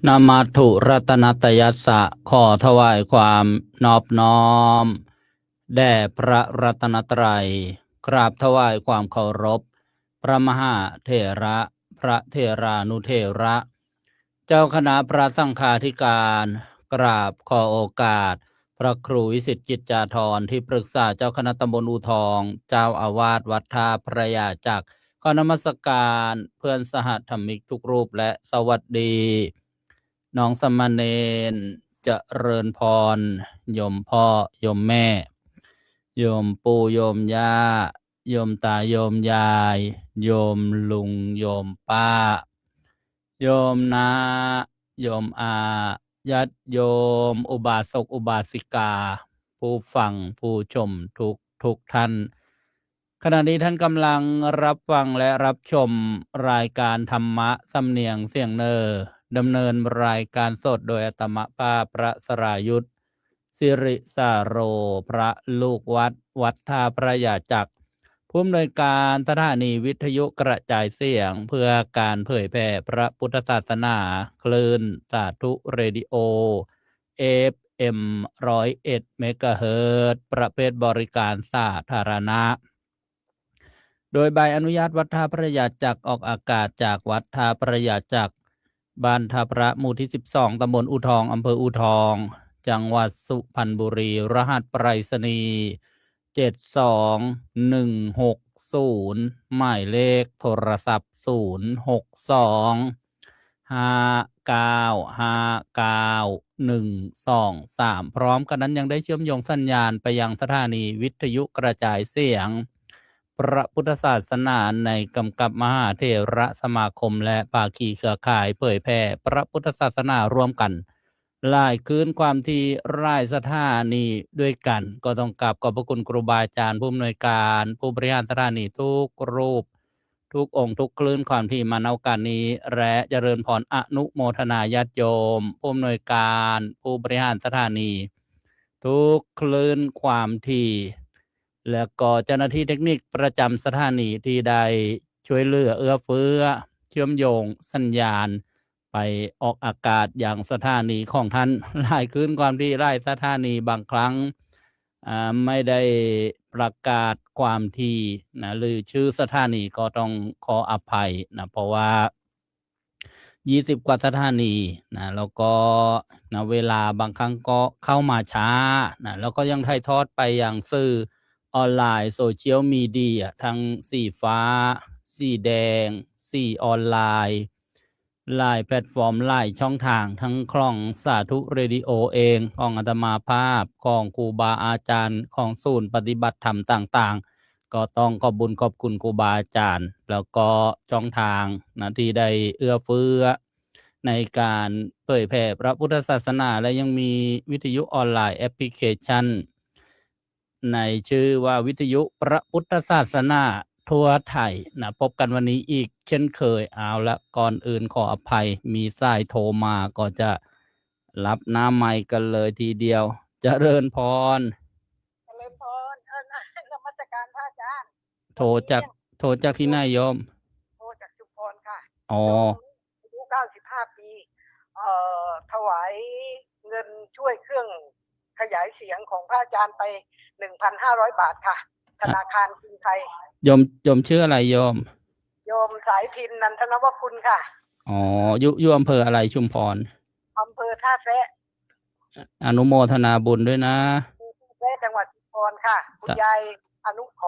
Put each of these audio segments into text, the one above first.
นามาถุรัตนัตยัสสะขอถวายความนอบน้อมแด่พระรัตนตรัยกราบถวายความเคารพพระมหาเถระพระเถรานุเถระ เจ้าคณะพระสังฆาธิการกราบขอโอกาสพระครูวิสิทธิกิจจาธรที่ปรึกษาเจ้าคณะตำบลอูทองเจ้าอาวาสวัดท่าพระยาจักรขอนมัสการเพื่อนสหธรรมิกทุกรูปและสวัสดีน้องสมณเณรเจริญพรโยมพ่อโยมแม่โยมปู่โยมย่าโยมตาโยมยายโยมลุงโยมป้าโยมนาโยมอาญาติโยมอุบาสกอุบาสิกาผู้ฟังผู้ชมทุกท่านขณะนี้ท่านกำลังรับฟังและรับชมรายการธรรมะสำเนียงเสียงเนอดำเนินรายการสดโดยอาตมาภาพพระสรายุทธสิริสาโรพระลูกวัดท่าพระยาจักรผู้อำนวยการสถานีวิทยุกระจายเสียงเพื่อการเผยแผ่พระพุทธศาสนาคลื่นสาธุเรดิโอ FM 101 เมกะเฮิรตซ์ประเภทบริการสาธารณะโดยใบอนุญาตวัดท่าพระยาจักรออกอากาศจากวัดท่าพระยาจักรบ้านท่าพระหมู่ที่12ตำบลอูทองอำเภออูทองจังหวัดสุพรรณบุรีรหัสไปรษณีย์72160หมายเลขโทรศัพท์06259591123พร้อมกันนั้นยังได้เชื่อมโยงสัญญาณไปยังสถานีวิทยุกระจายเสียงพระพุทธศาสนาในกำกับมหาเถรสมาคมและภาคีเครือข่ายเผยแผ่พระพุทธศาสนาร่วมกันหลายคืนความที่รายสถานีด้วยกันก็ต้องกราบขอบพระคุณครูบาอาจารย์ผู้อำนวยการผู้บริหารสถานีทุกรูปทุกองค์ทุกคลื่นความที่มาในโอกาสนี้และเจริญพรอนุโมทนาญาติโยมผู้อำนวยการผู้บริหารสถานีทุกคลื่นความที่แล้วก็เจ้าหน้าที่เทคนิคประจำสถานีที่ได้ช่วยเหลือเอื้อเฟื้อเชื่อมโยงสัญญาณไปออกอากาศอย่างสถานีของท่านหลายคืนความที่ไล่สถานีบางครั้งไม่ได้ประกาศความที่นะหรือชื่อสถานีก็ต้องขออภัยนะเพราะว่า20กว่าสถานีนะแล้วก็นะเวลาบางครั้งก็เข้ามาช้านะแล้วก็ยังถ่ายทอดไปอย่างสื่อออนไลน์โซเชียลมีเดียทั้งสีฟ้าสีแดงสีออนไลน์หลายแพลตฟอร์มหลายช่องทางทั้งของสาธุเรดิโอเองของอาตมาภาพของครูบาอาจารย์ของศูนย์ปฏิบัติธรรมต่างๆก็ต้องขอบคุณครูบาอาจารย์แล้วก็ช่องทางนะที่ได้เอื้อเฟื้อในการเผยแผ่พระพุทธศาสนาและยังมีวิทยุออนไลน์แอปพลิเคชันในชื่อว่าวิทยุพระพุทธศาสนาทั่วไทยนะพบกันวันนี้อีกเช่นเคยเอาละก่อนอื่นขออภัยมีสายโทรมาก็จะรับหน้าไมค์กันเลยทีเดียวเจริญพรนมัสการพระอาจารย์โทรจากที่ไหนโยมโทรจากชุมพรค่ะอ๋ออายุ95 ปีถวายเงินช่วยเครื่องขยายเสียงของพระอาจารย์ไป 1,500 บาทค่ะธนาคารกรุงไทยโยมชื่ออะไรโยมสายพินนันทนวคุณค่ะอ๋ออยู่อำเภออะไรชุมพรอำเภอท่าแซะอนุโมทนาบุญด้วยนะแซะจังหวัดชุมพรค่ะคุณยายอนุข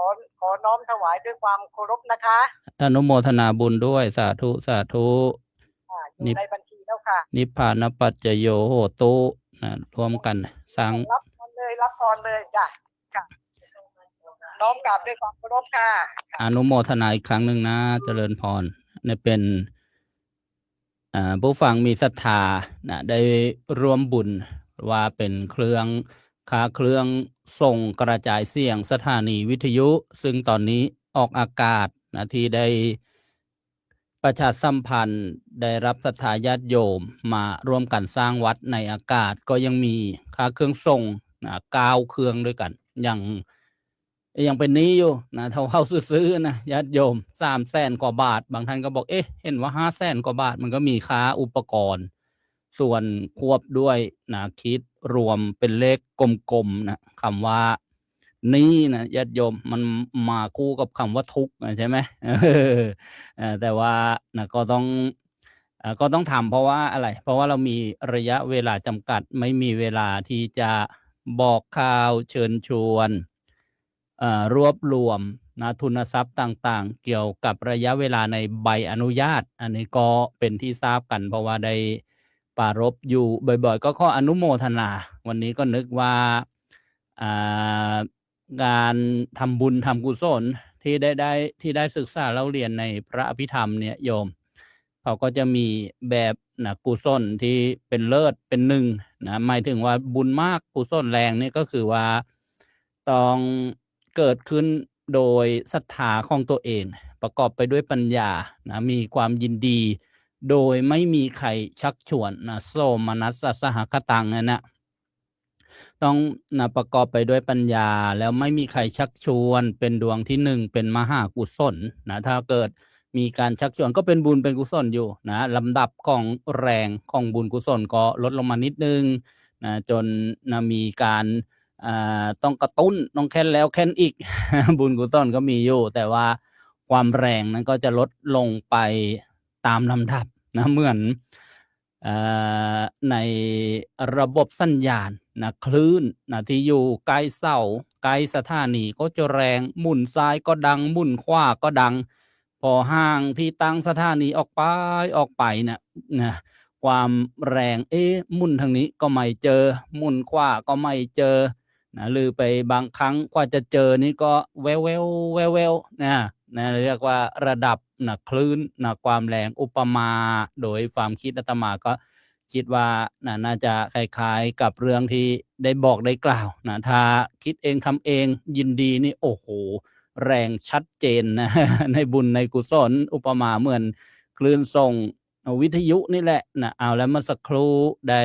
อน้อมถวายด้วยความเคารพนะคะอนุโมทนาบุญด้วยสาธุอยู่ในบัญชีแล้วค่ะนิพพานปัจจโยโหตุนะร่วมกันสร้างรับพรเลยจ้ะน้อมกราบด้วยความเคารพค่ะอนุโมทนาอีกครั้งหนึ่งนะเจริญพรเนี่ยเป็นผู้ฟังมีศรัทธานะได้ร่วมบุญว่าเป็นเครื่องส่งกระจายเสียงสถานีวิทยุซึ่งตอนนี้ออกอากาศนะที่ได้ประชาสัมพันธ์ได้รับศรัทธาญาติโยมมาร่วมกันสร้างวัดในอากาศก็ยังมีค่าเครื่องส่งนะ9เครื่องด้วยกันยังเป็นนี้อยู่นะเท่าซื้อนะญาติโยม300,000 กว่าบาทบางท่านก็บอกเห็นว่า500,000 กว่าบาทมันก็มีค่าอุปกรณ์ ส่วนควบด้วยนะคิดรวมเป็นเลขกลมๆนะคำว่านี้นะญาติโยมมันมาคู่กับคำว่าทุกข์ใช่ไหมแต่ว่านะก็ต้องทำเพราะว่าอะไรเพราะว่าเรามีระยะเวลาจำกัดไม่มีเวลาที่จะบอกข่าวเชิญชวนรวบรวมนะทุนทรัพย์ต่างๆเกี่ยวกับระยะเวลาในใบอนุญาตอันนี้ก็เป็นที่ทราบกันเพราะว่าได้ปรารภอยู่บ่อยๆก็ขออนุโมทนาวันนี้ก็นึกว่าอ่าการทำบุญทำกุศลที่ได้ศึกษาเล่าเรียนในพระอภิธรรมเนี่ยโยมเขาก็จะมีแบบนะกุศลที่เป็นเลิศเป็นหนึ่งนะหมายถึงว่าบุญมากกุศลแรงนี่ก็คือว่าต้องเกิดขึ้นโดยศรัทธาของตัวเองประกอบไปด้วยปัญญานะมีความยินดีโดยไม่มีใครชักชวนนะโสมนัสสหคตังนะต้องนะประกอบไปด้วยปัญญาแล้วไม่มีใครชักชวนเป็นดวงที่หนึ่งเป็นมหากุศลนะถ้าเกิดมีการชักชวนก็เป็นบุญเป็นกุศลอยู่นะลำดับของแรงของบุญกุศลก็ลดลงมานิดนึงนะจนนะมีการต้องกระตุ้นต้องแค้นแล้วแค้นอีก บุญกุศลก็มีอยู่แต่ว่าความแรงนั้นก็จะลดลงไปตามลำดับนะเหมือนในระบบสัญญาณนะคลื่นนะที่อยู่ใกล้เสาใกล้สถานีก็จะแรงหมุนซ้ายก็ดังหมุนขวาก็ดังพอห่างที่ตั้งสถานีออกไปนะความแรงหมุนทางนี้ก็ไม่เจอหมุนขวาก็ไม่เจอนะหรือไปบางครั้งกว่าจะเจอนี่ก็แววนะเรียกว่าระดับนะคลื่นนะความแรงอุปมาโดยความคิดอาตมาก็คิดว่าน่าจะคล้ายๆกับเรื่องที่ได้บอกได้กล่าวนะถ้าคิดเองทำเองยินดีนี่โอ้โหแรงชัดเจนนะ ในบุญในกุศลอุปมาเหมือนคลื่นส่งวิทยุนี่แหละนะเอาแล้วเมื่อสักครู่ได้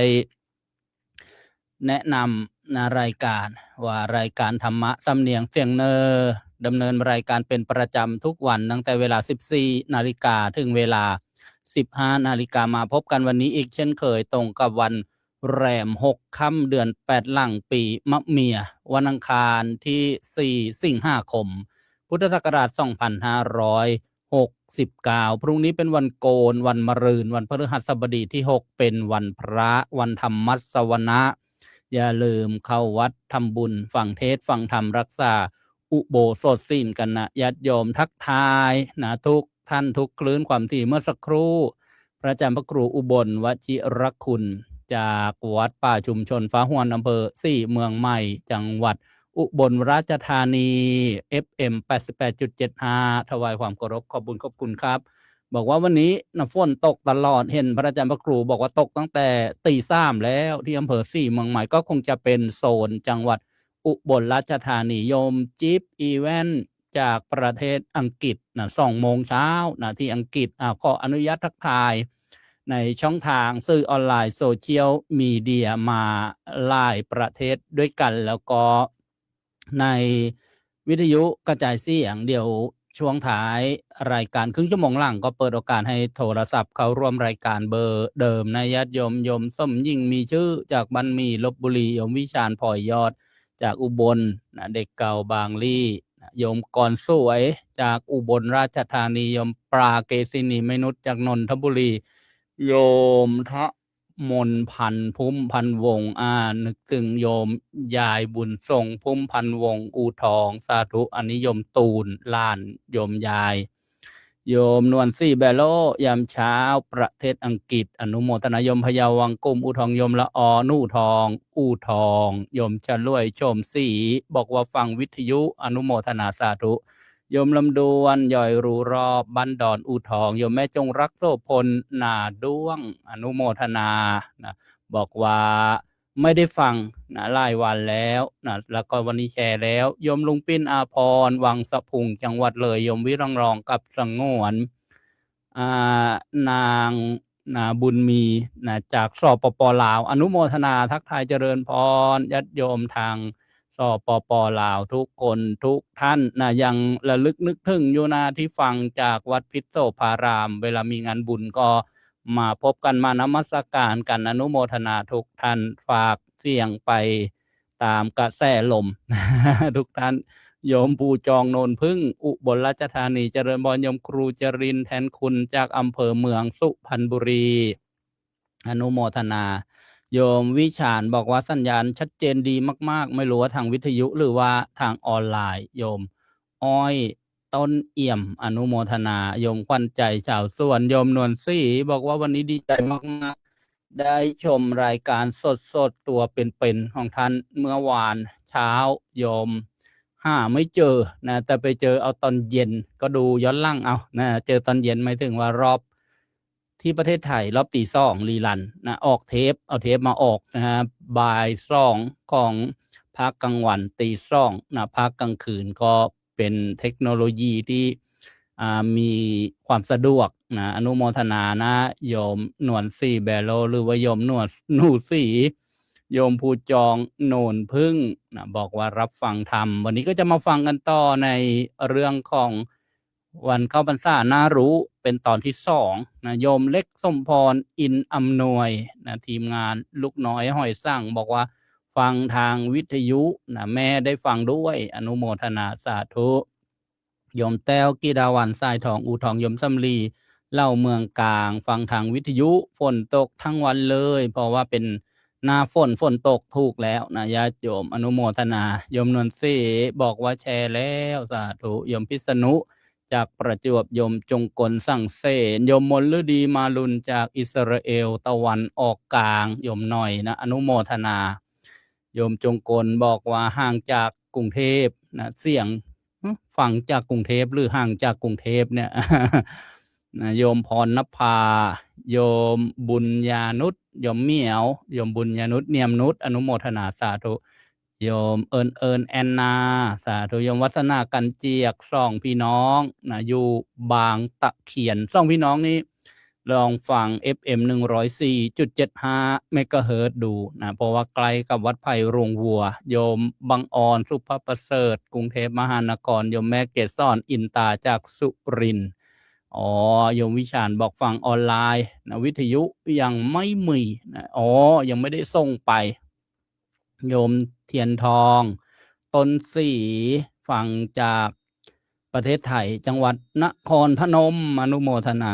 แนะนำรายการว่ารายการธรรมะสำเนียงเสียงเนอดำเนินรายการเป็นประจำทุกวันตั้งแต่เวลา 14 นาฬิกาถึงเวลา 15 นาฬิกามาพบกันวันนี้อีกเช่นเคยตรงกับวันแรม 6 ค่ำเดือน 8 หลังปีมะเมียวันอังคารที่ 4 สิงหาคม พุทธศักราช 2569 พรุ่งนี้เป็นวันโกนวันมะรืนวันพฤหัสบดีที่ 6 เป็นวันพระวันธรรมสวนะอย่าลืมเข้าวัดทำบุญฟังเทศน์ฟังธรรมรักษาอุโบสถศีลกันนะญาติโยมทักทายนะทุกท่านทุกคลื่นความถี่เมื่อสักครู่พระอาจารย์พระครูอุบลวชิรคุณจากวัดป่าชุมชนฟ้าหวนอำเภอ4เมืองใหม่จังหวัดอุบลราชธานี FM 88.75 ถวายความเคารพขอบคุณครับบอกว่าวันนี้ฝนตกตลอดเห็นพระอาจารย์พระครูบอกว่าตกตั้งแต่ตี 3แล้วที่อำเภอ4เมืองใหม่ก็คงจะเป็นโซนจังหวัดอุบลราชธานีโยมจิ๊บอีเวนต์จากประเทศอังกฤษ2 โมงเช้าที่อังกฤษขออนุญาตทักทายในช่องทางสื่อออนไลน์โซเชียลมีเดียมาหลายประเทศด้วยกันแล้วก็ในวิทยุกระจายเสียงเดี๋ยวช่วงท้ายรายการครึ่งชั่วโมงหลังก็เปิดโอกาสให้โทรศัพท์เข้าร่วมรายการเบอร์เดิมนะญาติโยมส้มยิ่งมีชื่อจากบ้านหมี่ลพบุรีโยมวิชาญพลอยยอดจากอุบลเด็กเก่าบางลี่โยมกรสวยจากอุบลราชธานีโยมปราเกษินีมนุษย์จากนนทบุรีโยมทะมนพันพุ่มพันวงนึกถึงโยมยายบุญทรงพุ่มพันวงอูทองสาธุอันนี้โยมตูนล้านโยมยายโยมนวลซี่แบโลยามเช้าประเทศอังกฤษอนุโมทนาโยมพยาวังกุมอูทองโยมละอนู่ทองอูทองโยมจะรวยชมสีบอกว่าฟังวิทยุอนุโมทนาสาธุโยมลำดวนย่อยรูรอบบ้านดอนอูทองโยมแม่จงรักโสพลนาด้วงอนุโมทนาบอกว่าไม่ได้ฟังหลายวันแล้วแล้วก็วันนี้แชร์แล้วโยมลุงปิ้นอาพรวังสะพุงจังหวัดเลยโยมวิรังรองกับสงวนนางบุญมีจากสปป.ลาวอนุโมทนาทักทายเจริญพรญาติโยมทางสปป.ลาวทุกคนทุกท่านยังระลึกนึกถึงอยู่ที่ฟังจากวัดพิษโสภารามเวลามีงานบุญก็ มาพบกันมานมัสการกันอนุโมทนาทุกท่านฝากเสียงไปตามกระแสลม ทุกท่านโยมปูจองโนนพึ่งอุบลราชธานีเจริญพรโยมครูจรินทร์แทนคุณจากอำเภอเมืองสุพรรณบุรีอนุโมทนาโยมวิชาญบอกว่าสัญญาณชัดเจนดีมากๆไม่รู้ว่าทางวิทยุหรือว่าทางออนไลน์โยมอ้อยต้นเอี่ยมอนุโมทนาโยมขวัญใจชาวสวนโยมนวลศรีบอกว่าวันนี้ดีใจมากๆได้ชมรายการสดๆตัวเป็นๆของท่านเมื่อวานเช้าโยมหาไม่เจอนะแต่ไปเจอเอาตอนเย็นก็ดูย้อนหลังเอานะเจอตอนเย็นหมายถึงว่ารอบที่ประเทศไทยรอบตีสองรีรันนะออกเทปเอาเทปมาออกนะฮะบ่ายสองของภาคกลางวันตีสองนะภาคกลางคืนก็เป็นเทคโนโลยีที่มีความสะดวกนะอนุโมทนานะโยมหนวลศรีแบโลหรือว่าโยมหนูศรีโยมภูจองโนนพึ่งนะบอกว่ารับฟังธรรมวันนี้ก็จะมาฟังกันต่อในเรื่องของวันเข้าพรรษาน่ารู้เป็นตอนที่2นะโยมเล็กสมพรอินอำนวยนะทีมงานลูกน้อยหอยสั่งบอกว่าฟังทางวิทยุนะแม่ได้ฟังด้วยอนุโมทนาสาธุโยมแต้วกีดาวันทรายทองอูทองโยมสำลีเล่าเมืองกลางฟังทางวิทยุฝนตกทั้งวันเลยเพราะว่าเป็นหน้าฝนตกถูกแล้วนะญาติโยมอนุโมทนาโยมนวลศรีบอกว่าแชร์แล้วสาธุโยมพิษณุจากประจวบโยมจงกลสั่งเสนโยมมลฤดีมาลุนจากอิสราเอลตะวันออกกลางโยมหน่อยนะอนุโมทนาโยมจงกลบอกว่าห่างจากกรุงเทพนะเสียงฟังจากกรุงเทพหรือห่างจากกรุงเทพเนี่ย โยมพรณภาโยมบุญญานุชโยมเหมียวโยมบุญญานุชเนียมนุชอนุโมทนาสาธุโยมเอิญแอนนาสาธุโยมวัฒนากันเจียกสองพี่น้องนะอยู่บางตะเคียนสองพี่น้องนี้ลองฟัง FM 104.75 เมกะเฮิรตซ์ดูนะเพราะว่าใกล้กับวัดไผ่โรงวัวโยมบังออนสุภประเสริฐกรุงเทพมหานครโยมแม่เกศรอินตาจากสุรินทร์โยมวิชาญบอกฟังออนไลน์นะวิทยุยังไม่มีนะยังไม่ได้ส่งไปโยมเทียนทองต้นสีฟังจากประเทศไทยจังหวัดนครพนมอนุโมทนา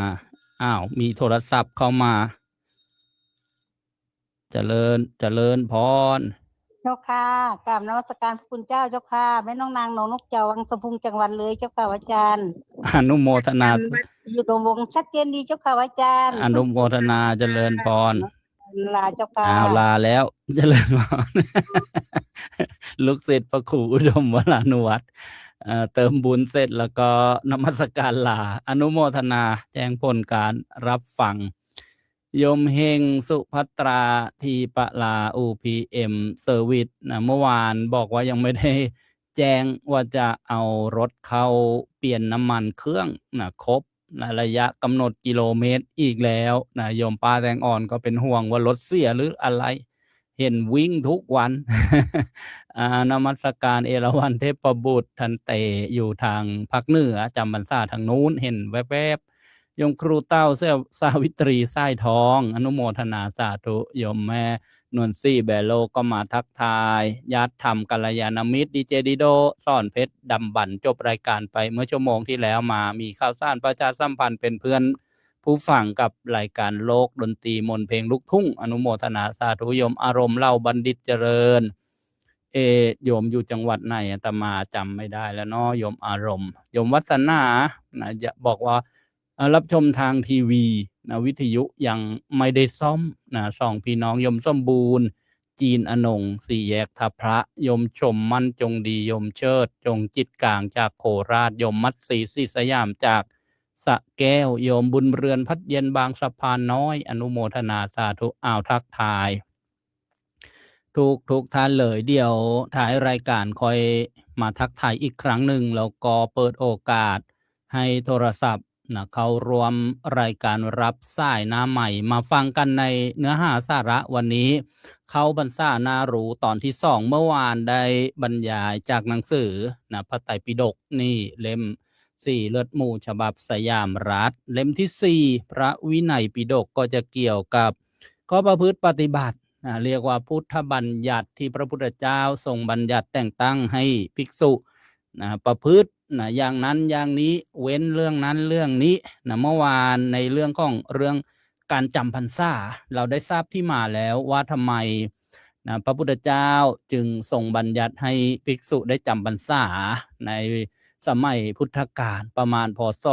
มีโทรศัพท์เข้ามาเจริญพรเจ้าค่ะกราบนมัสการพระคุณเจ้าเจ้าค่ะแม่น้องนางหนองนกเจ้าวังสะพุงจังหวัดเลยเจ้าค่ะอาจารย์อนุโมทนาอยู่ตรงวงชัดเจนดีเจ้าค่ะอาจารย์อนุโมทนาเจริญพรลาเจ้าค่ะลาแล้วเจริญพรลูกศิษย์พระครูอุดมวรานุวัฒน์เติมบุญเสร็จแล้วก็นมัสการลาอนุโมทนาแจ้งผลการรับฟังโยมเฮงสุภัตราทีปะลา UPM เซอร์วิสนะเมื่อวานบอกว่ายังไม่ได้แจ้งว่าจะเอารถเข้าเปลี่ยนน้ำมันเครื่องนะครบนะระยะกำหนดกิโลเมตรอีกแล้วนะโยมป้าแตงอ่อนก็เป็นห่วงว่ารถเสียหรืออะไรเห็นวิ่งทุกวัน นมัสการเอราวัณเทพบุตรทันเตอยู่ทางภาคเหนือจำพรรษาทางนู้นเห็นแวบๆโยมครูเต้าสาวิตรีสายทองอนุโมทนาสาธุโยมแม่นวลซี่แบโลก็มาทักทายญาติธรรมกัลยาณมิตรดีเจดิโดซ่อนเพชรดำบั่นจบรายการไปเมื่อชั่วโมงที่แล้วมามีข่าวสารประชาสัมพันธ์เป็นเพื่อนผู้ฟังกับรายการโลกดนตรีมนต์เพลงลูกทุ่งอนุโมทนาสาธุโยมอารมณ์เล่าบัณฑิตเจริญโยมอยู่จังหวัดไหนอาตมาจำไม่ได้แล้วเนาะโยมอารมณ์โยมวัฒนานะจะบอกว่ารับชมทางทีวีนะวิทยุยังไม่ได้ซ่อมนะสองพี่น้องโยมสมบูรณ์จีนอนงสี่แยกทับพระโยมชมมั่นจงดีโยมเชิดจงจิตกลางจากโคราชโยมมัดศรีสยามจากสะแก้วโยมบุญเรือนพัดเย็นบางสะพานน้อยอนุโมทนาสาธุทักทายทุกท่านเลยเดี๋ยวท้ายรายการคอยมาทักทายอีกครั้งหนึ่งแล้วก็เปิดโอกาสให้โทรศัพท์นะเข้ารวมรายการรับสายหน้าใหม่มาฟังกันในเนื้อหาสาระวันนี้เข้าบรรษาน่ารู้ตอนที่2เมื่อวานได้บรรยายจากหนังสือนะพระไตรปิฎกนี่เล่ม 4เลือดหมู่ฉบับสยามรัฐเล่มที่4พระวินัยปิฎกก็จะเกี่ยวกับข้อประพฤติปฏิบัติเรียกว่าพุทธบัญญัติที่พระพุทธเจ้าทรงบัญญัติแต่งตั้งให้ภิกษุประพฤติอย่างนั้นอย่างนี้เว้นเรื่องนั้นเรื่องนี้เมื่อวานในเรื่องของเรื่องการจำพรรษาเราได้ทราบที่มาแล้วว่าทำไมพระพุทธเจ้าจึงทรงบัญญัติให้ภิกษุได้จำพรรษาในสมัยพุทธกาลประมาณพศ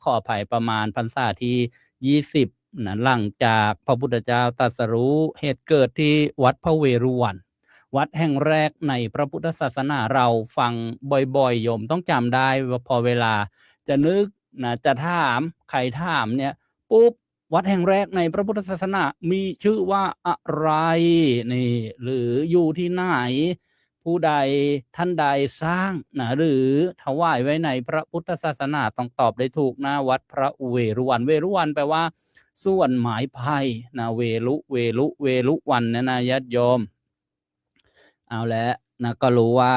ขออภัยประมาณพรรษาที่20หลังจากพระพุทธเจ้าตรัสรู้เหตุเกิดที่วัดพระเวรุวันวัดแห่งแรกในพระพุทธศาสนาเราฟังบ่อยๆโยมต้องจำได้ว่าพอเวลาจะนึกจะถามใครถามเนี่ยปุ๊บวัดแห่งแรกในพระพุทธศาสนามีชื่อว่าอะไรนี่หรืออยู่ที่ไหนผู้ใดท่านใดสร้างหรือถวายไว้ในพระพุทธศาสนาต้องตอบได้ถูกนะวัดพระเวรุวันเวรุวันแปลว่าส่วนหมายไผ่เวลุวันนะญาติโยมเอาแล้วก็รู้ว่า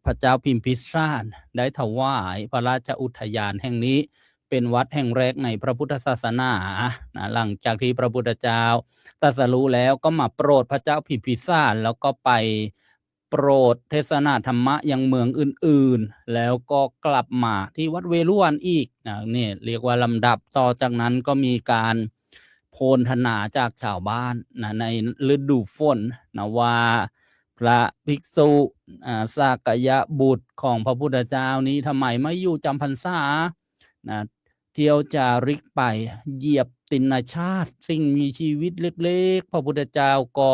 พระเจ้าพิมพิสารได้ถวายพระราชอุทยานแห่งนี้เป็นวัดแห่งแรกในพระพุทธศาสนาหลังจากที่พระพุทธเจ้าตรัสรู้แล้วก็มาโปรดพระเจ้าพิมพิสารแล้วก็ไปโปรดเทศนาธรรมะยังเมืองอื่นๆแล้วก็กลับมาที่วัดเวรุวันอีกนี่เรียกว่าลำดับต่อจากนั้นก็มีการโพลธนาจากชาวบ้านในฤดูฝนว่าพระภิกษุสากยบุตรของพระพุทธเจ้านี้ทำไมไม่อยู่จำพรรษาเที่ยวจาริกไปเหยียบตินชาติสิ่งมีชีวิตเล็กๆพระพุทธเจ้าก็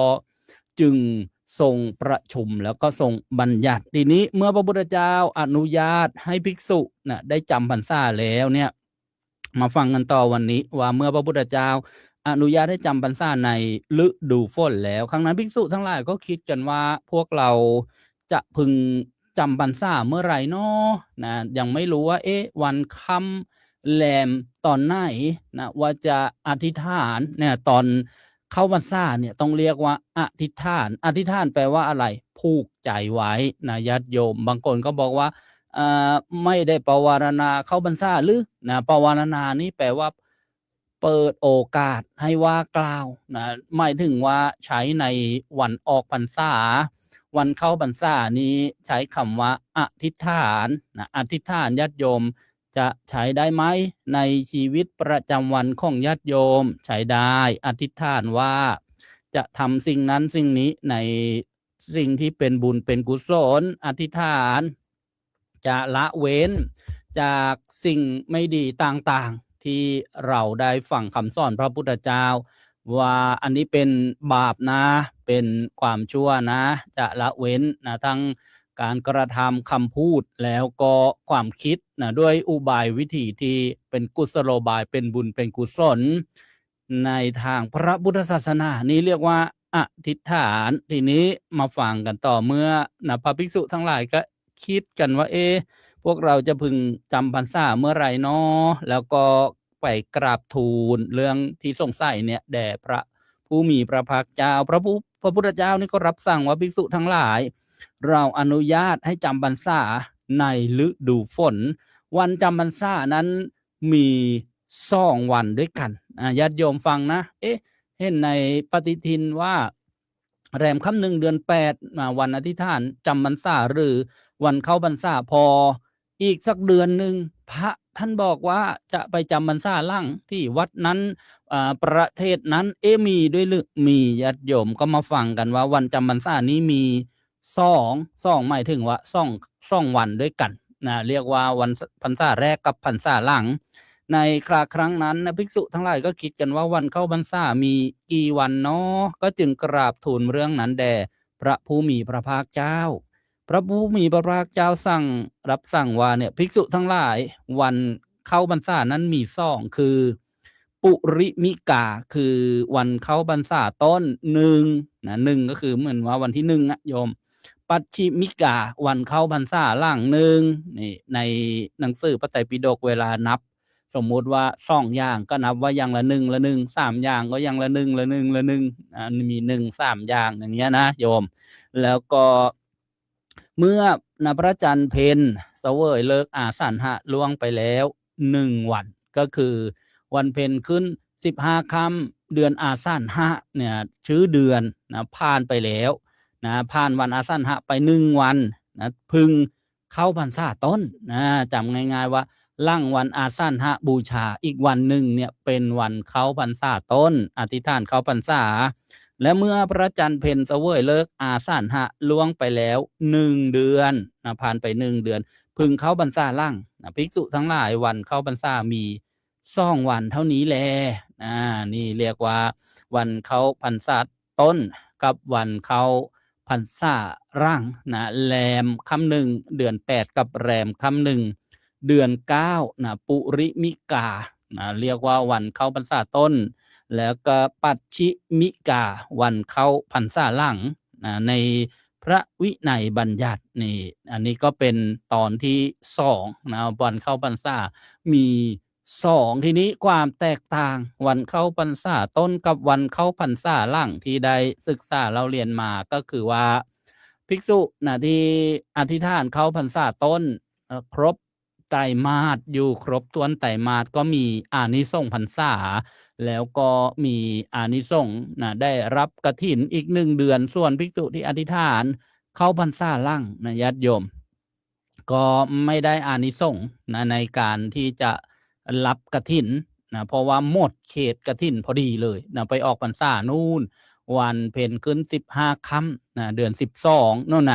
จึงทรงประชุมแล้วก็ทรงบัญญัติทีนี้เมื่อพระพุทธเจ้าอนุญาตให้ภิกษุได้จำพรรษาแล้วเนี่ยมาฟังกันต่อวันนี้ว่าเมื่อพระพุทธเจ้าอนุญาตให้จำพรรษาในฤดูฝนแล้วครั้งนั้นภิกษุทั้งหลายก็คิดกันว่าพวกเราจะพึงจำพรรษาเมื่อไหร่เนาะยังไม่รู้ว่าวันค่ำแรมตอนไหนว่าจะอธิษฐานตอนเข้าพรรษาเนี่ยต้องเรียกว่าอธิษฐานแปลว่าอะไรผูกใจไว้ญาติโยมบางคนก็บอกว่าไม่ได้ปวารณาเข้าพรรษาหรือปวารณานี่แปลว่าเปิดโอกาสให้ว่ากล่าวหมายถึงว่าใช้ในวันออกพรรษาวันเข้าพรรษานี้ใช้คำว่าอธิษฐานอธิษฐานญาติโยมจะใช้ได้ไหมในชีวิตประจำวันของญาติโยมใช้ได้อธิษฐานว่าจะทำสิ่งนั้นสิ่งนี้ในสิ่งที่เป็นบุญเป็นกุศลอธิษฐานจะละเว้นจากสิ่งไม่ดีต่างๆที่เราได้ฟังคำสอนพระพุทธเจ้าว่าอันนี้เป็นบาปนะเป็นความชั่วนะจะละเว้นทั้งการกระทำคำพูดแล้วก็ความคิดด้วยอุบายวิธีที่เป็นกุศโลบายเป็นบุญเป็นกุศลในทางพระพุทธศาสนานี้เรียกว่าอธิษฐานทีนี้มาฟังกันต่อเมื่อพระภิกษุทั้งหลายก็คิดกันว่าพวกเราจะพึงจำพรรษาเมื่อไหร่เนาะแล้วก็ไปกราบทูลเรื่องที่สงสัยเนี่ยแด่พระผู้มีพระภาคเจ้าพระพุทธเจ้านี่ก็รับสั่งว่าภิกษุทั้งหลายเราอนุญาตให้จำพรรษาในฤดูฝนวันจำพรรษานั้นมี2วันด้วยกันญาติโยมฟังนะเห็นในปฏิทินว่าแรมค่ำ1 เดือน 8วันอธิษฐานจำพรรษาหรือวันเข้าพรรษาพออีกสักเดือนหนึ่งพระท่านบอกว่าจะไปจำพรรษาล่างที่วัดนั้นประเทศนั้นมีด้วยหรือมีญาติโยมก็มาฟังกันว่าวันจำพรรษานี้มี2หมายถึงว่า2วันด้วยกันเรียกว่าวันพรรษาแรกกับพรรษาหลังในครั้งนั้นภิกษุทั้งหลายก็คิดกันว่าวันเข้าพรรษามีกี่วันเนาะก็จึงกราบทูลเรื่องนั้นแด่พระผู้มีพระภาคเจ้าพระผู้มีพระภาคเจ้ารับสั่งว่าเนี่ยภิกษุทั้งหลายวันเข้าพรรษานั้นมี2คือปุริมิกาคือวันเข้าพรรษาต้น1ก็คือเหมือนว่าวันที่1โยมปัจฉิมิกาวันเข้าพรรษาหลัง1นี่ในหนังสือพระไตรปิฎกเวลานับสมมุติว่า2อย่างก็นับว่าอย่างละ1 3อย่างก็อย่างละ1ละ1มี1 3อย่างอย่างเงี้ยนะโยมแล้วก็ เมื่อพระจันทร์เพ็ญเสวยเลิกอาสันหะล่วงไปแล้ว1 วันก็คือวันเพ็ญขึ้น15 ค่ำเดือนอาสันหะเนี่ยชื่อเดือนผ่านไปแล้วผ่านวันอาสันหะไป1 วันพึงเข้าพรรษาต้นจำง่ายๆว่าหลังวันอาสันหะบูชาอีกวันหนึ่งเนี่ยเป็นวันเข้าพรรษาต้นอธิษฐานเข้าพรรษาและเมื่อพระจันทร์เพ็ญเสวยเลิกอาสันหะล่วงไปแล้ว1 เดือนผ่านไป1 เดือนพึงเข้าพรรษาหลังภิกษุทั้งหลายวันเข้าพรรษามี2 วันเท่านี้แลนี่เรียกว่าวันเข้าพรรษาต้นกับวันเข้าพรรษาหลังแรมค่ำ1 เดือน 8กับแรมค่ำ1 เดือน 9ปุริมิกาเรียกว่าวันเข้าพรรษาต้นแล้วก็ปัจฉิมิกาวันเข้าพรรษาหลังในพระวินัยบัญญัตินี่อันนี้ก็เป็นตอนที่2วันเข้าพรรษามี2ทีนี้ความแตกต่างวันเข้าพรรษาต้นกับวันเข้าพรรษาหลังที่ได้ศึกษาเราเรียนมาก็คือว่าภิกษุที่อธิษฐานเข้าพรรษาต้นครบไตรมาสอยู่ครบถ้วนไตรมาสก็มีอานิสงส์พรรษาแล้วก็มีอานิสงส์ได้รับกฐินอีก1 เดือนส่วนภิกษุที่อธิษฐานเข้าพรรษาหลังญาติโยมก็ไม่ได้อานิสงส์ในการที่จะรับกฐินเพราะว่าหมดเขตกฐินพอดีเลยไปออกพรรษานู่นวันเพ็ญขึ้น15 ค่ำเดือน 12นู่น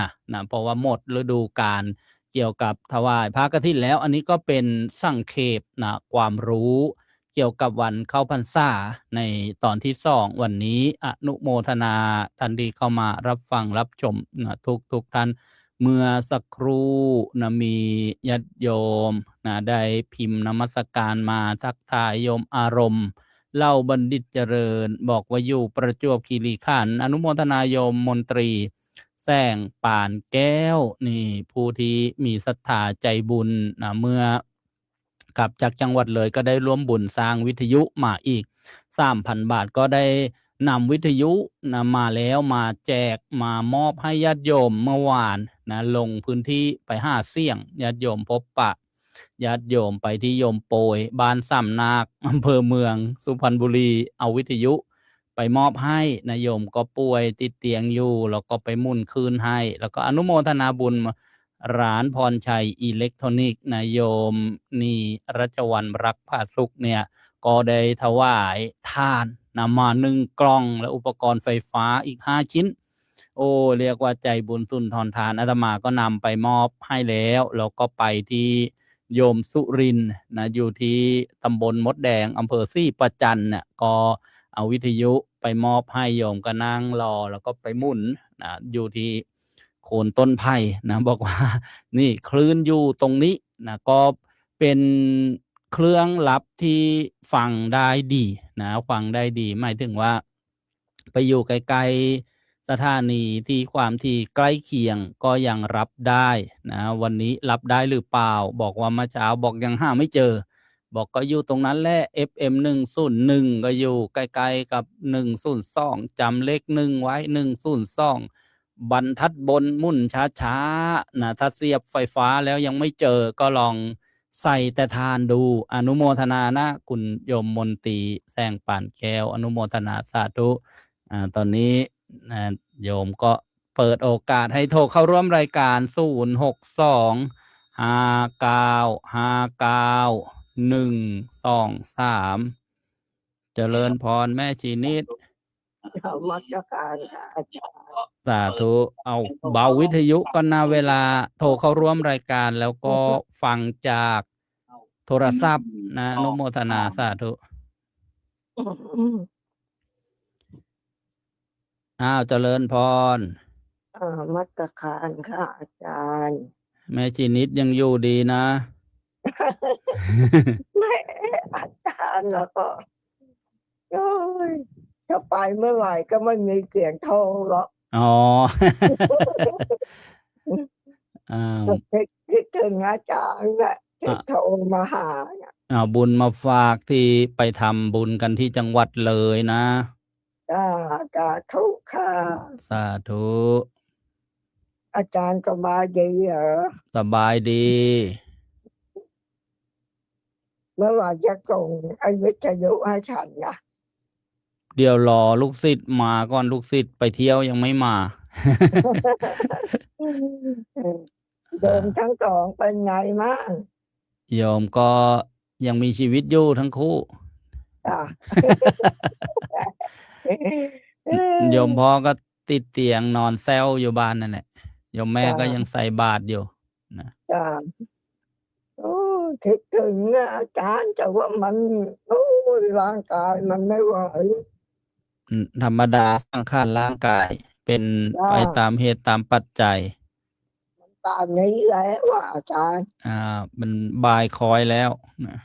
เพราะว่าหมดฤดูกาลเกี่ยวกับถวายพระกฐินแล้วอันนี้ก็เป็นสังเขปความรู้เกี่ยวกับวันเข้าพรรษาในตอนที่2วันนี้อนุโมทนาท่านที่เข้ามารับฟังรับชมทุกท่านเมื่อสักครู่มีญาติโยมได้พิมพ์นมัสการมาทักทายโยมอารมณ์เล่าบัณฑิตเจริญบอกว่าอยู่ประจวบคีรีขันธ์อนุโมทนาโยมมนตรีแสงป่านแก้วนี่ผู้ที่มีศรัทธาใจบุญเมื่อกลับจากจังหวัดเลยก็ได้ร่วมบุญสร้างวิทยุมาอีก 3,000 บาทก็ได้นำวิทยุมาแล้วมาแจกมามอบให้ญาติโยมเมื่อวานลงพื้นที่ไปหาเสี่ยงญาติโยมพบปะญาติโยมไปที่โยมโปยบ้านสำนาคอำเภอเมืองสุพรรณบุรีเอาวิทยุไปมอบให้โยมก็ป่วยติดเตียงอยู่แล้วก็ไปมุ่นคืนให้แล้วก็อนุโมทนาบุญร้านพรชัยอิเล็กทรอนิกส์โยมนี่รัชวรรณรักผาสุกเนี่ยก็ได้ถวายทานมา1 กล่องและอุปกรณ์ไฟฟ้าอีก5 ชิ้นโอ้เรียกว่าใจบุญสุนทรทานอาตมาก็นำไปมอบให้แล้วก็ไปที่โยมสุรินทร์อยู่ที่ตำบลมดแดงอำเภอศรีประจันเนี่ยก็เอาวิทยุไปมอบให้โยมก็นั่งรอแล้วก็ไปหมุนอยู่ที่โคนต้นไผ่บอกว่านี่คลื่นอยู่ตรงนี้ก็เป็นเครื่องรับที่ฟังได้ดีฟังได้ดีหมายถึงว่าไปอยู่ไกลๆสถานีที่ความที่ใกล้เคียงก็ยังรับได้วันนี้รับได้หรือเปล่าบอกว่าเมื่อเช้าบอกยังหาไม่เจอบอกก็อยู่ตรงนั้นแหละ FM 101ก็อยู่ใกล้ๆกับ102จำเลข1ไว้102บรรทัดบนมุ่นช้าๆถ้าเสียบไฟฟ้าแล้วยังไม่เจอก็ลองใส่แต่ทานดูอนุโมทนานะคุณโยมมนตรีแสงป่านแก้วอนุโมทนาสาธุตอนนี้โยมก็เปิดโอกาสให้โทรเข้าร่วมรายการ062-59-123เจริญพรแม่ชีนิดมักจะการค่ะอาจารย์ สาธุเอาเบาวิทยุก็น่าเวลาโทรเข้าร่วมรายการแล้วก็ฟังจากโทรศัพท์อนุโมทนาสาธุเจริญพรมักจะการค่ะอาจารย์แม่จีนิดยังอยู่ดีนะไม่อาจารย์แล้วก็จะไปเมื่อไหร่ก็ไม่มีเสียงโทรหรอกคิดถึงอาจารย์แหละที่โทรมาหาบุญมาฝากที่ไปทำบุญกันที่จังหวัดเลยนะสาธุค่ะสาธุ อาจารย์สบายดีเหรอ สบายดี เมื่อวานจะส่งไอ้วิทยุให้ฉันนะ เดี๋ยวรอลูกศิษย์มาก่อนลูกศิษย์ไปเที่ยวยังไม่มา โยมทั้งสองเป็นไงมั่ง โยมก็ยังมีชีวิตอยู่ทั้งคู่ จ้ะ โยมพ่อก็ติดเตียงนอนแซวอยู่บ้านนั่นแหละโยมแม่ก็ยังใส่บาตรอยู่นะ จ้ะโอ้คิดถึงนะอาจารย์แต่ว่ามันโอ้ยร่างกายมันไม่ไหว ธรรมดาสังขารร่างกายเป็น จ้ะ ไปตามเหตุตามปัจจัย ตามนี้แล้วว่าอาจารย์ มันบายคอยแล้วนะ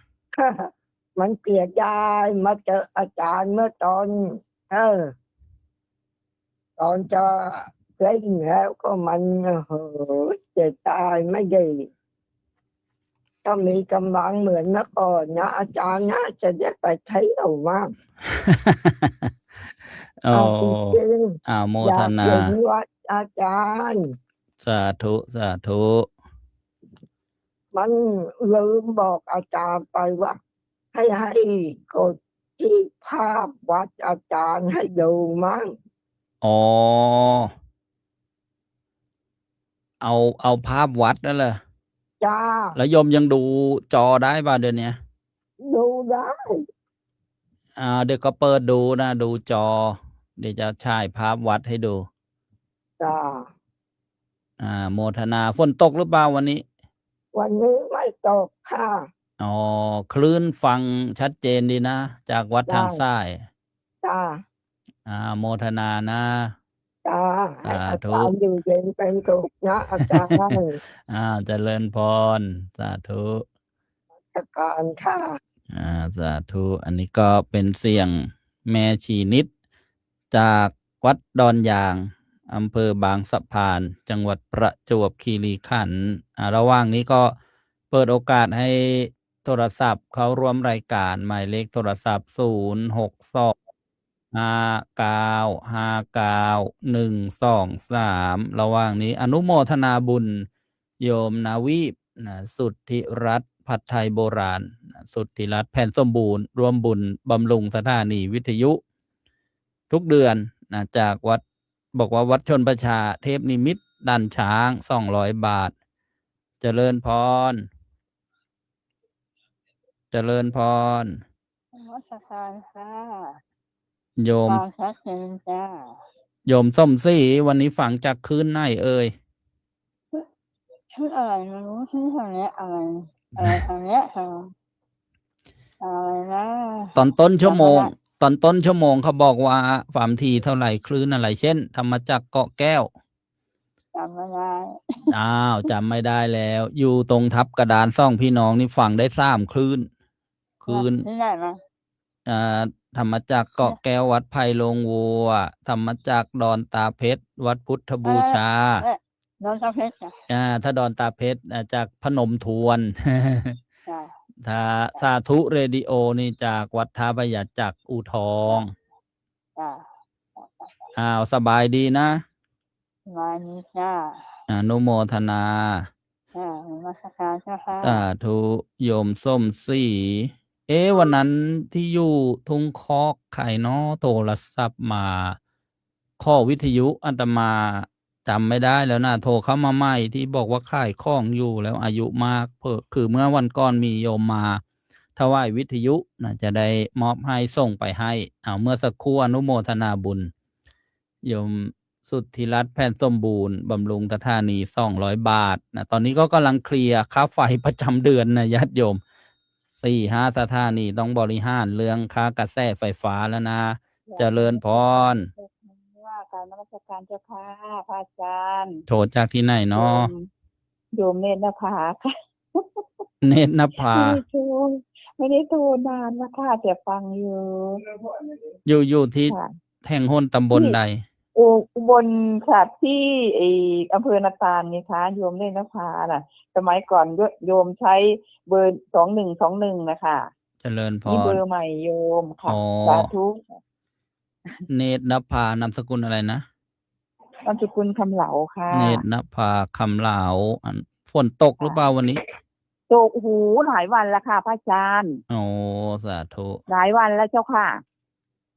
มันเกลียดยายมาเจออาจารย์เมื่อตอนตอนจะเล่นแล้วก็มันเจ็บตายไม่ดีถ้ามีกำลังเหมือนเมื่อก่อนนะอาจารย์นะจะได้ไปเที่ยวมาก โอ้ จริง โม ๆอยา ท ก นา เห็นวัดอาจารย์ สาธุสาธุ มันลืมบอกอาจารย์ไปว่า ให้กดที่ภาพวัดอาจารย์ให้ดูมั้ง อ๋อเอาภาพวัดนั่นแหละ จ้า แล้วโยมยังดูจอได้ป่ะเดี๋ยวนี้ ดูได้ เดี๋ยวก็เปิดดูนะดูจอ เดี๋ยวจะฉายภาพวัดให้ดู จ้า โมทนาฝนตกหรือเปล่าวันนี้ วันนี้ไม่ตกค่ะ อ๋อคลื่นฟังชัดเจนดีนะ จากวัดทางซ้าย จ้า โมทนานะ จ้าให้อา สาธุ จารย์อยู่เย็นเป็นสุขนะอาจารย์ เจริญพรสาธุ จัดการค่ะ สาธุอันนี้ก็เป็นเสียงแม่ชีนิด จากวัดดอนยางอำเภอบางสะพานจังหวัดประจวบคีรีขันธ์ระหว่างนี้ก็เปิดโอกาสให้โทรศัพท์เขาร่วมรายการหมายเลขโทรศัพท์06259591123ระหว่างนี้อนุโมทนาบุญโยมนาวีปสุทธิรัตน์ผัดไทยโบราณสุทธิรัตน์แผ่นสมบูรณ์ร่วมบุญบำรุงสถานีวิทยุทุกเดือนจากวัดบอกว่าวัดชนประชาเทพนิมิตรดันช้าง200 บาทเจริญพรเจริญพร นมัสการค่ะ โยม ฟังชัดเจนจ้า โยมส้มสีวันนี้ฝังจากคืนไหนเอ่ย ชื่ออะไรไม่รู้ชื่ออะไรอะไรทางเนี้ยทางอะไรนะ ตอนต้นชั่วโมง จำไม่ได้ ตอนต้นชั่วโมงเขาบอกว่าความถี่เท่าไหร่คลื่นอะไร เช่นธรรมจักรเกาะแก้ว จำไม่ได้ จำไม่ได้แล้ว อยู่ตรงทับกระดานซ่องพี่น้องนี่ฝังได้3 คลื่นที่ไหนมา ธรรมจักรเกาะแก้ววัดไผ่ลงวัว ธรรมจักรดอนตาเพชรวัดพุทธบูชา น้องกาเพชรจ้ะ ถ้าดอนตาเพชรจากพนมทวน จ้ะ ถ้าสาธุเรดิโอนี่จากวัดท่าพระยาจักรอูทอง จ้ะ สบายดีนะ มานี้จ้า อนุโมทนา นมัสการเจ้าค่ะ สาธุโยมส้มสีวันนั้นที่อยู่ทุ่งคอกไข่นอโทรศัพท์มาข้อวิทยุอาตมาจำไม่ได้แล้วนะโทรเข้ามาใหม่ที่บอกว่าขายของอยู่แล้วอายุมากคือเมื่อวันก่อนมีโยมมาถวายวิทยุจะได้มอบให้ส่งไปให้เมื่อสักครู่อนุโมทนาบุญโยมสุทธิรัตน์แผ่นสมบูรณ์บำรุงสถานี200 บาทตอนนี้ก็กำลังเคลียร์ค่าไฟประจำเดือนญาติโยม4-5 สถานีต้องบริหารเรื่องค่ากระแสไฟฟ้าแล้วนะเจริญพร ว่าการนมัสการเจ้าค่ะพระอาจารย์ โทรจากที่ไหนเนาะ โยมเนตรนภาค่ะ เนตรนภา ไม่ได้โทรนานนะคะแต่ฟังอยู่ อยู่ที่ ค่ะ แห่งหนตำบลใด อุบลค่ะที่อำเภอนาตาลนี่คะโยมเนตรนภาน่ะ สมัยก่อนโยมใช้เบอร์2121นะคะ เจริญพ นี่เบ ร อร์ใหม่โยมค่ะ อ๋อ สาธุ เนตรนภานามสกุลอะไรนะ นามสกุลคำเหลาค่ะ เนตรนภาคำเหลาฝนตกหรือเปล่าวันนี้ ตกหูหลายวันแล้วค่ะพระอาจารย์ โอ้สาธุ หลายวันแล้วเจ้าค่ะ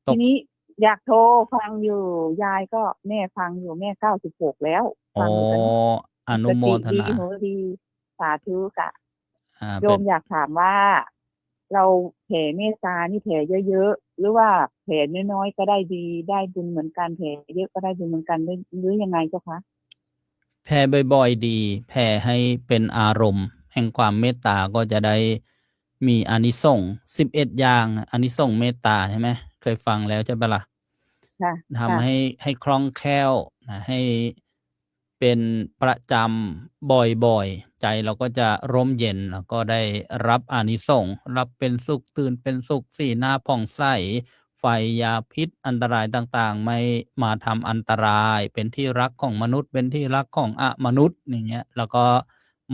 ตก ทีนี้อยากโทรฟังอยู่ยายก็แม่ฟังอยู่แม่96แล้ว โอ้ ฟังอยู่กัน อนุโมทนา สติดีหูดีสาธุค่ะ โย เป็น มอยากถามว่า เราแผ่เมตตานี่แผ่เยอะๆหรือว่าแผ่น้อยๆก็ได้ดีได้บุญเหมือนกันแผ่เยอะก็ได้บุญเหมือนกันหรือยังไงเจ้าคะ แผ่บ่อยๆดี แผ่ให้เป็นอารมณ์ แห่งความเมตตาก็จะได้มีอานิสงส์11 อย่างอานิสงส์เมตตาใช่ไหมเคยฟังแล้วใช่ปะล่ะ ค่ะ ทำให้คล่องแคล่วนะให้เป็นประจำบ่อยๆ ใจเราก็จะร่มเย็นแล้วก็ได้รับอานิสงส์รับเป็นสุขตื่นเป็นสุขสีหน้าผ่องใสไฟยาพิษอันตรายต่างๆ ไม่มาทำอันตรายเป็นที่รักของมนุษย์เป็นที่รักของมนุษย์อย่างเงี้ยแล้วก็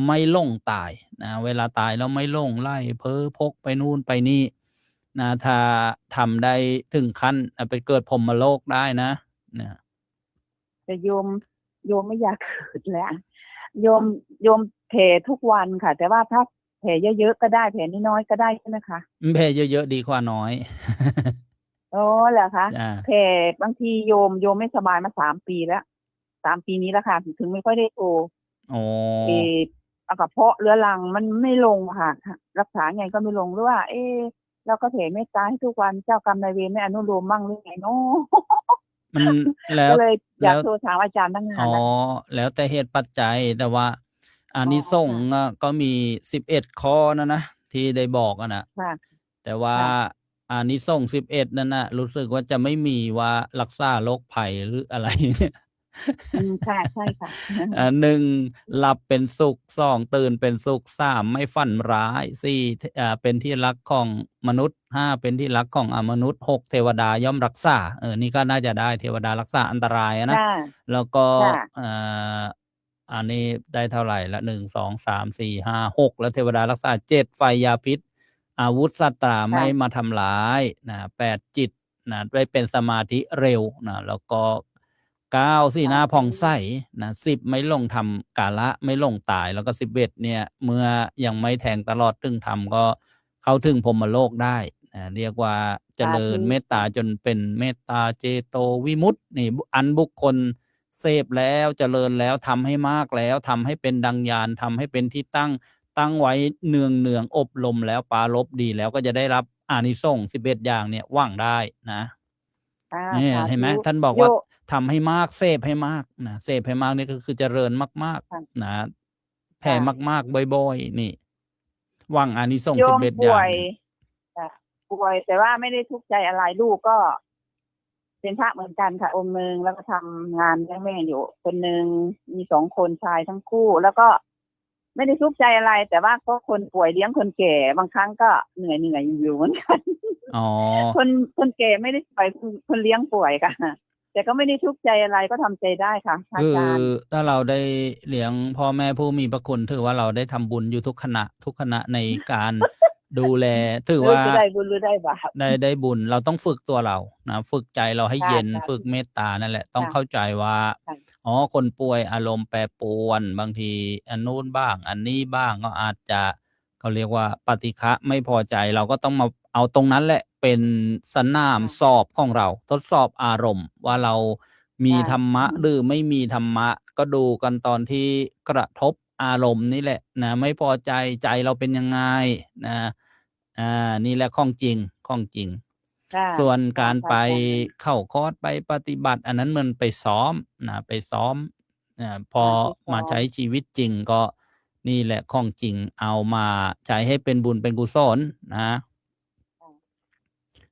ไม่หลงตายนะเวลาตายแล้วไม่หลงไล่เพ้อพกไปนู่นไปนี่นะถ้าทำได้ถึงขั้นไปเกิดพรหมโลกได้นะนะ แต่โยมไม่อยากเกิดแล้วโยมแผ่ทุกวันค่ะ แต่ว่าถ้าแผ่เยอะๆก็ได้แผ่น้อยๆก็ได้ใช่ไหมคะ แผ่เยอะๆดีกว่าน้อย โอ้เหรอคะ จ้า แผ่บางทีโยมไม่สบายมา3 ปีแล้ว3 ปีนี้แล้วค่ะถึงไม่ค่อยได้โทร โอ้ เอากระเพาะเรื้อรังมันไม่ลงค่ะ รักษาไงก็ไม่ลงหรือว่า เราก็แผ่เมตตาให้ทุกวันเจ้ากรรมนายเวรไม่อนุโลมมั่งหรือไงเนาะ มันแล้ว ก็เลยอยาก แล้ว โทรถามอาจารย์ตั้งนาน อ๋อ แล้ว แล้วแต่เหตุปัจจัยแต่ว่าอานิสงส์ก็มี11 ข้อนะที่ได้บอกนะ ค่ะ แต่ว่า ค่ะ อานิสงส์11นั่นนะรู้สึกว่าจะไม่มีว่ารักษาโรคภัยหรืออะไรเนี่ย ค่ะใช่ค่ะ 1 หลับเป็นสุข 2 ตื่นเป็นสุข 3 ไม่ฝันร้าย 4 เป็นที่รักของมนุษย์ 5 เป็นที่รักของมนุษย์ 6 เทวดาย่อมรักษานี่ก็น่าจะได้เทวดารักษาอันตรายนะ ค่ะ แล้วก็ ค่ะ อันนี้ได้เท่าไหร่ละ1 2 3 4 5 6แล้วเทวดารักษา 7 ไฟยาพิษ อาวุธสัตราไม่มาทำร้ายนะ8 จิตนะได้เป็นสมาธิเร็วนะแล้วก็ 9 สีหน้าผ่องใสนะ10 ไม่หลงทำกาละไม่หลงตายแล้วก็11เนี่ยเมื่อยังไม่แทงตลอดถึงธรรมก็เข้าถึงพรหมโลกได้เรียกว่าเจริญเมตตาจนเป็นเมตตาเจโตวิมุตตินี่อันบุคคลเสพแล้วเจริญแล้วทำให้มากแล้วทำให้เป็นดังญาณทำให้เป็นที่ตั้งไว้เนืองอบรมแล้วปรารภดีแล้วก็จะได้รับอานิสงส์11 อย่างเนี่ยหวังได้นะเนี่ยเห็นไหมท่านบอกว่าทำให้มากเสพให้มากนะเสพให้มากนี่ก็คือเจริญมากๆนะแผ่มากๆบ่อยๆนี่หวังอานิสงส์11 อย่างป่วยแต่ว่าไม่ได้ทุกข์ใจอะไรลูกก็เป็นพระเหมือนกันค่ะองค์นึงแล้วก็ทำงานเลี้ยงแม่อยู่คนนึงมี2 คนชายทั้งคู่แล้วก็ไม่ได้ทุกข์ใจอะไรแต่ว่าก็คนป่วยเลี้ยงคนแก่บางครั้งก็เหนื่อยอยู่เหมือนกันอ๋อ คนแก่ไม่ได้ป่วยคนเลี้ยงป่วยค่ะแต่ก็ไม่ได้ทุกข์ใจอะไรก็ทำใจได้ค่ะอาจารย์คือถ้าเราได้เลี้ยงพ่อแม่ผู้มีพระคุณถือว่าเราได้ทำบุญอยู่ทุกขณะในการดูแลถือว่าได้บุญหรือได้บาปได้บุญเราต้องฝึกตัวเรานะฝึกใจเราให้เย็นฝึกเมตตานั่นแหละต้องเข้าใจว่าคนป่วยอารมณ์แปรปรวนบางทีอันนู้นบ้างอันนี้บ้างก็อาจจะเขาเรียกว่าปฏิฆะไม่พอใจเราก็ต้องมาเอาตรงนั้นแหละเป็นสนามสอบของเราทดสอบอารมณ์ว่าเรามีธรรมะหรือไม่มีธรรมะก็ดูกันตอนที่กระทบอารมณ์นี่แหละนะไม่พอใจใจเราเป็นยังไงนะนี่แหละของจริงส่วนการไปเข้าคอร์สไปปฏิบัติอันนั้นมันไปซ้อมนะไปซ้อมพอมาใช้ชีวิตจริงก็นี่แหละของจริงเอามาใช้ให้เป็นบุญเป็นกุศลนะ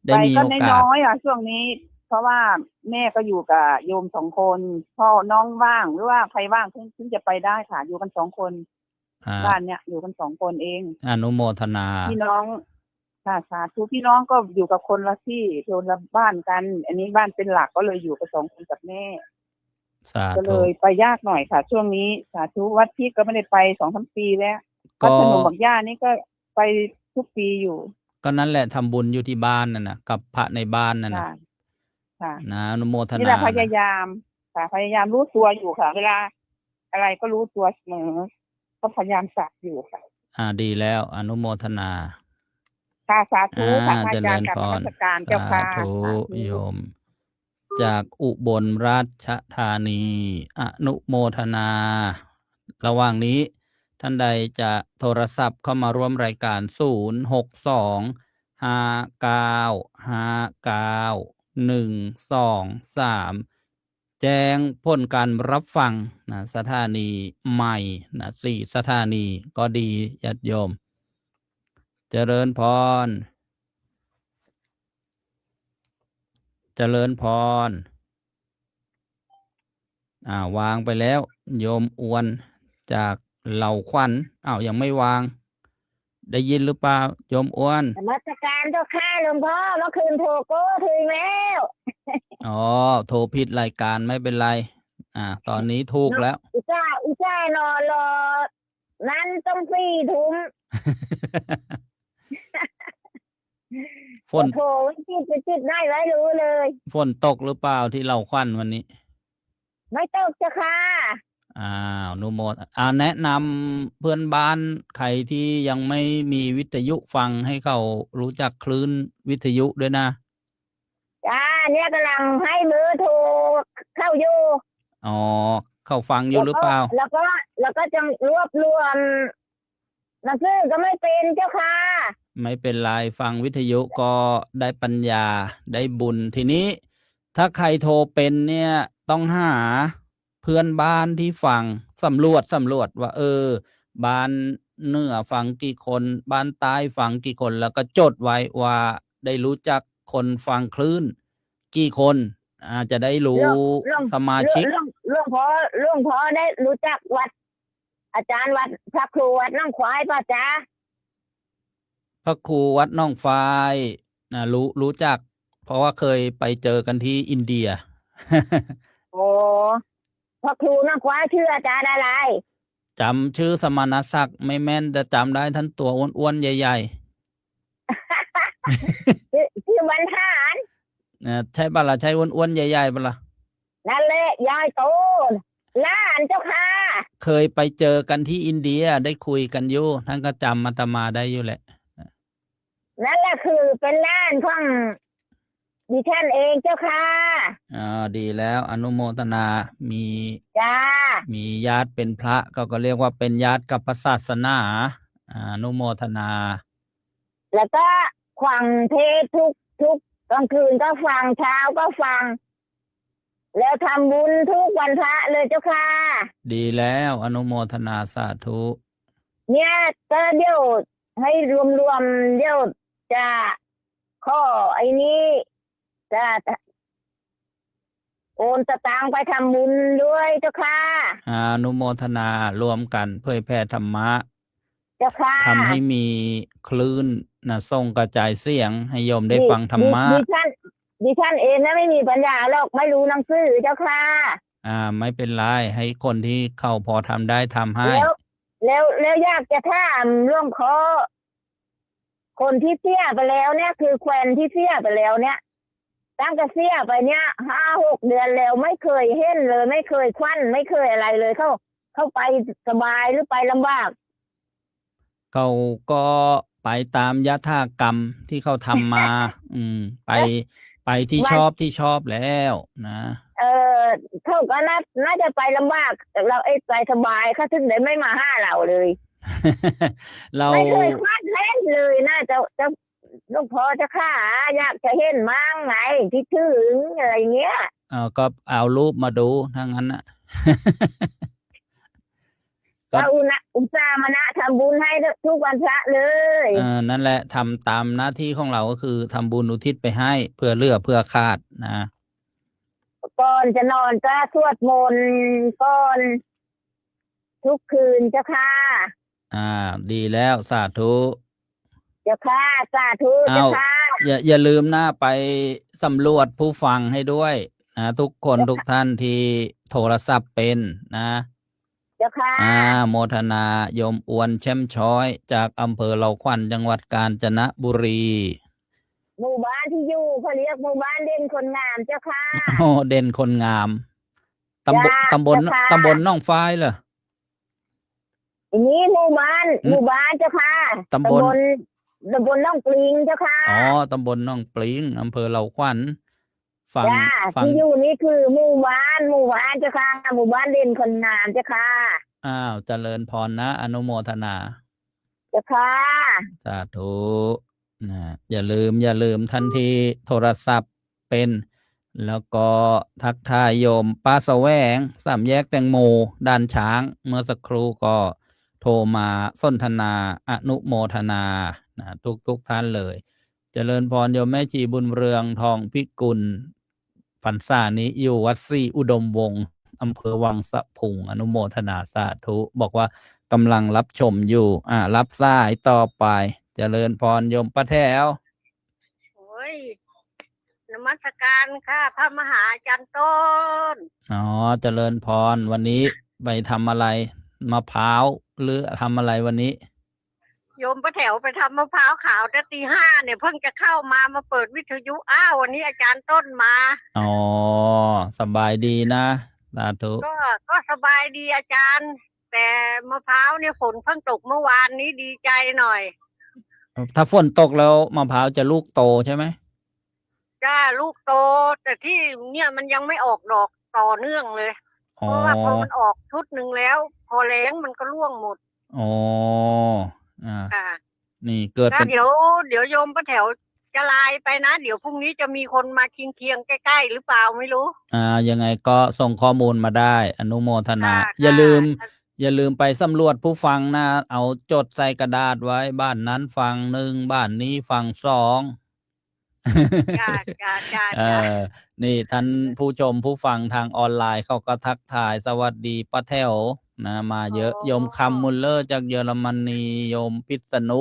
ได้มีโอกาสน้อยช่วงนี้เพราะว่าแม่ก็อยู่กับโยม2 คนพ่อน้องว่างหรือว่าใครว่างถึงจะไปได้ค่ะอยู่กัน2 คนบ้านเนี่ยอยู่กัน2 คนเองอนุโมทนาพี่น้องค่ะสาธุพี่น้องก็อยู่กับคนละที่คนละบ้านกันอันนี้บ้านเป็นหลักก็เลยอยู่กับ2 คนกับแม่ก็เลยไปยากหน่อยค่ะช่วงนี้สาธุวัดที่ก็ไม่ได้ไป 2-3 ปีแล้ววัดถนนบักย่านี่ก็ไปทุกปีอยู่ก็นั่นแหละทำบุญอยู่ที่บ้านนั่นนะกับพระในบ้านนั่นนะนะอนุโมทนานี่แหละพยายาม ค่ะพยายามรู้ตัวอยู่ค่ะ เวลาอะไรก็รู้ตัวเสมอก็พยายามสักอยู่ค่ะ ดีแล้วอนุโมทนา ค่ะสาธุค่ะพระ เจ อาจา ริ รย์ ญ กับ พ นมั ร สการเจ้า สา ค่ะ ธุ สาธุ โยม จากอุบลราชธานี อนุโมทนา ระหว่างนี้ ท่านใดจะโทรศัพท์เข้ามาร่วมรายการ 062-59-123 แจ้งผลการรับฟังนะสถานีใหม่นะ4 สถานีก็ดีญาติโยม เจริญพร เจริญพร วางไปแล้ว โยมอวนจากเหล่าขวัญยังไม่วาง ได้ยินหรือเปล่าโยมอ้วน นมัสการเจ้าค่ะหลวงพ่อเมื่อคืนโทรโก้ถึงแล้ว โทรผิดรายการไม่เป็นไร ตอนนี้ถูกแล้ว อุตส่าห์นอนรอนั้นต้อง4 ทุ่ม ฝน โทรจิตได้ไว้รู้เลย ฝนตกหรือเปล่าที่เหล่าขวัญวันนี้ ไม่ตกเจ้าค่ะ นุโมทแนะนำเพื่อนบ้านใครที่ยังไม่มีวิทยุฟังให้เขารู้จักคลื่นวิทยุด้วยนะ จ้าเนี่ยกำลังให้มือโทรเข้าอยู่ เขาฟังอยู่หรือเปล่า แล้วก็จะรวบรวมหนังสือก็ไม่เป็นเจ้าค่ะ ไม่เป็นไรฟังวิทยุก็ได้ปัญญาได้บุญทีนี้ ถ้าใครโทรเป็นเนี่ยต้องหาเพื่อนบ้านที่ฟังสำรวจว่าบ้านเหนือฟังกี่คนบ้านใต้ฟังกี่คนแล้วก็จดไว้ว่าได้รู้จักคนฟังคลื่นกี่คนจะได้รู้สมาชิก หลวงพ่อได้รู้จักวัด อาจารย์วัดพระครูวัดน้องควายป่ะจ๊ะ พระครูวัดน้องฟ้ายรู้จัก เพราะว่าเคยไปเจอกันที่อินเดีย โอ้พระครูน้องควายชื่ออาจารย์อะไร จำชื่อสมณศักดิ์ไม่แม่นแต่จำได้ท่านตัวอ้วนๆใหญ่ ชื่อบรรหาร ๆใช่ปะล่ะใช่อ้วนๆใหญ่ๆปะล่ะ นั่นแหละยายโตล้านเจ้าค่ะ เคยไปเจอกันที่อินเดียได้คุยกันอยู่ท่านก็จำอาตมาได้อยู่แหละ นั่นแหละคือเป็นล้านของดิฉันเองเจ้าค่ะ ดีแล้วอนุโมทนามี จ้า มีญาติเป็นพระก็เรียกว่าเป็นญาติกับพระศาสนาอนุโมทนา แล้วก็ฟังเทศทุกกลางคืนก็ฟังเช้าก็ฟัง แล้วทำบุญทุกวันพระเลยเจ้าค่ะ ดีแล้วอนุโมทนาสาธุ เนี่ยก็เดี๋ยวให้รวมเดี๋ยวจะข้อไอ้นี้จะโอนสตางค์ไปทำบุญด้วยเจ้าค่ะ อนุโมทนารวมกันเผยแผ่ธรรมะ เจ้าค่ะ ทำให้มีคลื่นส่งกระจายเสียงให้โยมได้ฟังธรรมะ ดิฉันเองนะไม่มีปัญญาหรอกไม่รู้หนังสือเจ้าค่ะ ไม่เป็นไรให้คนที่เขาพอทำได้ทำให้ แล้วอยากจะถามหลวงพ่อคนที่เสียไปแล้วเนี่ยคือแควนที่เสียไปแล้วเนี่ยตั้งแต่เสียไปเนี่ย5-6 เดือนแล้วไม่เคยเห็นเลยไม่เคยควันไม่เคยอะไรเลยเข้าไปสบายหรือไปลำบาก เขาก็ไปตามยถากรรมที่เขาทำมา ไปที่ชอบแล้วนะ เขาก็น่าจะไปลำบากเราไปสบายเขาถึงได้ไม่มาห้าเราเลย เรา ไม่เคยคว้าเล่นเลยน่าจะหลวงพ่อจะข่าอยากจะเห็นมั่งไงที่ถึงอะไรเงี้ย ก็เอารูปมาดูทั้งนั้นนะ ก็อุตส่าห์มานะทำบุญให้ทุกวันพระเลยนั่นแหละทำตามหน้าที่ของเราก็คือทำบุญอุทิศไปให้เพื่อเหลือเพื่อขาดนะก่อนจะนอนก็สวดมนต์ก่อนทุกคืนเจ้าค่ะดีแล้วสาธุเจ้าค่ะสาธุเจ้าค่ะอย่าลืมนะไปสำรวจผู้ฟังให้ด้วยนะทุกคนทุกท่านที่โทรศัพท์เป็นนะเจ้าค่ะโมทนาโยมอวนแช่มช้อยจากอำเภอเหล่าขวัญจังหวัดกาญจนบุรีหมู่บ้านที่อยู่เขาเรียกหมู่บ้านเด่นคนงามเจ้าค่ะเด่นคนงาม ตำบล จ้า ตำบล เจ้าค่ะ ตำบลหนองฟ้ายเหรอ อันนี้หมู่บ้าน อืม หมู่บ้านเจ้าค่ะ ตำบล ตำบลน้องปลิงเจ้าค่ะ อ๋อตำบลหนองปลิงอำเภอเหล่าขวัญฝั่ง จ้า ฝั่ง ที่อยู่นี่คือหมู่บ้านเจ้าค่ะหมู่บ้านเด่นคนงามเจ้าค่ะ อ้าวเจริญพรนะ อนุโมทนา เจ้าค่ะ สาธุนะอย่าลืมทันทีโทรศัพท์เป็น แล้วก็ทักทายโยมป้าแสวงสามแยกแตงโมด้านช้างเมื่อสักครู่ก็โทรมาสนทนาอนุโมทนานะทุกท่านเลย เจริญพรโยมแม่จีบุญเรืองทองพิกุลพรรษานี้อยู่วัดศรีอุดมวงศ์อำเภอวังสะพุงอนุโมทนาสาธุบอกว่ากำลังรับชมอยู่รับสายต่อไป เจริญพรโยมป้าแถว โอ้ยนมัสการค่ะพระมหาอาจารย์ต้น อ๋อเจริญพรวันนี้ไปทำอะไรมะพร้าวหรือทำอะไรวันนี้ โยมประแถวไปทำมะพร้าวขาวแต่ตี 5เนี่ยเพิ่งจะเข้ามาเปิดวิทยุวันนี้อาจารย์ต้นมา อ๋อสบายดีนะสาธุ ก็สบายดีอาจารย์ แต่มะพร้าวเนี่ยฝนเพิ่งตกเมื่อวานนี้ดีใจหน่อย ถ้าฝนตกแล้วมะพร้าวจะลูกโตใช่ไหม จ้าลูกโต แต่ที่เนี่ยมันยังไม่ออกดอกต่อเนื่องเลย เพ อ๋อ ราะว่าพอมันออกชุดหนึ่งแล้ว พอแล้งมันก็ร่วงหมด อ๋อค่ะ นี่เกิด แล้ เป็ วน เดี๋ยวโยมประแถวจะไลน์ไปนะ เดี๋ยวพรุ่งนี้จะมีคนมาเคียงใกล้ๆหรือเปล่าไม่รู้ ยังไงก็ส่งข้อมูลมาได้ อนุโมทนา ค่ะ อย่าลืมไปสำรวจผู้ฟังนะเอาจดใส่กระดาษไว้บ้านนั้นฟังหนึ่งบ้านนี้ฟังสอง จ้า นี่ท่านผู้ชมผู้ฟังทางออนไลน์เขาก็ทักทายสวัสดีป้าแถวนะมาเยอะโยมคำมุลเลอร์จากเยอรมนีโยมพิษณุ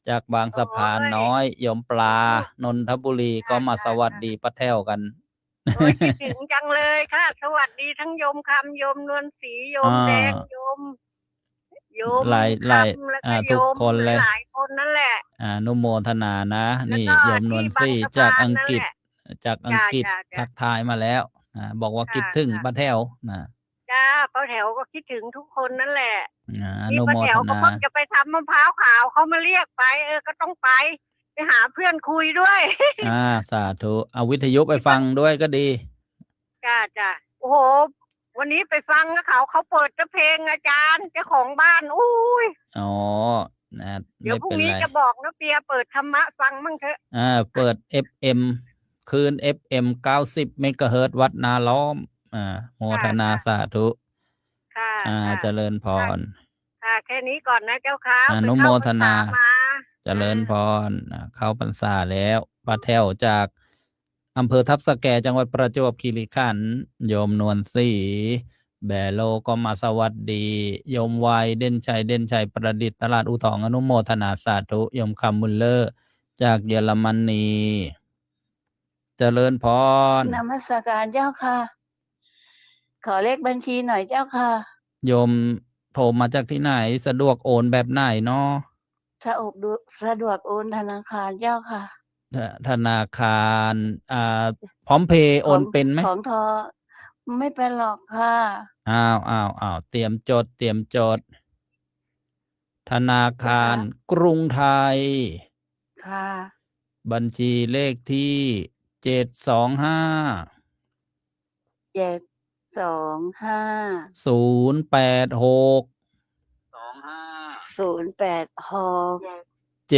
จากบางสะพานน้อยโยมปลานนทบุรีก็มาสวัสดีป้าแถวกัน โอ้ยคิดถึงจังเลยค่ะ สวัสดีทั้งโยมคำโยมนวลศรีโยมแดงโยม หลาย คำแล้วก็โย ทุก ม คนเลย หลายคนนั่นแหละ อนุโมทนานะ นี่ แล้วก็ โยมนวล ที่ ซี่ บางสะพาน จากอังกฤษ นั่นแหละ จากอังกฤษ จ้ะ ทักทายมาแล้วบอกว่า ค่ะ คิดถึง ค่ะ ป้าแถวนะ จ้าป้าแถวก็คิดถึงทุกคนนั่นแหละ อ นี่ นุ ป้า โม แถ ท วก็ นา เพิ่งจะไปทำมะพร้าวขาวเขามาเรียกไป ก็ต้องไปหาเพื่อนคุยด้วย สาธุเอาวิทยุไปฟังด้วยก็ดี จ้าโอ้โห วันนี้ไปฟังเขาเปิดเพลงอาจารย์เจ้าของบ้านอุ้ย อ๋อนะ เดี๋ยว ไม่ พรุ่ง เป็น นี้ ไร จะบอกนะเปียเปิดธรรมะฟังมั่งเถอะ เปิด FM คืน FM 90 เมกะเฮิรตซ์วัดนาล้อมโมทนาสาธุ ค่ะ เจริญพร ค่ะแค่นี้ก่อนนะเจ้าค่ะ อนุโมทนา ไปเข้พรรษมา เจริญพรเข้าพรรษาแล้วป้าแถวจากอำเภอทับสแกจังหวัดประจวบคีรีขันธ์โยมนวลศรีแบโลก็มาสวัสดีโยมวัยเด่นชัยประดิษฐ์ตลาดอู่ทองอนุโมทนาสาธุโยมคำมุลเลอร์จากเยอรมนีเจริญพร นมัสการเจ้าค่ะ ขอเลขบัญชีหน่อยเจ้าค่ะ โยมโทรมาจากที่ไหนสะดวกโอนแบบไหนเนาะ สะดวกโอนธนาคารเจ้าค่ะ ธนาคารพร้อมเพย์โอนเป็นไหม ของทอไม่เป็นหรอกค่ะ อ้าวเตรียมจดธนาคารกรุงไทย ค่ะ บัญชีเลขที่725 725 086 086 7296 086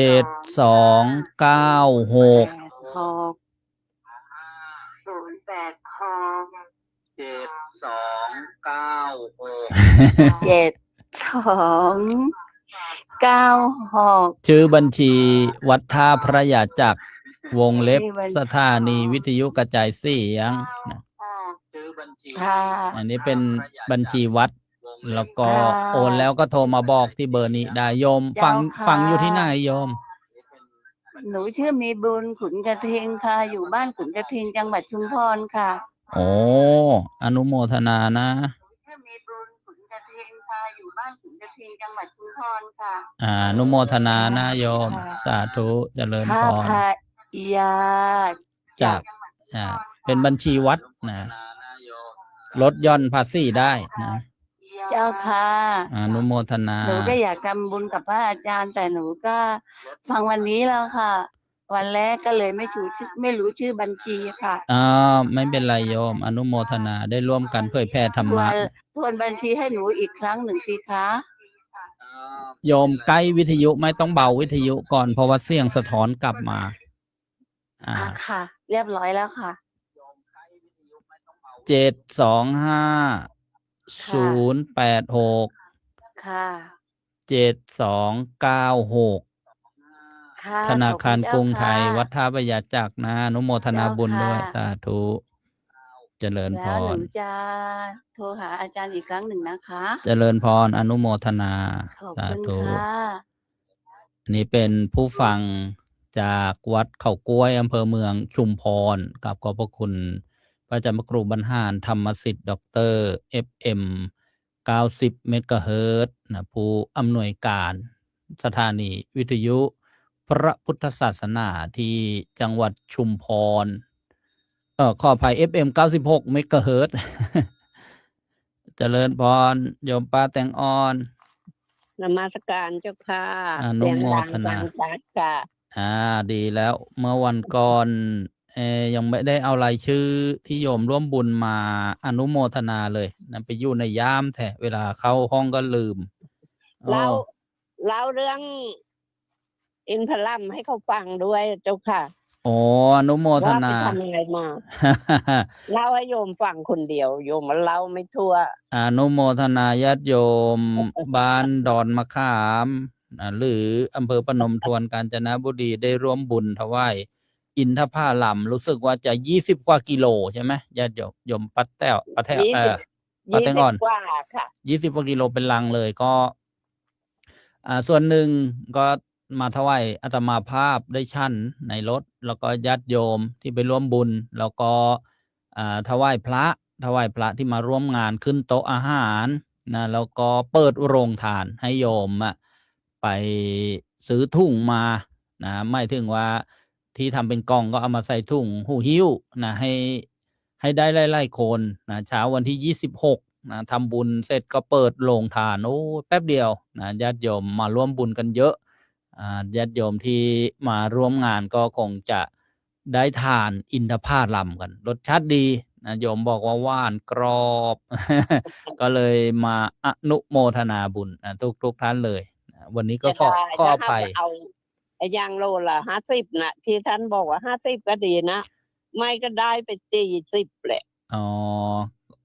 ชื่อบัญชีวัดท่าพระยาจักรวงเล็บ ชื่อบัญชี สถานีวิทยุกระจายเสียงนะ ค่ะ อันนี้เป็นบัญชีวัด แล้วก็ ค่ะ โอนแล้วก็โทรมาบอกที่เบอร์นี้ได้โยม เจ้าค่ะ ฟังอยู่ที่ไหนโยม หนูชื่อมีบุญขุนกระทิงค่ะ อยู่บ้านขุนกระทิงจังหวัดชุมพรค่ะ โอ้อนุโมทนานะ ชื่อมีบุญขุนกระทิงค่ะ อยู่บ้านขุนกระทิงจังหวัดชุมพรค่ะ อนุโมทนานะโยม ค่ะ สาธุเจริญ ค่ะ พร ค่ะยา จากเป็นบัญชีวัดนะ ลดหย่อนภาษีได้นะ เจ้าค่ะ อนุโมทนา หนูก็อยากทำบุญกับพระอาจารย์แต่หนูก็ฟังวันนี้แล้วค่ะ วันแรกก็เลยไม่รู้ชื่อบัญชีค่ะ ไม่เป็นไรโยม อนุโมทนาได้ร่วมกันเผยแผ่ธรรมะ ทวนบัญชีให้หนูอีกครั้งหนึ่งสิคะ โยมใกล้วิทยุไม่ต้องเบาวิทยุก่อนเพราะว่าเสียงสะท้อนกลับมา ค่ะ เรียบร้อยแล้วค่ะ 725 ค่ะ 086 7296 ค่ะ ธนาคารกรุงไทย ขอบคุณเจ้าค่ะ วัดท่าประหยัดจักรนะอนุโมทนาบุญด้วย เจ้าค่ะ สาธุเจริญพ แล้วห ร นูจะโทรหาอาจารย์อีกครั้งหนึ่งนะคะ เจริญพรอนุโมทนา ขอบ สา คุณ ธุ ค่ะ อันนี้เป็นผู้ฟังจากวัดเขากล้วยอำเภอเมืองชุมพรกับขอบพระคุณพระอาจารย์พระครูบรรหารธรรมสิทธิ์ด็อกเตอร์ FM 90 เมกะเฮิรตซ์นะผู้อำนวยการสถานีวิทยุพระพุทธศาสนาที่จังหวัดชุมพรขออภัย FM 96 เมกะเฮิรตซ์ เจริญพรโยมป้าแตงอ่อน นมัสการเจ้าค่ะ อนุโมทนา เสียงดังฟังชัดค่ะ ดีแล้วเมื่อวันก่อนยังไม่ได้เอารายชื่อที่โยมร่วมบุญมาอนุโมทนาเลยนั่นไปอยู่ในย่ามแท้เวลาเข้าห้องก็ลืม เล่าเรื่องอินทรัมให้เขาฟังด้วยเจ้าค่ะ โอ้อนุโมท ว่าไป นา ทำยังไงมา เล่าให้โยมฟังคนเดียวโยมมันเล่าไม่ทั่ว อนุโมทนาญาติโยม บ้านดอนมะขามหรืออำเภอพนมทวนกาญจนบุรีได้ร่วมบุญถวายอินทผลัมรู้สึกว่าจะ20 กว่ากิโลใช่ไหมญาติโยมปัดแต้วปัดแท้ปัดแตงอ่อน 20 กว่าค่ะ 20 กว่ากิโลเป็นลังเลยก็ส่วนหนึ่งก็มาถวายอาตมาภาพได้ชั้นในรถแล้วก็ญาติโยมที่ไปร่วมบุญแล้วก็ถวายพระที่มาร่วมงานขึ้นโต๊ะอาหารนะแล้วก็เปิดโรงทานให้โยมไปซื้อถุงมานะไม่ถึงว่าที่ทำเป็นกล่องก็เอามาใส่ถุงหูหิ้วนะให้ได้ไล่ๆคนนะเช้าวันที่26นะทำบุญเสร็จก็เปิดโรงทานโอ้แป๊บเดียวนะญาติโยมมาร่วมบุญกันเยอะญาติโยมที่มาร่วมงานก็คงจะได้ทานอินทผลัมกันรสชาติดีนะโยมบอกว่าหวานกรอบ ก็เลยมาอนุโมทนาบุญทุกท่านเลยนะวันนี้ก็ขออภัย เอาไอ้ยางโลละ50นะที่ท่านบอกว่า50ก็ดีนะไม่ก็ได้ไป40แหละ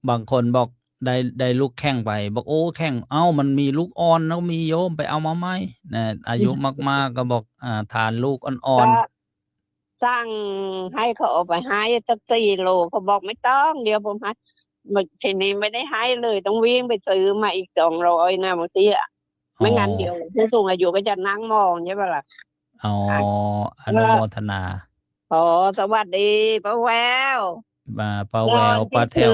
บางคนบอกได้ลูกแข่งไปบอกโอ้แข่งมันมีลูกอ่อนแล้วมีโยมไปเอามาไหมนะอายุมากๆก็บอกทานลูกอ่อน ก็สั่งให้เขาเอาไปให้สัก4 โลเขาบอกไม่ต้องเดี๋ยวผมให้ทีนี้ไม่ได้ให้เลยต้องวิ่งไปซื้อมาอีก200นะบางทีไม่งั้นเดี๋ยวผู้สูงอายุก็จะนั่งมองใช่ปะล่ะอนุโมทนา สวัสดีป้าแวว ป้าแววป้าแถว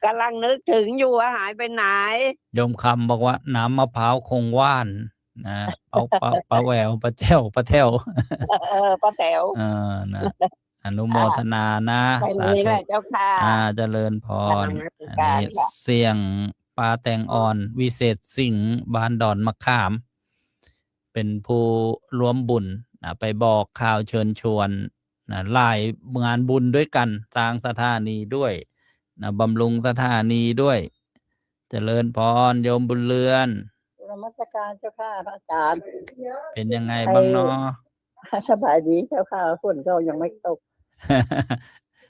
กำลังนึกถึงอยู่ว่าหายไปไหน โยมคำบอกว่าน้ำมะพร้าวคงว่านนะป้าแววป้าแถวป้าแถว ป้าแถวนะอนุโมทนานะ ไปนี้แหละเจ้าค่ะ เจริญพรอันนี้เสียงป้าแตงอ่อนวิเศษสิงห์บ้านดอนมะขาม เป็นผู้ร่วมบุญไปบอกข่าวเชิญชวนหลายงานบุญด้วยกันสร้างสถานีด้วยบำรุงสถานีด้วยเจริญพรโยมบุญเรือนนมัสการเจ้าค่ะพระอาจารย์ เป็นยังไงบ้างเนาะ สบายดีเจ้าค่ะฝนก็ยังไม่ตก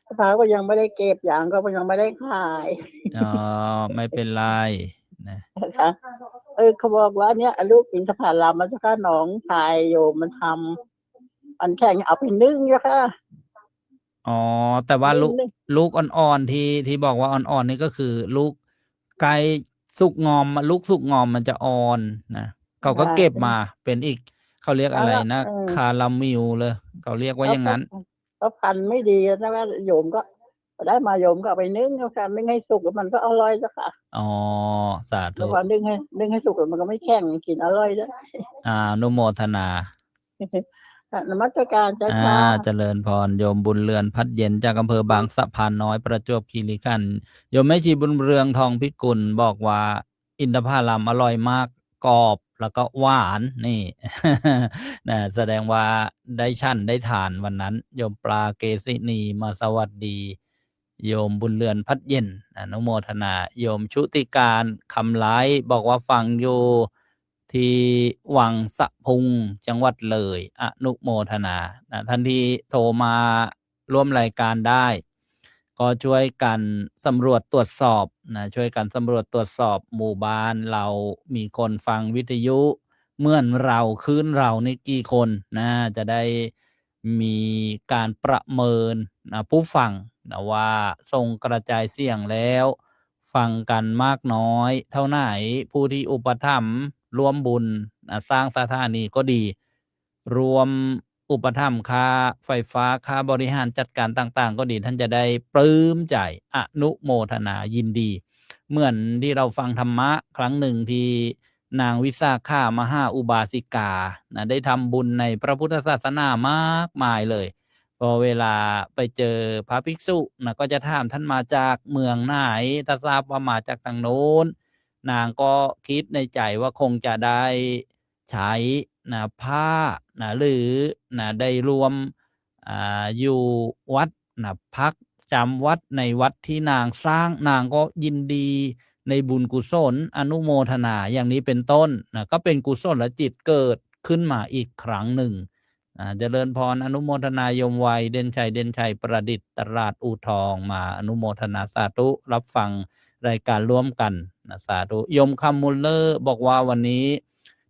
มะพร้าวก็ยังไม่ได้เก็บอย่างก็ยังไม่ได้ขาย ไม่เป็นไรนะคะเขาบอกว่าเนี่ยลูกอินทผลัมมันจะค่าหนองชายโยมมันทำอันแข็งเอาไปนึ่งเจ้าค่ะแต่ว่าลูกอ่อนๆที่บอกว่าอ่อนๆนี่ก็คือลูกไก่สุกงอมลูกสุกงอมมันจะอ่อนนะเขาก็เก็บมาเป็นอีกเขาเรียกอะไรนะคารามิลเลยเขาเรียกว่าอย่างนั้นก็พันไม่ดีนะว่าโยมก็ได้มาโยมก็เอาไปนึ่งเจ้าค่ะนึ่งให้สุกแล้วมันก็อร่อยเจ้าค่ะสาธุพอนึ่งให้สุกแล้วมันก็ไม่แข็งกินอร่อยด้วยอนุโมทนา ค่ะนมัสการเจ้า อ่า ค่ะ เจริญพรโยมบุญเรือนพัดเย็นจากอำเภอบางสะพานน้อยประจวบคีรีขันธ์โยมแม่ชีบุญเรืองทองพิกุลบอกว่าอินทผลัมอร่อยมากกรอบแล้วก็หวานนี่ นะแสดงว่าได้ชั่นได้ทานวันนั้นโยมปลาเกษินีมาสวัสดีโยมบุญเรือนพัดเย็นอนุโมทนาโยมชุติการคำไลบอกว่าฟังอยู่ที่วังสะพุงจังหวัดเลยอนุโมทนานะท่านที่โทรมาร่วมรายการได้ ก็ช่วยกันสำรวจตรวจสอบนะช่วยกันสำรวจตรวจสอบหมู่บ้านเรามีคนฟังวิทยุเหมื่อนเราคืนเรานี่กี่คนนะจะได้มีการประเมินนะผู้ฟังนะว่าส่งกระจายเสียงแล้วฟังกันมากน้อยเท่าไหนผู้ที่อุปถัมภ์ร่วมบุญนะสร้างสถานีก็ดี รวมอุปถัมภ์ค่าไฟฟ้าค่าบริหารจัดการต่างๆก็ดีท่านจะได้ปลื้มใจอนุโมทนายินดี เหมือนที่เราฟังธรรมะครั้งหนึ่งที่นางวิสาขามหาอุบาสิกานะได้ทำบุญในพระพุทธศาสนามากมายเลยพอเวลาไปเจอพระภิกษุนะก็จะถามท่านมาจากเมืองไหนถ้าทราบว่ามาจากทางโน้นนางก็คิดในใจว่าคงจะได้ใช้นะผ้านะหรือนะได้รวมอยู่วัดนะพักจำวัดในวัดที่นางสร้างนางก็ยินดีในบุญกุศลอนุโมทนาอย่างนี้เป็นต้นนะก็เป็นกุศลจิตเกิดขึ้นมาอีกครั้งหนึ่งเจริญพรอนุโมทนายมวัยเด่นชัยประดิษฐ์ตราดอูทองมาอนุโมทนาสาธุรับฟังรายการร่วมกันนะสาธุยมคำมุลเลอร์บอกว่าวันนี้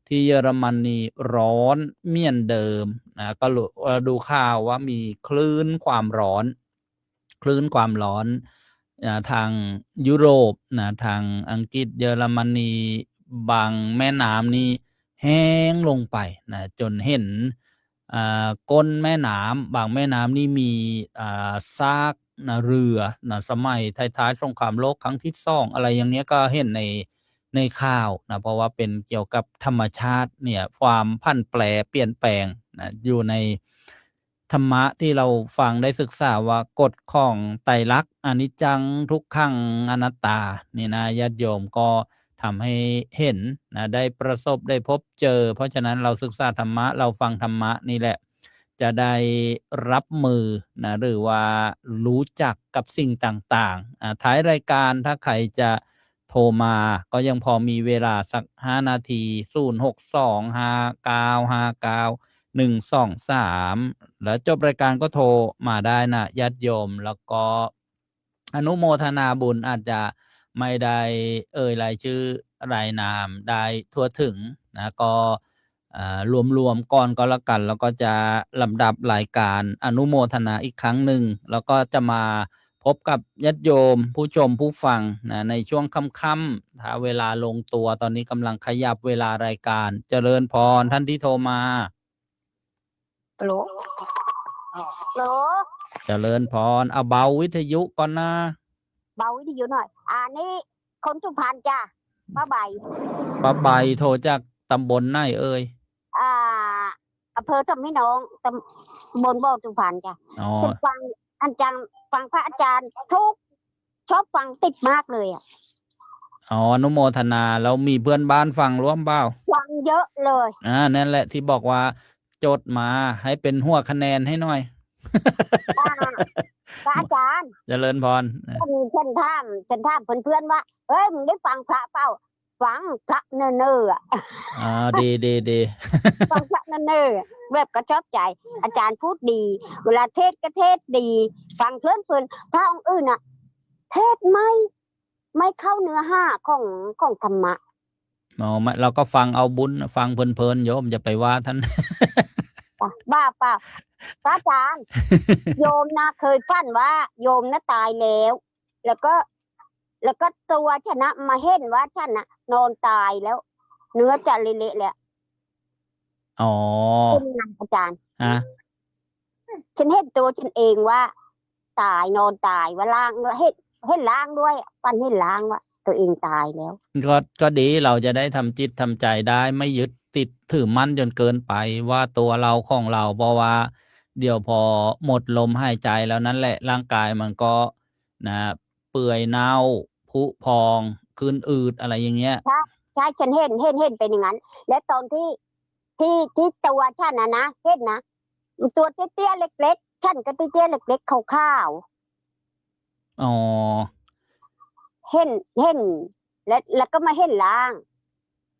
ที่เยอรมนีร้อนเมี่ยนเดิมนะก็ดูข่าวว่ามีคลื่นความร้อนทางยุโรปนะทางอังกฤษเยอรมนีบางแม่น้ำนี่แห้งลงไปนะจนเห็นก้นแม่น้ำบางแม่น้ำนี่มีซากนะเรือนะสมัยท้ายๆสงครามโลกครั้งที่2อะไรอย่างเนี้ยก็เห็นในข่าวนะเพราะว่าเป็นเกี่ยวกับธรรมชาติเนี่ยความผันแปรเปลี่ยนแปลงนะอยู่ในธรรมะที่เราฟังได้ศึกษาว่ากฎของไตรลักษณ์อนิจจังทุกขังอนัตตานี่นะญาติโยมก็ทำให้เห็นนะได้ประสบได้พบเจอเพราะฉะนั้นเราศึกษาธรรมะเราฟังธรรมะนี่แหละจะได้รับมือนะหรือว่ารู้จักกับสิ่งต่างๆท้ายรายการถ้าใครจะโทรมาก็ยังพอมีเวลาสัก5นาที0625959123แล้วจบรายการก็โทรมาได้นะญาติโยมแล้วก็อนุโมทนาบุญอาจจะไม่ได้รายชื่อรายนามได้ทั่วถึงนะก็รวมก่อนก็แล้วกันแล้วก็จะลำดับรายการอนุโมทนาอีกครั้งหนึ่งแล้วก็จะมาพบกับญาติโยมผู้ชมผู้ฟังนะในช่วงค่ำๆถ้าเวลาลงตัวตอนนี้กำลังขยับเวลารายการเจริญพรท่านที่โทรมาฮัลโหลเจริญพรเอาเบาวิทยุก่อนนะเบาวิทยุหน่อยนี่คนสุพรรณจ้ะป้าใบโทรจากตำบลไหนเอ่ยอำเภอสมิโนงตำบลบ่อสุพรรณจ้ะฉันฟังอาจารย์ฟังพระอาจารย์ชอบฟังติดมากเลยอนุโมทนาแล้วมีเพื่อนบ้านฟังร่วมเปล่าฟังเยอะเลยนั่นแหละที่บอกว่าจดมาให้เป็นหัวคะแนนให้หน่อยพระอาจารย์เจริญพรฉันถามเพื่อนๆว่าเฮ้ยมึงได้ฟังพระเปล่าฟังพระเนอดีฟังพระเนอแบบก็ชอบใจอาจารย์พูดดีเวลาเทศก็เทศดีฟังเพลินพระองค์อื่นเทศไม่เข้าเนื้อห้าของธรรมะเราก็ฟังเอาบุญฟังเพลินโยมอย่าไปว่าท่านบ้าเปล่าพระอาจารย์โยมนะเคยฝันว่าโยมนะตายแล้วก็ตัวฉันนะมาเห็นว่าฉันนะนอนตายแล้วเนื้อจะเละๆเลยเป็นไงอาจารย์ฉันเห็นตัวฉันเองว่าตายนอนตายว่าล่างเห็นล่างด้วยฝันเห็นล่างว่าตัวเองตายแล้วก็ดีเราจะได้ทำจิตทำใจได้ไม่ยึด ติดถือมั่นจนเกินไปว่าตัวเราของเราเพราะว่าเดี๋ยวพอหมดลมหายใจแล้วนั่นแหละร่างกายมันก็นะเปื่อยเน่าผุพองขึ้นอืดอะไรอย่างเงี้ย ใช่ฉันเห็นเป็นอย่างนั้น และตอนที่ตัวฉันนะเห็นนะตัวเตี้ยๆเล็กๆฉันก็เตี้ยๆเล็กๆขาว อ๋อ ๆเห็นแล้วก็มาเห็นล่าง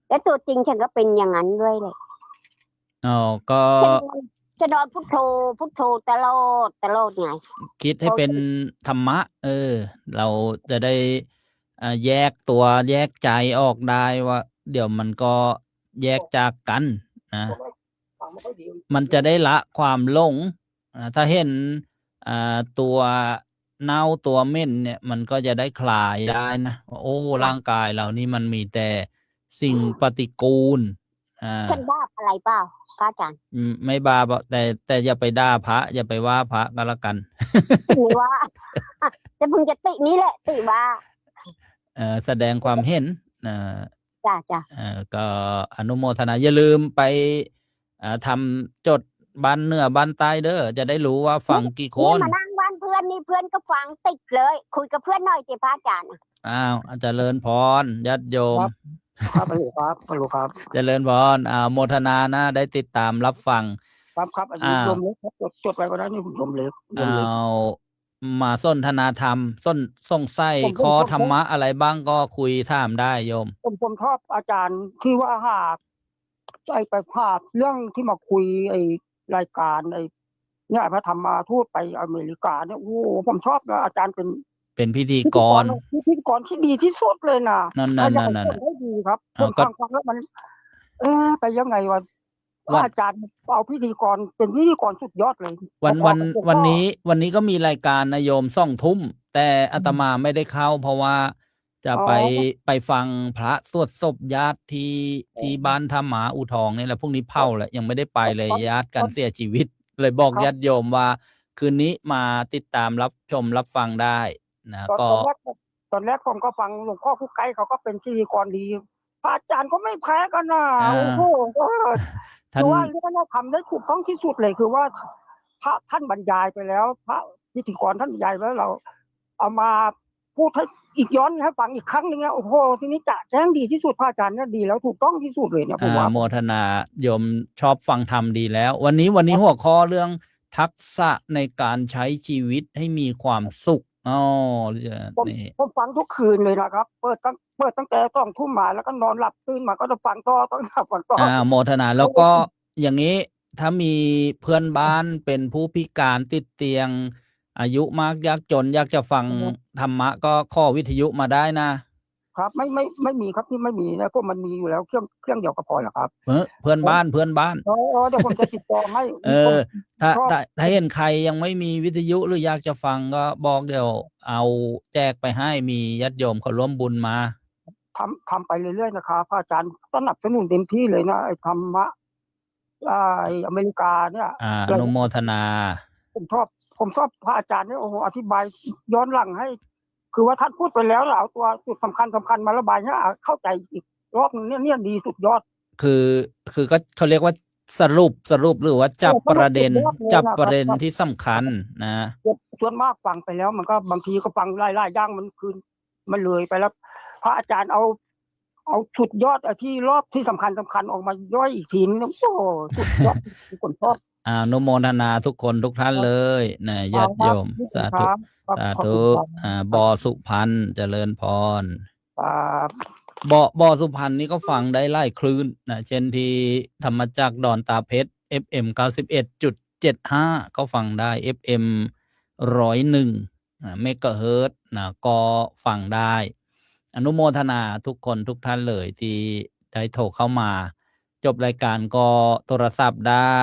และตัวจริงฉันก็เป็นอย่างนั้นด้วยเลย อ๋อ ก็ จะนอนพุทโธตลอดไง คิดให้เป็นธรรมะ เราจะได้แยกตัวแยกใจออกได้ว่า เดี๋ยวมันก็แยกจากกันนะ มันจะได้ละความหลงถ้าเห็นตัวเน่าตัวเหม็นเนี่ย มันก็จะได้คลายได้นะว่าโอ้ร่างกายเรานี่มันมีแต่สิ่งปฏิกูล ฉันบาปอะไรเปล่าพระอาจารย์ ไม่บาปหรอกแต่อย่าไปด่าพระ อย่าไปว่าพระก็แล้วกัน หรือว่า จะพึงจะตินี้แหละติว่า แสดงความเห็น จ้ะ ก็อนุโมทนาอย่าลืมไปทำจดบ้านเหนือบ้านใต้เด้อจะได้รู้ว่าฟังกี่ค นี่ น มานั่งบ้านเพื่อนนี่เพื่อนก็ฟังติดเลย คุยกับเพื่อนหน่อยสิพระอาจารย์ อ้าวเจริญพรญาติโยม ครับฮัลโหลครับฮัลโหลครับ เจริญพรโมทนานะได้ติดตามรับฟัง ครับอันนี้ยมเล็กครับจดไปก็ได้นี่ยมเล็ก มาสนทนาธรรมส่งไส้คอธรรมะอะไรบ้างก็คุยถามได้โยม ผมชอบอาจารย์ที่ว่าหากไปภาพเรื่องที่มาคุยไอรายการเนี่ยพระธรรมาทูตไปอเมริกาเนี่ยโอ้ผมชอบนะอาจารย์เป็น พิธีกร ที่ดีที่สุดเลยนะ นั่น ได้ดีครับผมฟังแล้วมันไปยังไงวะอาจารย์เอาพิธีกรเป็นพิธีกรสุดยอดเลย วันนี้ก็มีรายการนะโยม2 ทุ่มแต่อาตมาไม่ได้เข้า เพราะว่าจะไปฟังพระสวดศพญาติที่บ้านท่าหมาอูทองนี่แหละพรุ่งนี้เผาแหละยังไม่ได้ไปเลยญาติกันเสียชีวิต เลยบอกญาติโยมว่าคืนนี้มาติดตามรับชมรับฟังได้นะก็ตอนแรกผมก็ฟังหลวงพ่อผู้ไกลเขาก็เป็นพิธีกรดีพระอาจารย์ก็ไม่แพ้กันนะโอ้โหคือว่าเรื่องนี้ทำได้ถูกต้องที่สุดเลยคือว่าพระท่านบรรยายไปแล้วพระพิธีกรท่านบรรยายแล้วเราเอามาพูดให้อีกย้อนให้ฟังอีกครั้งนึงนะโอ้โหทีนี้จะแจ้งดีที่สุดพระอาจารย์เนี่ยดีแล้วถูกต้องที่สุดเลยเนี่ยผมว่าโมทนาโยมชอบฟังธรรมดีแล้ว วันนี้หัวข้อเรื่องทักษะในการใช้ชีวิตให้มีความสุขผมฟังทุกคืนเลยนะครับเปิดตั้งแต่2 ทุ่มมาแล้วก็นอนหลับตื่นมาก็จะฟังต่อต้องฟังต่อโมทนาแล้วก็อย่างนี้ถ้ามีเพื่อนบ้านเป็นผู้พิการติดเตียงอายุมากยากจนอยากจะฟังธรรมะก็ข้อวิทยุมาได้นะครับไม่มีครับที่ไม่มีนะพวกมันมีอยู่แล้วเครื่องเดียวก็พอแล้วครับเพื่อนบ้านเดี๋ยวผมจะติดต่อให้ถ้าเห็นใครยังไม่มีวิทยุหรืออยากจะฟังก็บอกเดี๋ยวเอาแจกไปให้มีญาติโยมเขาร่วมบุญมาทำไปเรื่อยๆนะครับพระอาจารย์สนับสนุนเต็มที่เลยนะไอ้ธรรมะอเมริกาเนี่ยอนุโมทนาผมชอบพระอาจารย์เนี่ยโอ้โหอธิบายย้อนหลังให้คือว่าท่านพูดไปแล้วเอาตัวจุดสำคัญมาระบายให้เข้าใจอีกรอบนึงเนี่ยดีสุดยอดคือก็เขาเรียกว่าสรุปหรือว่าจับประเด็นที่สำคัญนะส่วนมากฟังไปแล้วมันก็บางทีก็ฟังไล่ย่างมันคืนมันเลยไปแล้วพระอาจารย์เอาสุดยอดที่รอบที่สำคัญออกมาย่อยอีกทีนึงโอ้สุดยอดทุกคนชอบอนุโมทนาทุกคนทุกท่านเลยนะญาติโยมสาธุบอสุพรรณเจริญพรบอสุพรรณนี่ก็ฟังได้ไล่คลื่นนะเช่นที่ธรรมจักรดอนตาเพชร FM 91.75 ก็ฟังได้ FM 101เมกะเฮิรตซ์นะก็ฟังได้อนุโมทนาทุกคนทุกท่านเลยที่ได้โทรเข้ามาจบรายการก็โทรศัพท์ได้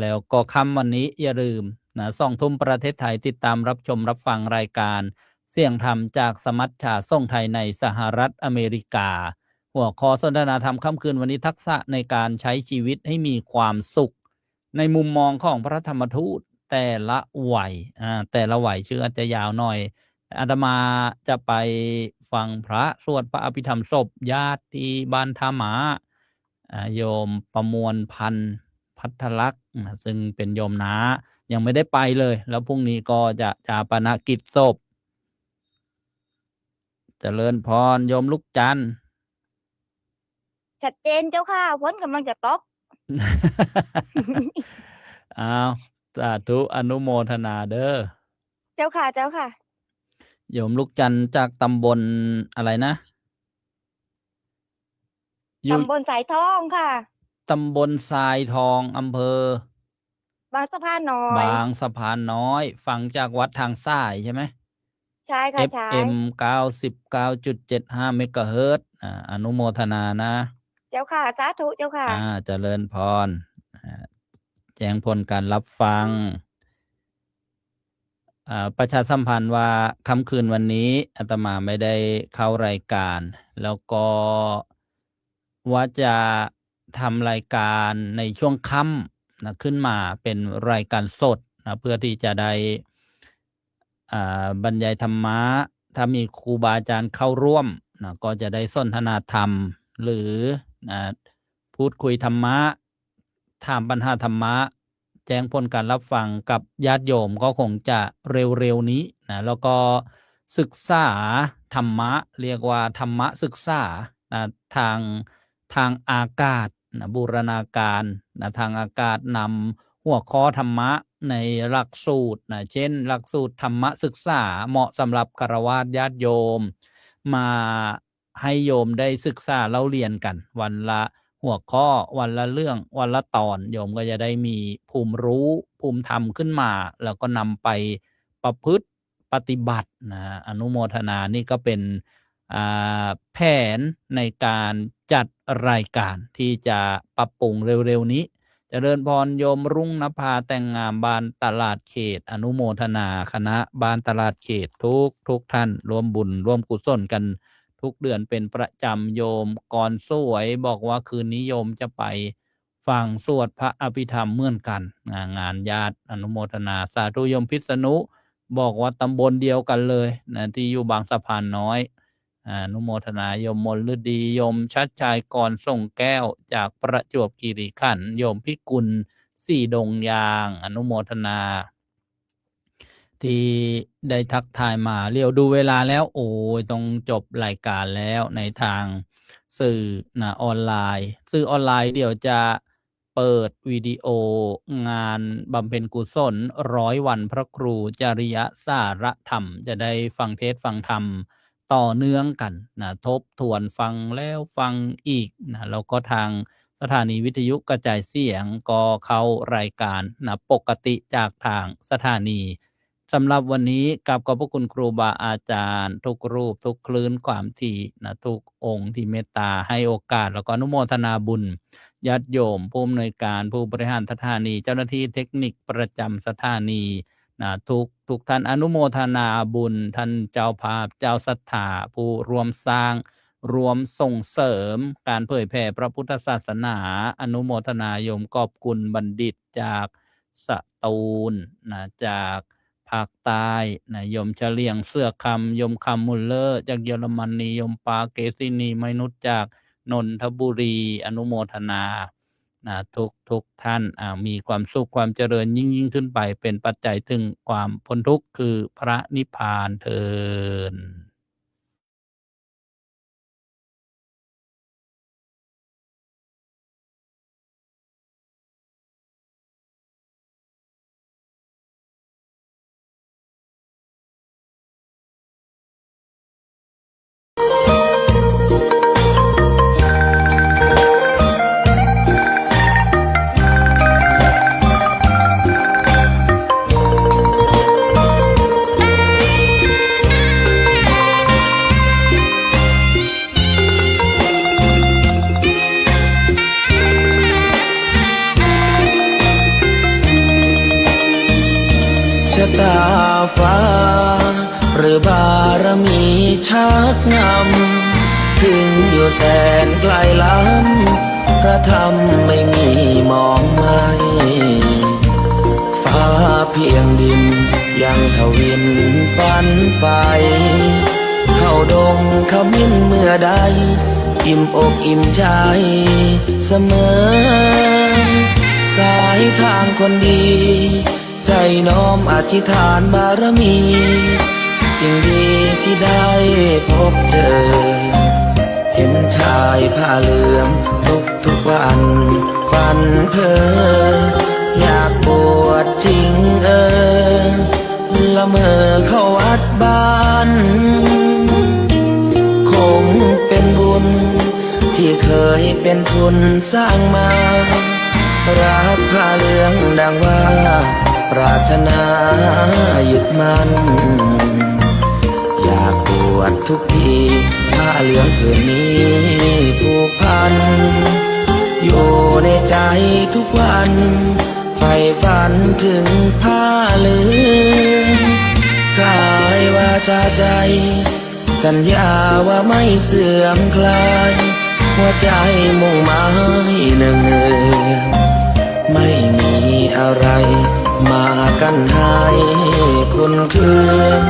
แล้วก็ค่ำวันนี้อย่าลืมนะ2 ทุ่มประเทศไทยติดตามรับชมรับฟังรายการเสียงธรรมจากสมัชชาส่งไทยในสหรัฐอเมริกาหัวข้อสนทนาธรรมค่ำคืนวันนี้ทักษะในการใช้ชีวิตให้มีความสุขในมุมมองของพระธรรมทูตแต่ละวัยชื่ออาจจะยาวหน่อยอาตมาจะไปฟังพระสวดพระอภิธรรมศพญาติที่บ้านท่าหมา โยมประมวลพันธ์พัทลักษณ์ซึ่งเป็นโยมน้ายังไม่ได้ไปเลย แล้วพรุ่งนี้ก็จะฌาปนกิจศพเจริญพรโยมลูกจันทร์ ชัดเจนเจ้าค่ะฝนกำลังจะตก อ้าวสาธุอนุโมทนาเด้อ เจ้าค่ะเจ้าค่ะ โยมลูกจันทร์จากตำบลอะไรนะอยู่ ตำบลสายทองค่ะ ตำบลทรายทองอำเภอบ างสะพานน้อย บางสะพานน้อยฟังจากวัดทางซ้ายใช่ไหม ใช่ค่ะใช่ FM 99.75 เมกะเฮิรตซ์อนุโมทนานะ เจ้าค่ะสาธุเจ้าค่ะ เจริญพรแจ้งผลการรับฟังประชาสัมพันธ์ว่าค่ำคืนวันนี้อาตมาไม่ได้เข้ารายการ แล้วก็ว่าจะทำรายการในช่วงค่ำนะขึ้นมาเป็นรายการสดนะเพื่อที่จะได้บรรยายธรรมะถ้ามีครูบาอาจารย์เข้าร่วมนะก็จะได้สนทนาธรรมหรือพูดคุยธรรมะถามปัญหาธรรมะแจ้งผลการรับฟังกับญาติโยมก็คงจะเร็วๆนี้นะแล้วก็ศึกษาธรรมะเรียกว่าธรรมะศึกษานะทางอากาศนะบูรณาการนะทางอากาศนำหัวข้อธรรมะในหลักสูตรนะเช่นหลักสูตรธรรมะศึกษาเหมาะสำหรับฆราวาสญาติโยมมาให้โยมได้ศึกษาเล่าเรียนกันวันละหัวข้อวันละเรื่องวันละตอนโยมก็จะได้มีภูมิรู้ภูมิธรรมขึ้นมาแล้วก็นำไปประพฤติปฏิบัตินะอนุโมทนานี่ก็เป็นแผนในการจัดรายการที่จะปรับปรุงเร็วๆนี้เจริญพรโยมรุ่งนภาแต่งงามบ้านตลาดเขตอนุโมทนาคณะบ้านตลาดเขตทุกท่านร่วมบุญร่วมกุศลกันทุกเดือนเป็นประจำโยมก่อนสวยบอกว่าคืนนี้โยมจะไปฟังสวดพระอภิธรรมเหมือนกันงานญาติอนุโมทนาสาธุโยมพิษณุบอกว่าตำบลเดียวกันเลยนะที่อยู่บางสะพานน้อยอนุโมทนาโยมมลฤดีโยมชัดชัยกรส่งแก้วจากประจวบคีรีขันธ์โยมพิกุลสี่ดงยางอนุโมทนาที่ได้ทักทายมาเรียวดูเวลาแล้วโอ้ยต้องจบรายการแล้วในทางสื่อออนไลน์สื่อออนไลน์เดี๋ยวจะเปิดวิดีโองานบำเพ็ญกุศล100 วันพระครูจริยสารธรรมจะได้ฟังเทศน์ฟังธรรมต่อเนื่องกันนะทบทวนฟังแล้วฟังอีกนะแล้วก็ทางสถานีวิทยุกระจายเสียงก็เข้ารายการนะปกติจากทางสถานีสำหรับวันนี้กับขอบพระคุณครูบาอาจารย์ทุกรูปทุกคลื่นความถี่นะทุกองค์ที่เมตตาให้โอกาสแล้วก็อนุโมทนาบุญญาติโยมผู้อำนวยการผู้บริหารสถานีเจ้าหน้าที่เทคนิคประจำสถานีนะทุกท่านอนุโมทนาบุญท่านเจ้าภาพเจ้าศรัทธาผู้รวมสร้างรวมส่งเสริมการเผยแผ่พระพุทธศาสนาอนุโมทนาโยมกอบกุลบัณฑิตจากสตูลนะจากภาคใต้นะโยมเฉลียงเสื้อคำโยมคำมุลเลอร์จากเยอรมนีโยมปาเกซินีไมนุษย์จากนนทบุรีอนุโมทนานะทุกท่านมีความสุขความเจริญยิ่งขึ้นไปเป็นปัจจัยถึงความพ้นทุกข์คือพระนิพพานเถิดชะตาฟ้าหรือบารมีชักนำถึงอยู่แสนไกลล้ำพระธรรมไม่มีมองไม่ฟ้าเพียงดินยังทวินฝันไฟเข้าดงขมิ้นเมื่อใด อิ่มอกอิ่มใจเสมอ สายทางคนดี ใจน้อมอธิษฐานบารมี สิ่งดีที่ได้พบเจอ เห็นชายผ้าเหลืองทุกวันฝันเพ้ออยากบวชจริงละเมอเข้าวัดบ้านคงเป็นบุญที่เคยเป็นทุนสร้างมารักผ้าเหลืองดังว่าปรารถนายึดมั่นอยากบวชทุกทีผ้าเหลืองผืนนี้ผูกพันอยู่ในใจทุกวันใฝ่ฝันถึงผ้าเหลืองกายวาจาใจสัญญาว่าไม่เสื่อมคลายหัวใจมุ่งหมายเนืองๆไม่มีอะไรมากั้นให้คุณเคือง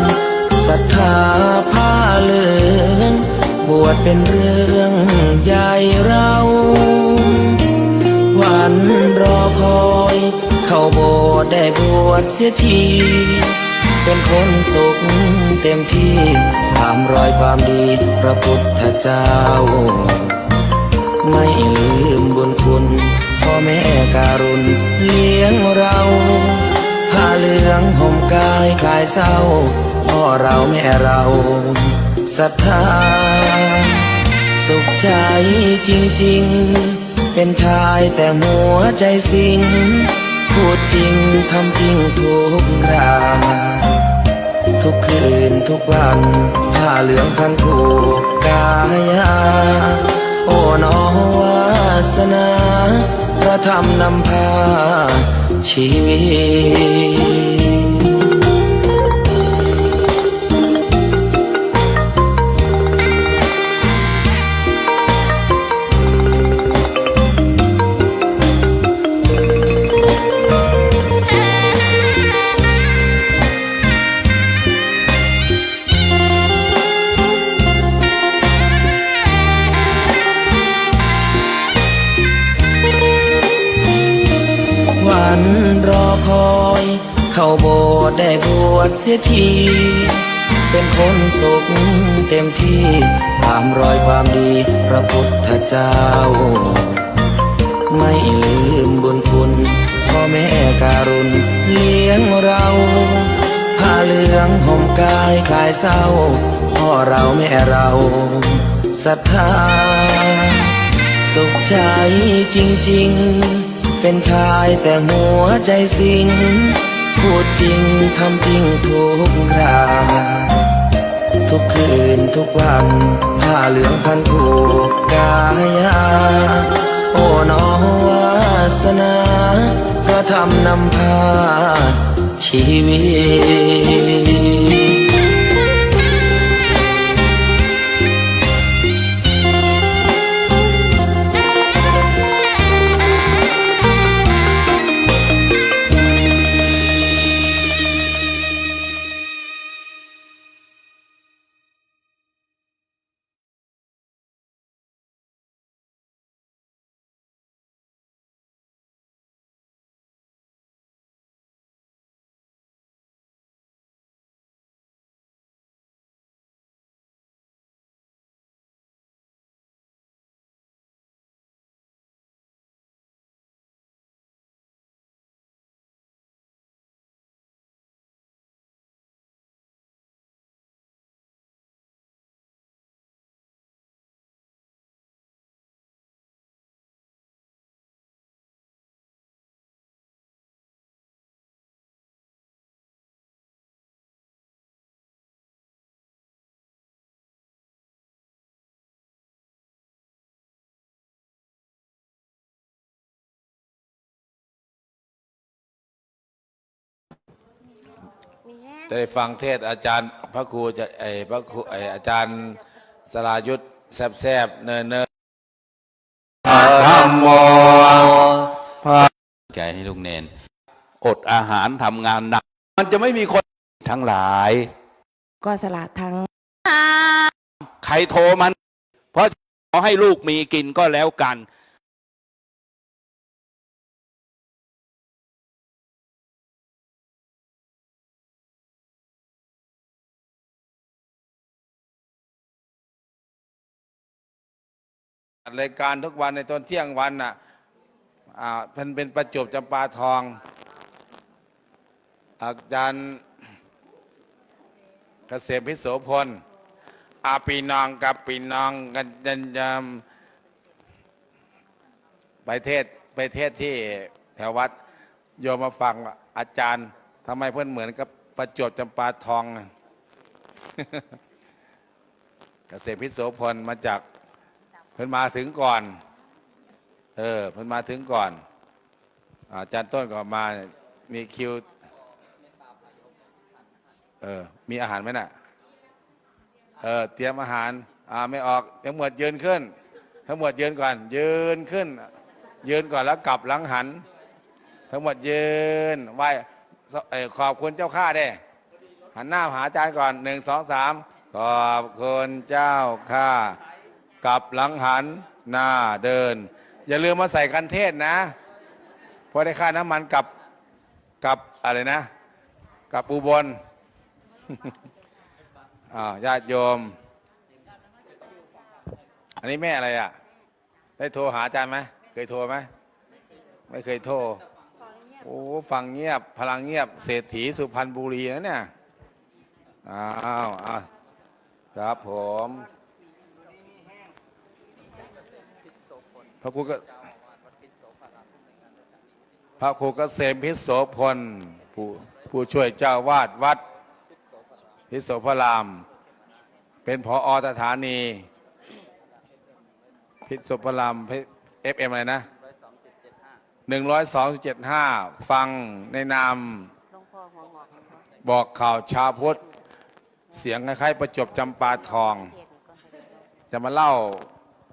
ศรัทธาผ้าเหลืองบวชเป็นเรื่องใหญ่เราวันรอคอยเข้าโบสถ์ได้บวชเสียทีเป็นคนสุขเต็มที่ตามรอยความดีพระพุทธเจ้าไม่ลืมบุญคุณพ่อแม่การุณเลี้ยงเราผ้าเหลืองห่มกายคลายเศร้าพ่อเราแม่เราศรัทธาสุขใจจริงๆเป็นชายแต่หัวใจสิงพูดจริงทำจริงทุกคราทุกคืนทุกวันผ้าเหลืองพันผูกกายาโอ้น้อวาสนาพระธรรมนำพาชีวิตวันรอคอยเข้าโบสถ์ได้บวชเสียทีเป็นคนสุขเต็มที่ตามรอยความดีพระพุทธเจ้าไม่ลืมบุญคุณพ่อแม่การุณเลี้ยงเราผ้าเหลืองห่มกายคลายเศร้าพ่อเราแม่เราศรัทธาสุขใจจริงๆเป็นชายแต่หัวใจสิงพูดจริงทำจริงทุกคราทุกคืนทุกวันผ้าเหลืองพันผูกกายาโอ้น้อวาสนาพระธรรมนำพาชีวิตจะได้ฟังเทศอาจารย์พระครูจะพระครูอาจารย์สรายุทธแซบๆเนินๆธรรมโมใจให้ลูกเนนอดอาหารทำงานหนักมันจะไม่มีคนทั้งหลายก็สละทั้ง ใครโทรมันเพราะ ขอให้ลูกมีกินก็แล้วกันรายการทุกวันในตอนเที่ยงวันน่ะเป็นประจวบจำปาทองอาจารย์เกษมพิโสพลปีนองกับปีนองกันยันไปเทศที่แถววัดโยมมาฟังอาจารย์ทำไมเพื่อนเหมือนกับประจวบจำปาทอง เกษมพิโสพลมาจากเพิ่นมาถึงก่อนเพิ่นมาถึงก่อนอาจารย์ต้นก็มามีคิวมีอาหารไหมน่ะเตรียมอาหารไม่ออกทั้งหมดยืนขึ้นทั้งหมดยืนก่อนยืนขึ้นยืนก่อนแล้วกลับหลังหันทั้งหมดยืนไหว้ขอบคุณเจ้าข้าได้หันหน้าหาอาจารย์ก่อน1 2 3ขอบคุณเจ้าข้ากลับหลังหันหน้าเดินอย่าลืมมาใส่กันเทศนะเพราะได้ค่าน้ำมันกับอะไรนะกับอุบล ญาติโยมอันนี้แม่อะไรอ่ะได้โทรหาอาจารย์ไหมเคยโทรไหมไม่เคยโทรโอ้ฟังเงียบพลังเงียบเศรษฐีสุพรรณบุรีนะเนี่ยครับผมพระครูเกษมพิโสพลผู้ช่วยเจ้าวาดวัดพิโสพราม เป็นผอ.สถานีพิโสพราม FM อะไรนะ102.75ฟังในนามบอกข่าวชาวพุทธเสียงคล้ายๆประจวบจำปาทองจะมาเล่า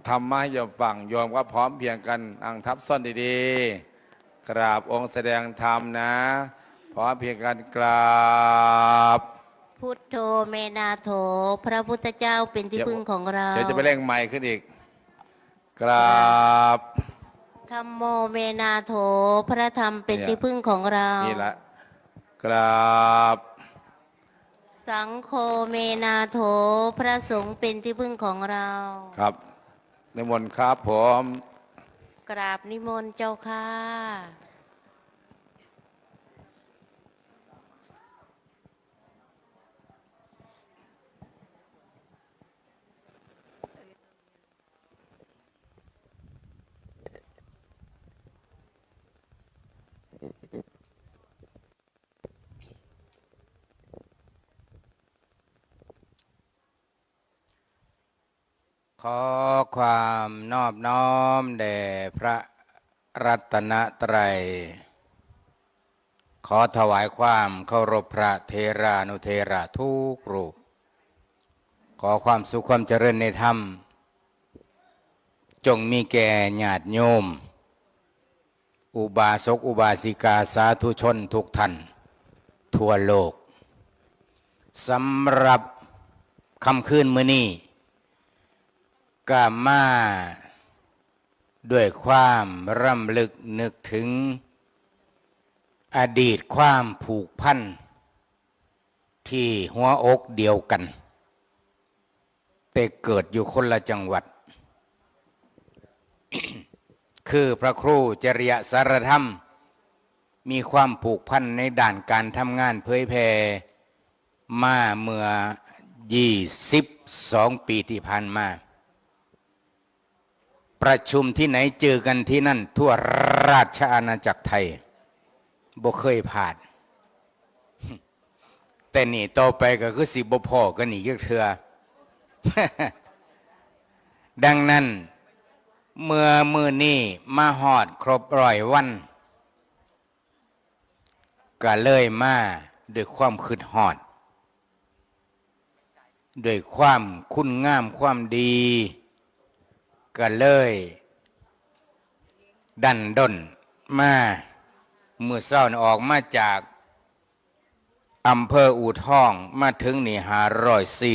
ธรรมะให้โยมฟังโยมก็พร้อมเพียงกันอังทับซ่อนดีๆกราบองค์แสดงธรรมนะพร้อมเพียงกันกราบพุทโธเมนาโถพระพุทธเจ้าเป็นที่พึ่งของเราเดี๋ยวจะไปเร่งไมค์ขึ้นอีกกราบธัมโมเมนาโถพระธรรมเป็นที่พึ่งของเรานี่ละกราบสังโฆเมนาโถพระสงฆ์เป็นที่พึ่งของเราครับนิมนต์ครับผมกราบนิมนต์เจ้าค่ะขอความนอบน้อมแด่พระรัตนตรัยขอถวายความเคารพพระเทรานุเทระทุกรูปขอความสุขความเจริญในธรรมจงมีแก่ญาติโยมอุบาสกอุบาสิกาสาธุชนทุกท่านทั่วโลกสำหรับค่ำคืนมื้อนี้ก็มาด้วยความรำลึกนึกถึงอดีตความผูกพันที่หัวอกเดียวกันแต่เกิดอยู่คนละจังหวัด คือพระครูจริยสารธรรมมีความผูกพันในด้านการทำงานเผยแผ่มาเมื่อ22 ปีที่ผ่านมาประชุมที่ไหนเจอกันที่นั่นทั่วราชอาณาจักรไทยบ่เคยผ่านแต่นี่ต่อไปก็คือสิบ่พอกันอีกเทื่อ ดังนั้นเมื่อมื้อนี้มาฮอดครบ100 วันก็เลยมาด้วยความคิดฮอดด้วยความคุณงามความดีก็เลยดันด้นมามื้อเช้าออกมาจากอำเภออู่ทองมาถึงนี่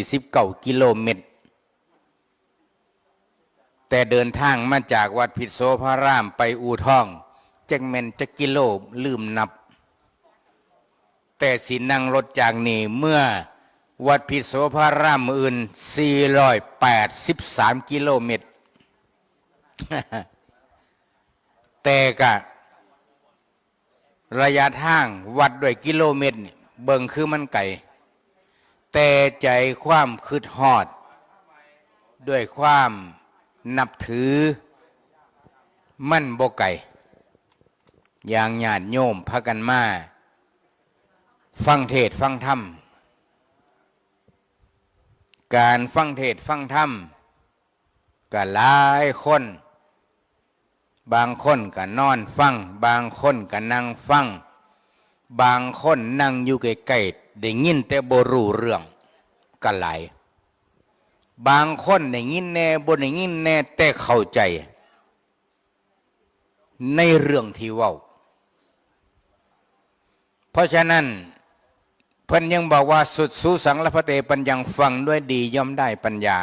549 กิโลเมตร แต่เดินทางมาจากวัดพิษโสพารามไปอู่ทองจักแม่นจักกิโลลืมนับ แต่สินั่งรถจากนี่เมื่อวัดพิษโสพารามมืออื่น483 กิโลเมตร แต่กะระยะทางวัดด้วยกิโลเมตรเบิ่งคือมันไกลแต่ใจความคืดฮอดด้วยความนับถือมันบ่ไกลอย่างญาติโยมพากันมาฟังเทศน์ฟังธรรมการฟังเทศน์ฟังธรรมก็หลายคนบางคนก็นอนฟังบางคนก็นั่งฟังบางคนนั่งอยู่ใกล้ๆได้ยินแต่บ่รู้เรื่องก็หลายบางคนได้ยินแน่บ่ได้ยินแน่แต่เข้าใจในเรื่องที่เว้าเพราะฉะนั้นเพิ่นยังบอกว่าสุดสูสังละพะเตปัญญังฟังด้วยดีย่อมได้ปัญญา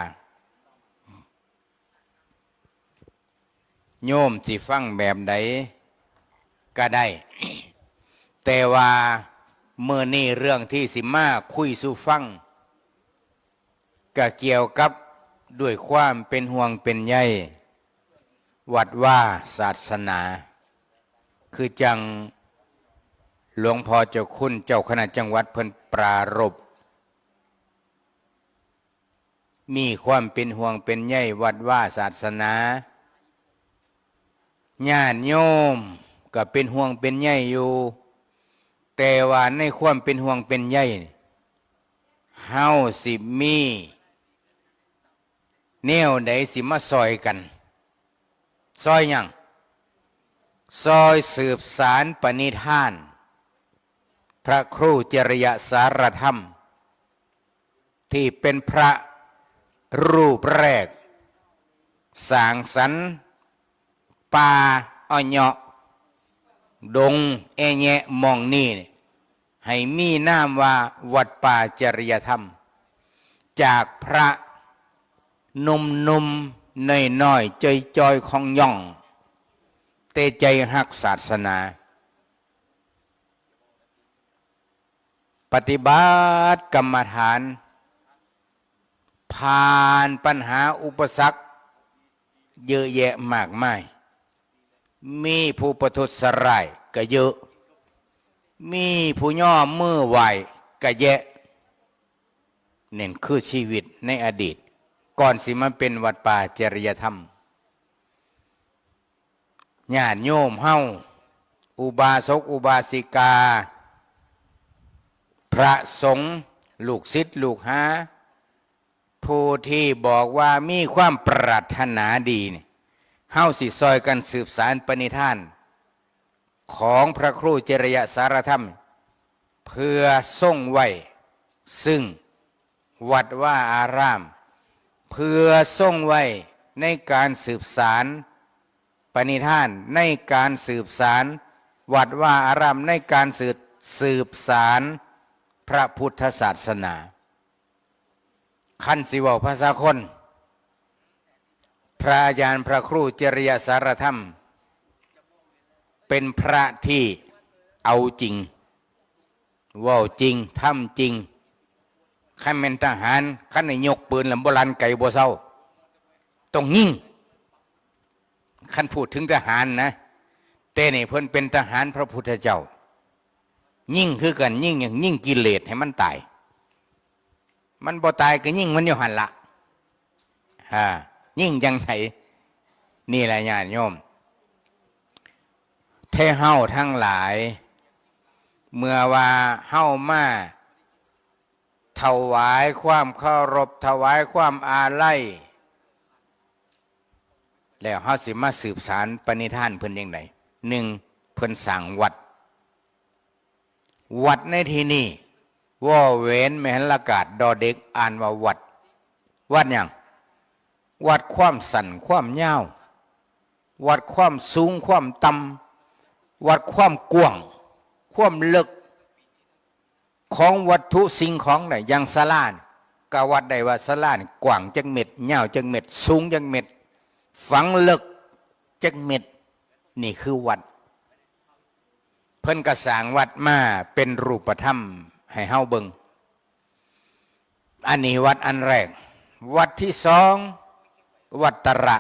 โยมสิฟังแบบใดก็ได้ แต่ว่าเมื่อนี้เรื่องที่สิมาคุยสู่ฟังก็เกี่ยวกับด้วยความเป็นห่วงเป็นใยวัดว่าศาสนาคือจังหลวงพ่อเจ้าคุณเจ้าคณะจังหวัดเพิ่นปรารภมีความเป็นห่วงเป็นใยวัดว่าศาสนาญาติโยมก็เป็นห่วงเป็นใยอยู่แต่ว่าในความเป็นห่วงเป็นใยเฮาสิมีแนวใดสิมาซอยกันซอยหยังซอยสืบสารปณิธานพระครูจริยสารธรรมที่เป็นพระรูปแรกสร้างสรรค์ป่าอ้อยเหาะดงแอแยะมองนี่ให้มีนามว่าวัดป่าจริยธรรมจากพระหนุ่มๆน้อยๆจอยๆของย่องเตใจหักศาสนาปฏิบัติกรรมฐานผ่านปัญหาอุปสรรคเยอะแยะมากมายมีผู้ประทุษร้ายก็เยอะมีผู้ย่อมือไหวก็แยะเน้นคือชีวิตในอดีตก่อนสิมาเป็นวัดป่าจริยธรรมญาติโยมเฮาอุบาสกอุบาสิกาพระสงฆ์ลูกศิษย์ลูกหาผู้ที่บอกว่ามีความปรารถนาดีเฮาสิซอยกันสืบสารปณิธานของพระครูจริยสารธรรมเพื่อทรงไว้ซึ่งวัดว่าอารามเพื่อทรงไว้ในการสืบสารปณิธานในการสืบสารวัดว่าอารามในการสืบสารพระพุทธศาสนาคันสิเว้าภาษาคนพระอาจารย์พระครูจริยสารธรรมเป็นพระที่เอาจริงเว้าจริงทำจริงขันเป็นทหารขันในยกปืนลำโบราณไก่บัวเศร้าต้องยิ่งขันพูดถึงทหารนะแต่นี่เพิ่นเป็นทหารพระพุทธเจ้ายิ่งคือกันยิ่งอย่างยิ่งกิเลสให้มันตายมันบ่ตายก็ยิ่งมันอยู่หันละยิ่งยังไงนี่แหละญาติโยมเทเฮาทั้งหลายเมื่อว่าเฮามาถวายความเคารพถวายความอาลัยแล้วเฮาสิมาสืบสารปณิธานเพิ่นยังไงหนึ่งเพิ่นสร้างวัดในที่นี้ว่าเว้นแมหลากาศดอเด็กอ่านว่าวัดอย่างวัดความสั้นความยาววัดความสูงความต่ำวัดความกว้างความลึกของวัตถุสิ่งของไหนอย่างศาลาก็วัดได้ว่าศาลากว้างจังเม็ดยาวจังเม็ดสูงจังเม็ด ฝังลึกจักเม็ดนี่คือวัดเพิ่นกระสร้างวัดมาเป็นรูปธรรมให้เฮาเบิงอันนี้วัดอันแรกวัดที่สองวัดตระ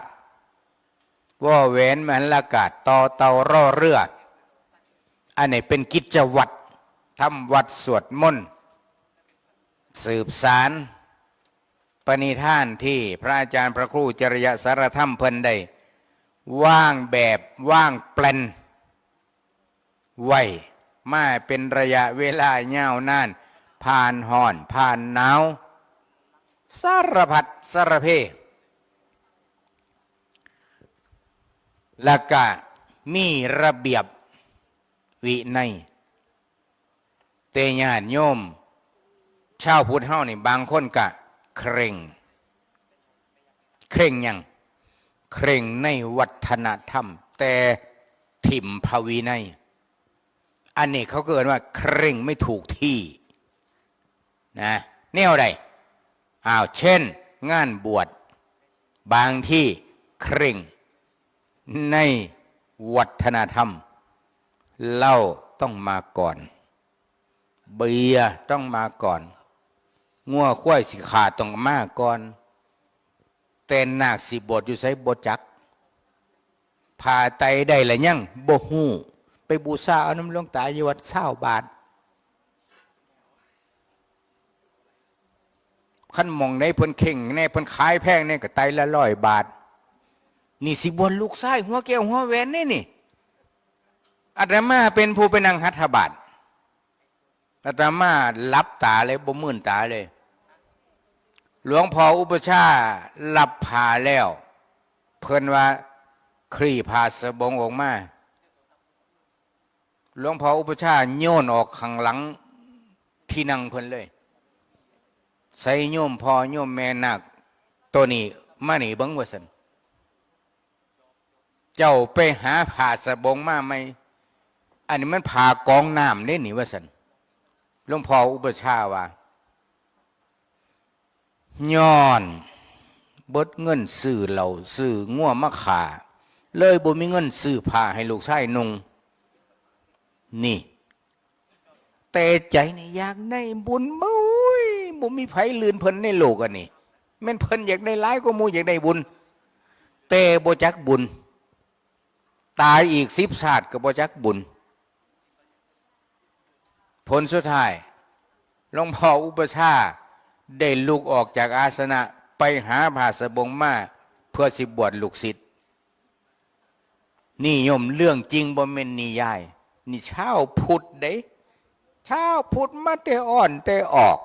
ว่าแหวนมหันลากาศต่อเตารอเรืออันนี้เป็นกิจวัตรทำวัดสวดมนต์สืบสารปณิธานที่พระอาจารย์พระครูจริยสารธรรมเพิ่นได้ว่างแบบว่างแปลนไว้มาเป็นระยะเวลายาวนานผ่านห่อนผ่านหนาวสารพัดสารเพแล้วก็มีระเบียบวินัยเตญาติโยมชาวพุทธเฮานี่บางคนก็เคร่งหยังเคร่งในวัฒนธรรมแต่ถิ่มภวินัยอันนี้เขาเกิดว่าเคร่งไม่ถูกที่นะแนวใดเช่นงานบวชบางที่เคร่งในวัฒนธรรมเหล้าต้องมาก่อนเบียร์ต้องมาก่อนงัวควายสิขาต้องมาก่อนแต่นาคสิบทอยู่ไสบ่จักผ่าไตได้ละยังบ่ฮู้ไปบูชาเอาน้ำหลวงตาอยู่วัด20 บาทขั้นมองในเพิ่นเข่งในเพิ่นขายแพงเนี่ยก็ไตละ100 บาทนี่สิบวนลูกชายหัวแก้วหัวแหวนนี่อาตมาเป็นผู้ไปนั่งหัตถบาทอาตมาลับตาเลยบ่มื่นตาเลยหลวงพ่ออุปชาหลับผ่าแล้วเพิ่นว่าคลี่ผ่าสบงออกมาหลวงพ่ออุปชาโยนออกข้างหลังที่นั่งเพิ่นเลยใส่โยมพ่อโยมแม่นักตัวนี้มานี่เบิ่งว่าซั่นเจ้าไปหาผ่าสบงมาไหมอันนี้มันผ่ากองน้ำได้หนิว่าสันหลวงพ่ออุปชาว่าย้อนเบิดเงินซื้อเหล่าซื้องัวมะขาเลยบ่มีเงินซื้อผ้าให้ลูกชายนุ่งนี่แต่ใจนี่อยากได้บุญบุ้ยบ่มีไผลืนเพิ่นในโลกอันนี้แม่นเพิ่นอยากได้หลายกว่าหมู่อยากได้บุญแต่บ่จักบุญตายอีก10 ชาติก็บ่จักบุญผลสุดท้ายหลวงพ่ออุปชาได้ลุกออกจากอาสนะไปหาผ้าสบงมาเพื่อสิบวชลูกศิษย์นี่โยมเรื่องจริงบ่แม่นนิยายนี่ชาวพุทธเด้ชาวพุทธมาแต่อ่อนแต่ออก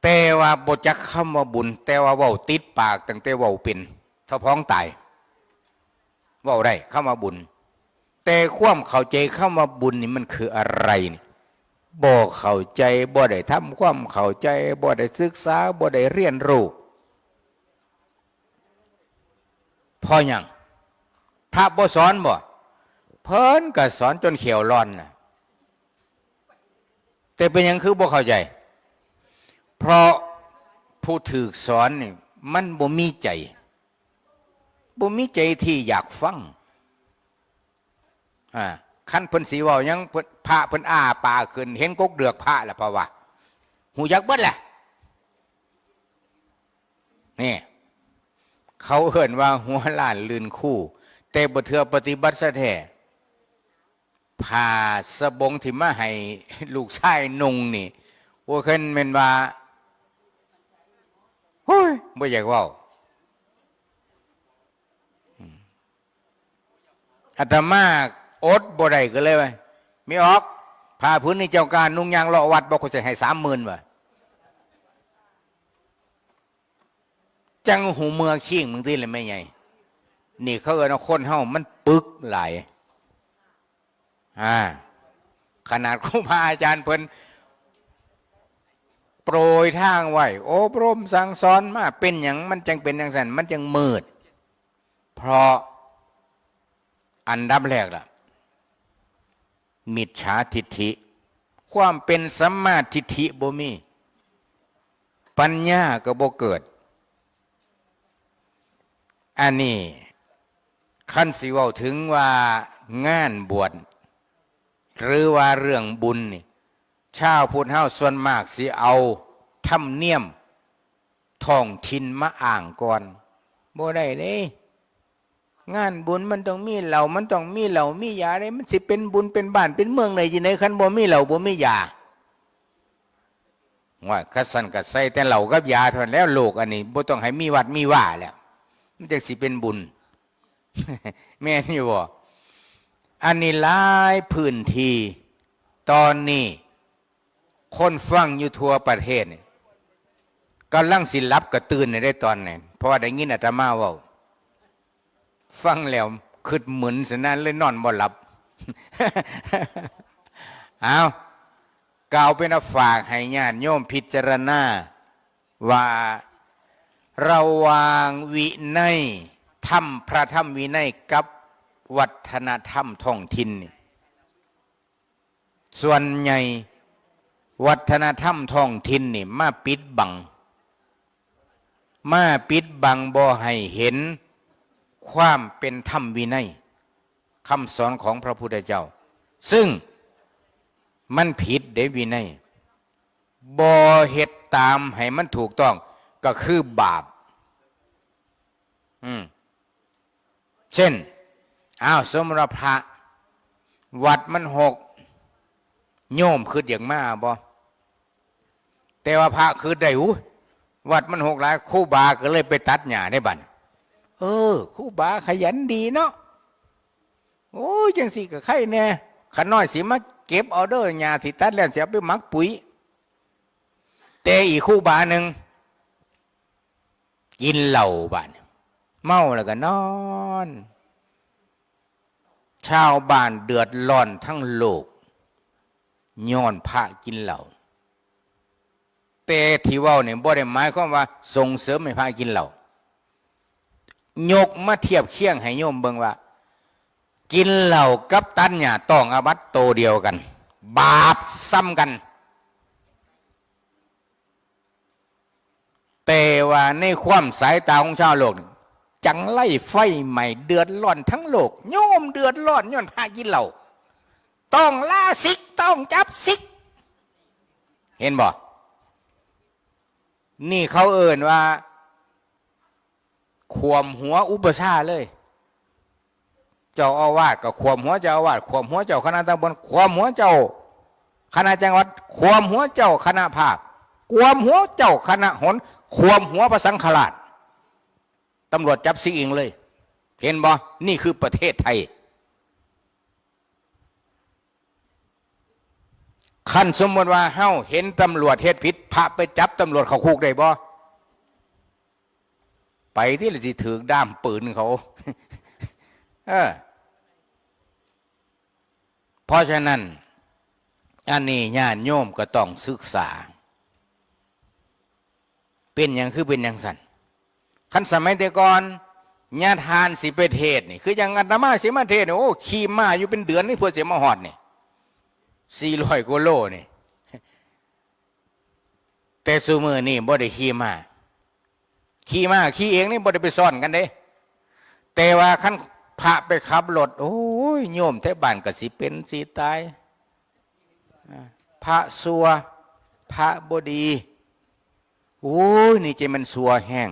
แต่ว่าบ่จักคำว่าบุญแต่ว่าเว้าติดปากตั้งแต่เว้าเป็นเท่าพ้องตายเว้าได้คำว่าบุญแต่ความเข้าใจคำว่าบุญนี่มันคืออะไรนี่บ่เข้าใจบ่ได้ทำความเข้าใจบ่ได้ศึกษาบ่ได้เรียนรู้พอหยังพระบ่สอนบ่เพิ่นก็สอนจนเขียวร้อนน่ะแต่เป็นหยังคือบ่เข้าใจเพราะผู้ถูกสอนนี่มันบ่มีใจที่อยากฟังขั้นเพิ่นสีว่ายังพระเพิ่นอ้าปากขึ้นเห็นกกเดือกพระล่ะเพราะว่าหูยักเบิดแหละนี่เขาเอิ่นว่าหัวล้านลื่นคู่แต่บ่เทื่อปฏิบัติซะแท้ผ้าสบงที่มาให้ลูกชายนุ่งนี่โอ้เพิ่นแม่นว่าโอ้ยบ่อยากเว้าอาตมาอดบ่ได้ก็เลยว่ามีออกพาพื้นนี่เจ้าการนุ่งยางเลาะวัดบอกเขาจะให้30,000ว่ะจังหูเมืองขี้งมึงตีเลยไม่ใหญ่นี่เขาเอิ้นคนเฮามันปึกหลายขนาดครูบาอาจารย์เพิ่นโปรยทางไว้อบรมสั่งสอนมาเป็นหยังมันจังเป็นจังซั่นมันจังมืดเพราะอันดับแรกล่ะมิจฉาทิฏฐิความเป็นสัมมาทิฏฐิบ่มีปัญญาก็บ่เกิด อันนี้คันสิเว้าถึงว่างานบวชหรือว่าเรื่องบุญนี่ชาวพุทธเฮาส่วนมากสิเอาธรรมเนียมท้องถิ่นมาอ้างก่อนบ่ได้เด้งานบุญมันต้องมีเหล้ามันต้องมีเหล้ามียาเด้มันสิเป็นบุญเป็นบ้านเป็นเมืองได้จังได๋คันบ่มีเหล้าบ่มียาว่าคัดสั่นก็ใส่แต่เหล้ากับยาเท่านั้นแล้วโลกอันนี้บ่ต้องให้มีวัดมีว่าแล้วมันจังสิเป็นบุญ แม่นอยู่บ่อันนี้หลายพื้นที่ตอนนี้คนฟังอยู่ทั่วประเทศนี่กำลังสิหลับกระตื่นได้ตอนนี้เพราะว่าได้ยินอาตมาเว้าฟังแล้วคิดเหมือนสนั้นเลยนอนบ่หลับ เอากล่าวเป็นฝากให้ญาติโยมพิจารณาว่าระหว่างวินัยธรรมพระธรรมวินัยกับวัฒนธรรมท้องถิ่นส่วนใหญ่วัฒนธรรมท้องถิ่นนี่มาปิดบังบ่ให้เห็นความเป็นธรรมวินัยคำสอนของพระพุทธเจ้าซึ่งมันผิดเด้วินัยบ่เฮ็ดตามให้มันถูกต้องก็คือบาปเช่นสมรพระวัดมันหกโยมคืออย่างมาบ่แต่ว่าพระคือได้วัดมันหกหลายครูบาก็เลยไปตัดหญ้าได้บัดครูบาขยันดีเนาะโอ้ยจังสิก็ใครแน่ขน้อยสิมาเก็บเอาเด้อหญ้าที่ตัดแล้วสิเอาไปหมักปุ๋ยแต่อีกครูบาหนึ่งกินเหล้าบัดเมาแล้วก็นอนชาวบ้านเดือดร้อนทั้งโลกย้อนพระกินเหล้าแต่ที่ว่าเนี่ยบ่ได้หมายความว่าส่งเสริมให้พระกินเหล้ายกมาเทียบเคียงให้โยมเบิ่งว่ากินเหล้ากับตัดหญ้าต้องอาบัติโตเดียวกันบาปซ้ำกันแต่ว่าในความสายตาของชาวโลกจังไล่ไฟใหม่เดือดร้อนทั้งโลกโยมเดือดร้อนย้อนพากินเหล้าต้องลาสิกต้องจับสิกเห็นบ่นี่เขาเอ่ยว่าขวมหัวอุปชาเลยเจ้าอาวาสก็ขวมหัวเจ้าอาวาสขวมหัวเจ้าคณะตำบลขวมหัวเจ้าคณะจังหวัดขวมหัวเจ้าคณะภาคขวมหัวเจ้าคณะหนขวมหัวพระสังฆราชตำรวจจับสิเองเลยเห็นบ่นี่คือประเทศไทยขั้นสมมติว่าเฮ้าเห็นตำรวจเฮ็ดผิดพระไปจับตำรวจเขาคุกได้บ่ไปที่ละสิถือด้ามปืนเขา เพราะฉะนั้นอันนี้ญาติโยมก็ต้องศึกษาเป็นอย่างคือเป็นอย่างสันขั้นสมัยแต่ก่อนญาทานสิไปเทศนี่คืออย่างอาตมาสิมาเทศนี่โอ้ขี่ม้าอยู่เป็นเดือนนี่เพื่อจะมาหอดนี่400 กิโลนี่แต่ซุมื้อนี่บ่ได้ขี่ม้าขี่เองนี่บ่ได้ไปซ่อนกันเด้แต่ว่าคันพระไปขับรถโอ้ยโยมแถวบ้านก็สิเป็นสิตายพระซัวพระบ่ดีโอ้ยนี่ใจมันซัวแห้ง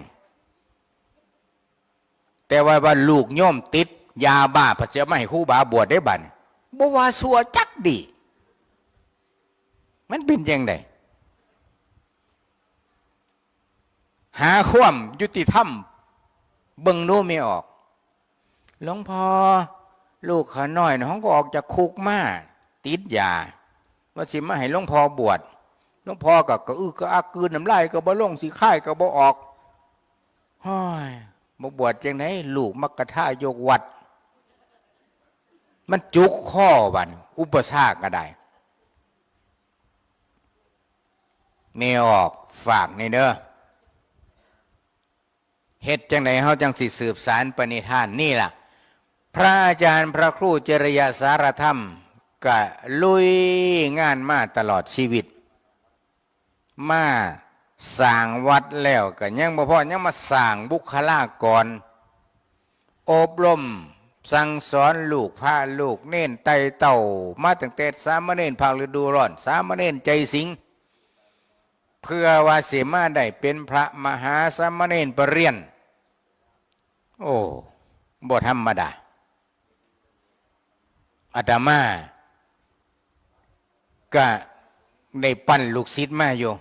แต่ว่าลูกโยมติดยาบ้าพระเจ้าไม่ให้ครูบาบวชได้บัดบ่ว่าซัวจักดีมันเป็นยังไงหาความยุติธรรมเบิ่งโน้ไม่ออกหลวงพ่อลูกขาน้อยน้องก็ออกจากคุกมาติดยาว่าสิมาให้หลวงพ่อบวชหลวงพ่อก็ก็อักกืนน้ำลายก็บ่ลงสิค่ายก็บ่ออกฮ้ยบ่บวชจังได๋ลูกมักกะท่ายกวัดมันจุกข้อบัดอุปสรรคก็ได้ไม่ออกฝากในเด้อเฮ็ดจังไดเฮาจังสิสืบสารปณิธานนี่ล่ะพระอาจารย์พระครูเจริยสารธรรมก็ลุยงานมาตลอดชีวิตมาสร้างวัดแล้วก็ยังบ่พอยังมาสร้างบุคลากร อบรมสั่งสอนลูกพาลูกเน้นไต่เต่ามาตั้งแต่สามเณรภาคฤดูร้อนสามเณรใจสิงเพื่อว่าเสมาได้เป็นพระมหาสามเณรปรริญญาโอ้บ่ธรรมดาอาตมาก็ได้ปั้นลูกศิษย์มาอยู่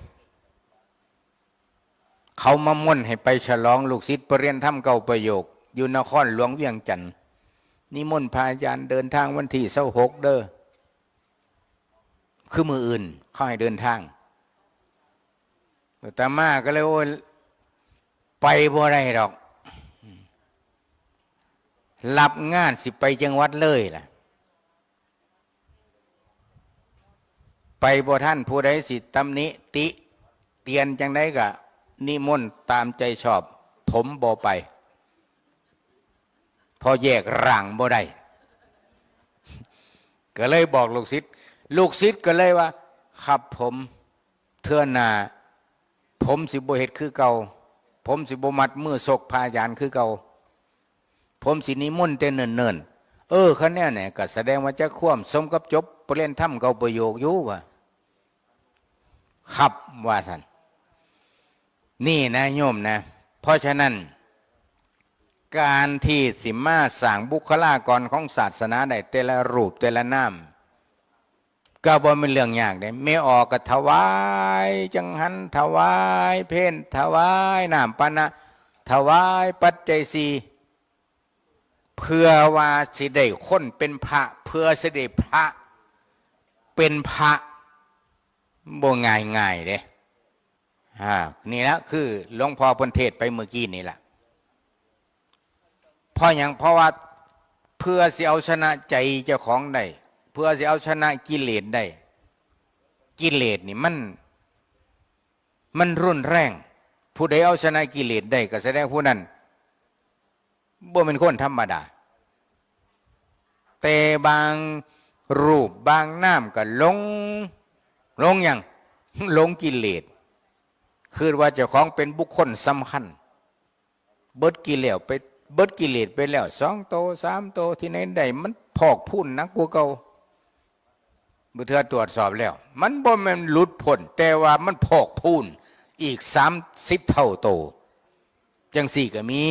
เขามาม่วนให้ไปฉลองลูกศิษย์ปรริญญาธรรมเก่าประโยคอยู่นครหลวงเวียงจันทร์นิมนต์พระอาจารย์เดินทางวันที่26เด้อคือมืออื่นเขาให้เดินทางแต่มาก็เลยโอ้ยไปบ่ได้หรอกรับงานสิไปจังหวัดเลยล่ะไปบ่ท่านผู้ใดสิตำหนิติเตียนจังไดก็นิมนต์ตามใจชอบผมบ่ไปพอแยกร่างบ่ได้ก็เลยบอกลูกศิษย์ก็เลยว่าครับผมเทื่อหน้าผมสิบ่เฮ็ดคือเก่าผมสิบ่มัดมือศกพายานคือเก่าผมสินิมนต์แต่เนิ่นๆคะแนนเนี่ยก็แสดงว่าจะคว่ำสมกับจบปรริญญาธรรมเก่าประโยคอยู่ว่าครับว่าสันนี่นะโยมนะเพราะฉะนั้นการที่สิมาสร้างบุคลากรของศาสนาได้แต่ละรูปแต่ละนามก็บ่เป็นเรื่องยากเด้ไม่ออกก็ถวายจังหันถวายเพนถวายน้ำปานะถวายปัจจัยสี่เพื่อว่าสิได้คนเป็นพระเพื่อสิได้พระเป็นพระบ่ง่ายๆเด้นี่แหละคือหลวงพ่อเพิ่นเทศไปเมื่อกี้นี่แหละเพราะอย่างเพราะว่าเพื่อสิเอาชนะใจเจ้าของได้เพื่อสิเอาชนะกิเลสได้กิเลสนี่มันรุนแรงผู้ใดเอาชนะกิเลสได้ก็แสดงผู้นั้นบ่เป็นคนธรรมดาแต่บางรูปบางนามก็หลงอย่างหลงกิเลสคือว่าเจ้าของเป็นบุคคลสำคัญเบิดกิเลสไปแล้ว2 โต 3 โตที่ไหนได้มันพอกพูนนักกว่าเก่าเมื่อเธอตรวจสอบแล้วมันบ่แม่นหลุดพ้นแต่ว่ามันพอกพูนอีก30 เท่าโตจังสี่ก็มี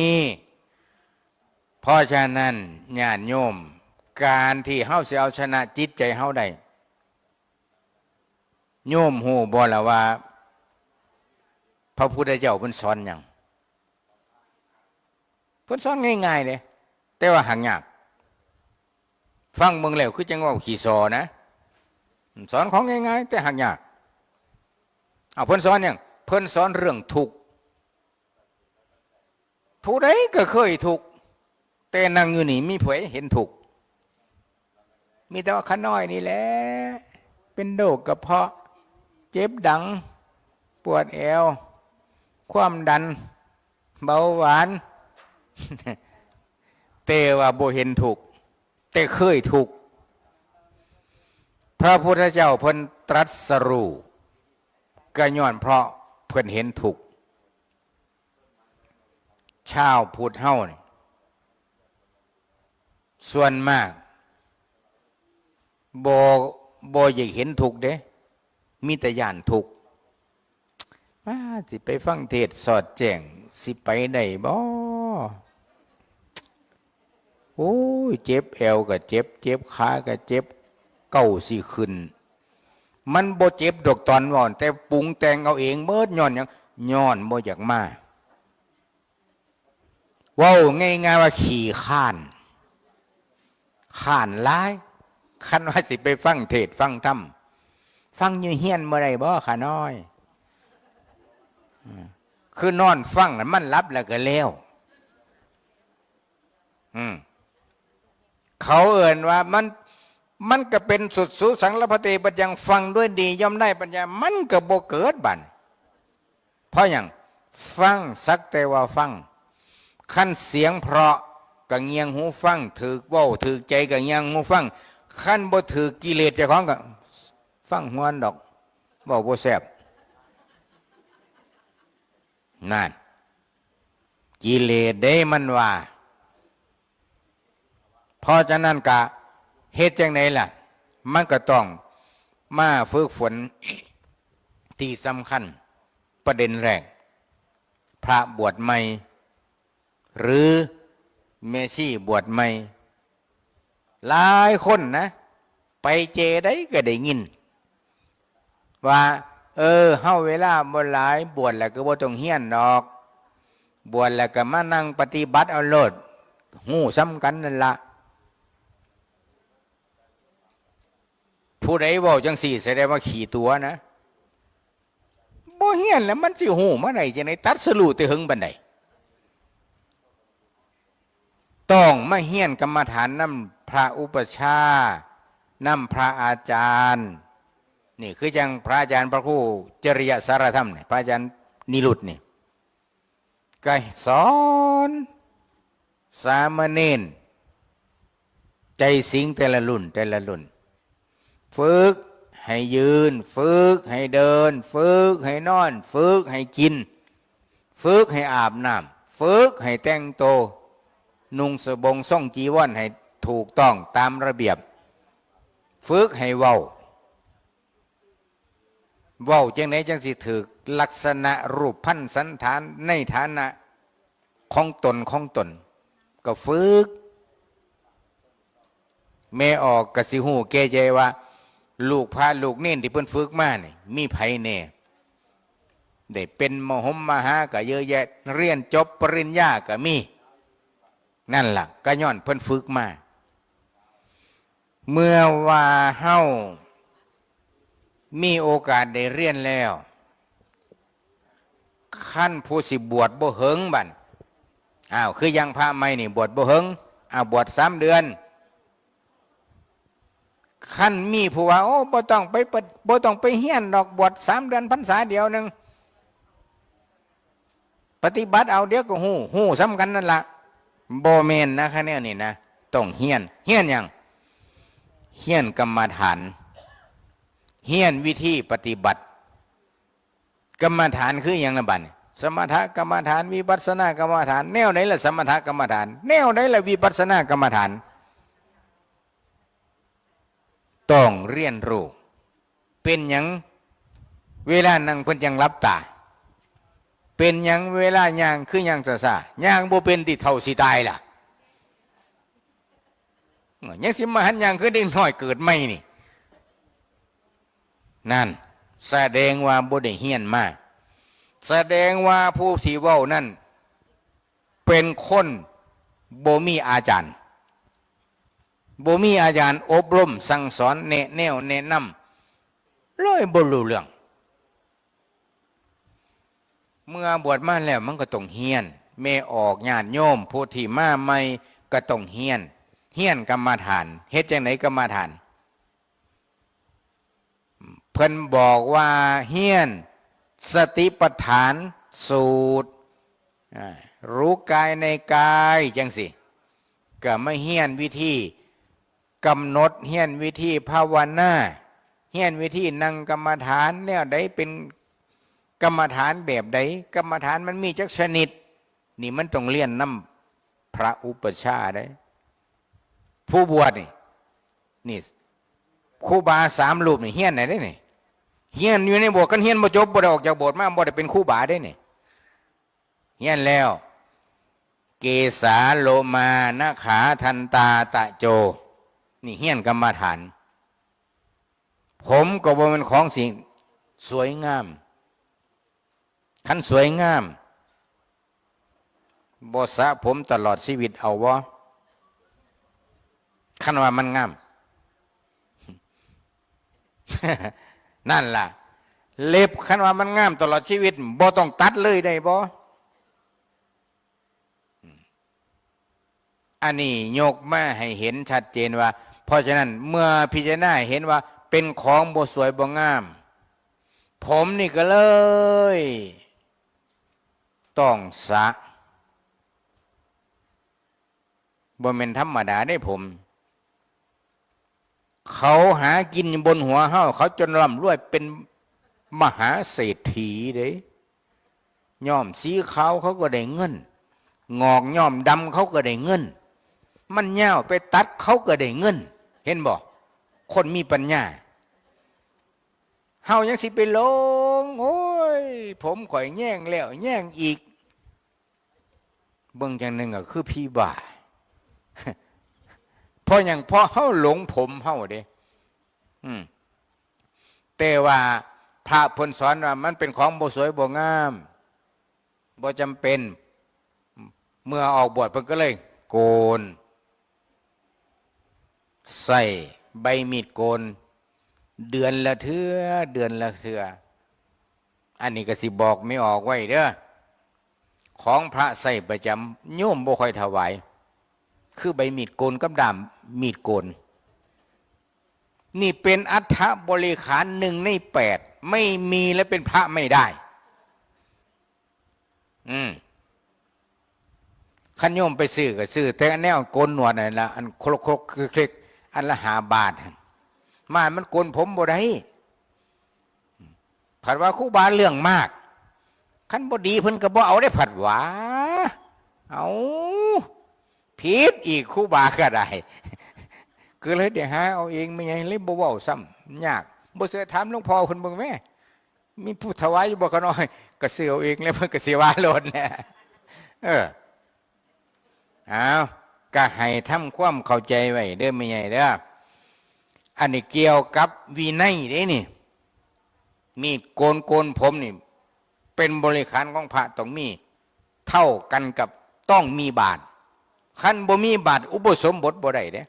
เพราะฉะนั้นญาติโยมการที่เฮาสิเอาชนะจิตใจเฮาได้โยมฮู้บ่ล่ะว่าพระพุทธเจ้าเพิ่นสอนหยังเพิ่นสอนง่ายๆเด้แต่ว่าหักยากฟังเบิ่งแล้วคือจังว่าขี้ซอนะสอนของง่ายๆแต่หักยากเอาเพิ่นสอนหยังเพิ่นสอนเรื่องทุกข์ผู้ใดก็เคยทุกข์แต่นั่งอยู่นี่มีผู้ใดเห็นทุกข์มีแต่ว่าข้าน้อยนี่แหละเป็นโรคกระเพาะเจ็บดังปวดเอวความดันเบาหวานแต่ว่าบ่เห็นทุกข์แต่เคยทุกข์พระพุทธเจ้าเพิ่นตรัสรู้ก็ย้อนเพราะเพิ่นเห็นทุกข์ชาวพุทธเฮานี่ส่วนมากบ่อยากเห็นทุกข์เด้มีแต่ย่านทุกข์สิไปฟังเทศสอดแจ้งสิไปได้บ่โอ้ยเจ็บเอวก็เจ็บขาก็เจ็บเก้าสิขึ้นมันบ่เจ็บดอกตอนว่อนแต่ปรุงแต่งเอาเองเมิดย้อนหยังย้อนบ่อยากมาเว้าง่ายๆว่าขี้ข้านร้ายคันว่าสิไปฟังเทศฟังธรรมฟังอยู่เฮียนเมื่อไรบ่ขาน้อยคือนอนฟังแล้วมันรับแล้วก็แล้วเขาเอ่ยว่ามันก็เป็นสุดสุสังลพเตปัญญังฟังด้วยดีย่อมได้ปัญญามันก็บ่เกิดบัดเพราะอย่างฟังสักแต่ว่าฟังขั้นเสียงเพราะก็เงียงหูฟังถือเว้าถือใจก็เงียงหูฟังขั้นบ่ถือกิเลสเจ้าของก็ฟังหวนดอกเว้าบ่แซ่บนั่นกิเลสได้มันว่า เพราะฉะนั้นกะเหตุจังไหนล่ะมันก็ต้องมาฝึกฝน ที่สำคัญประเด็นแรกพระบวชใหม่หรือเมชี่บวชใหม่หลายคนนะไปเจได้ก็ได้ยินว่าเฮาเวลาบ่หลายบวชแล้วก็บ่ต้องเฮียนดอกบวชแล้วก็มานั่งปฏิบัติเอาโลดหู้ซ้ำกันนั่นละผู้ใดบอกจังสี่แสดงว่าขี่ตัวนะบ่เฮียนแล้วมันสิหูมาไหนจะไหนตัดสรุแต่หึงบันไดต้องมาเฮียนกรรมฐานนำพระอุปชานำพระอาจารย์นี่คือจังพระอาจารย์พระครูจริยสารธรรมเนี่ยพระอาจารย์นิรุตนี่ก็สอนสามเณรใจสิงแต่ละรุ่นแต่ละรุ่นฝึกให้ยืนฝึกให้เดินฝึกให้นอนฝึกให้กินฝึกให้อาบน้ำฝึกให้แต่งตัวนุ่งสบงส่งจีวรให้ถูกต้องตามระเบียบฝึกให้เว้าจังไหนจังสิถือลักษณะรูปพันสันฐานในฐานะของตนก็ฝึกแม่ออกกสิหูแก่ใจว่าลูกพาลูกเน้นที่เพิ่นฝึกมาเนี่ยมีไผแน่ได้เป็นมหาก็เยอะแยะเรียนจบปริญญาก็มีนั่นล่ะก็ย้อนเพิ่นฝึกมาเมื่อว่าเฮามีโอกาสได้เรียนแล้วขั้นผู้สิบวชบ่เหิงบั่นคือยังพระใหม่นี่บวชบ่เหิงบวช3 เดือนขั้นมีผู้ว่าบ่ต้องไปเฮียนดอกบวช3 เดือนพรรษาเดียวนึงปฏิบัติเอาเดี๋ยวก็หู้สำคัญนั่นละบ่แม่นนะคะแนวนี้นะต้องเฮียนหยังเฮียนกรรมฐานเฮียนวิธีปฏิบัติกรรมฐานคืออย่างละบัดสมถกรรมฐานวิปัสสนากรรมฐานแนวไหนล่ะสมถกรรมฐานแนวไหนล่ะวิปัสสนากรรมฐานต้องเรียนรู้เป็นหยังเวลานั่งเพิ่นยังรับตาเป็นหยังเวลาย่างคือหยังซ่าๆย่างบ่เป็นที่เท่าสิตายล่ะยังสิมาหันย่างคือเด็กน้อยเกิดใหม่นี่นั่นแสดงว่าบ่ได้เฮียนมาแสดงว่าผู้ที่เว้านั่นเป็นคนบ่มีอาจารย์บ่มีอาจารย์อบรมสั่งสอนแนะนำเลยบ่รู้เรื่องเมื่อบวชมาแล้วมันก็ต้องเฮียนแม่ออกญาติโยมผู้ที่มาใหม่ก็ต้องเฮียนกรรมฐานเฮ็ดจังไหนกรรมฐานเพิ่นบอกว่าเฮียนสติปัฏฐานสูตรรู้กายในกายจังสิก็ไม่เฮียนวิธีกำหนดเฮียนวิธีภาวนาเฮียนวิธีนั่งกรรมฐานแนวใดเป็นกรรมฐานแบบใดกรรมฐานมันมีจักชนิดนี่มันต้องเรียนนำพระอุปชาได้ผู้บวชนี่ครูบา3 รูปนี่เฮียนไหนได้นี่เฮียนอยู่ในโบสถ์กันเฮียนบ่จบบ่ได้ออกจากโบสถ์มาบ่ได้เป็นครูบาได้นี่เฮียนแล้วเกสาโลมานะขาทันตาตะโจนี่เฮียนกรรมฐานผมก็บ่เป็นของสิ่งสวยงามคันสวยงามบ่สระผมตลอดชีวิตเอาบ่คันว่ามันงาม นั่นล่ะเล็บคันว่ามันงามตลอดชีวิตบ่ต้องตัดเลยได้บ่อันนี้ยกมาให้เห็นชัดเจนว่าเพราะฉะนั้นเมื่อพิจารณาเห็นว่าเป็นของบ่สวยบ่งามผมนี่ก็เลยต้องสระบ่แม่นธรรมดาได้ผมเขาหากินบนหัวเฮาเขาจนร่ำรวยเป็นมหาเศรษฐีเด้ย้อมสีขาวเขาก็ได้เงินงอกย้อมดำเขาก็ได้เงิน มันเง่าไปตัดเขาก็ได้เงิน เห็นบ่คนมีปัญญาเฮายังสิไปลงโอ้ยผมข่อยแย่งแล้วแย่งอีกเบิ่งจังหนึ่งก็คือพี่บ่าเพราะอย่างเพราะเฮาหลงผมเฮาเด้แต่ว่าพระเพิ่นสอนว่ามันเป็นของบ่สวยบ่งามบ่จำเป็นเมื่อออกบวชเพิ่นก็เลยโกนใส่ใบมีดโกนเดือนละเทื่อเดือนละเทื่ออันนี้ก็สิบอกไม่ออกไว้เด้อของพระใส่ประจำโยมบ่ค่อยถวายคือใบมีดโกนกับดาบมีดโกนนี่เป็นอัฐบริขาร1 ใน 8ไม่มีและเป็นพระไม่ได้ขันโยมไปซื้อก็ซื้อแต่อันแนวโกนหนวดนั่นละอันครกคือคลิกอันละ5 บาทมันโกนผมบ่ได้ผัดว่าครูบาเรื่องมากขันบ่ดีเพิ่นก็บ่เอาได้ผัดว่าเอาผิดอีกครูบาก็ได้ก็เลยเดี๋ยวหาเอาเองไม่ไงเลยบ่เว้าซ้ำยากบ่เสือถามหลวงพ่อเพิ่นเบิ่งแม่มีผู้ถวายอยู่บ่ก็น้อยก็ซื้อเอาเองแล้วเพิ่นก็สิว่าโลดแน่เอาก็ให้ทำความเข้าใจไว้เด้อไม่ใหญ่เด้ออันนี้เกี่ยวกับวินัยเด้นี่มีโกนผมนี่เป็นบริขารของพระต้องมีเท่ากันกับต้องมีบาตรคันบ่มีบาตรอุปสมบทบ่ได้เด้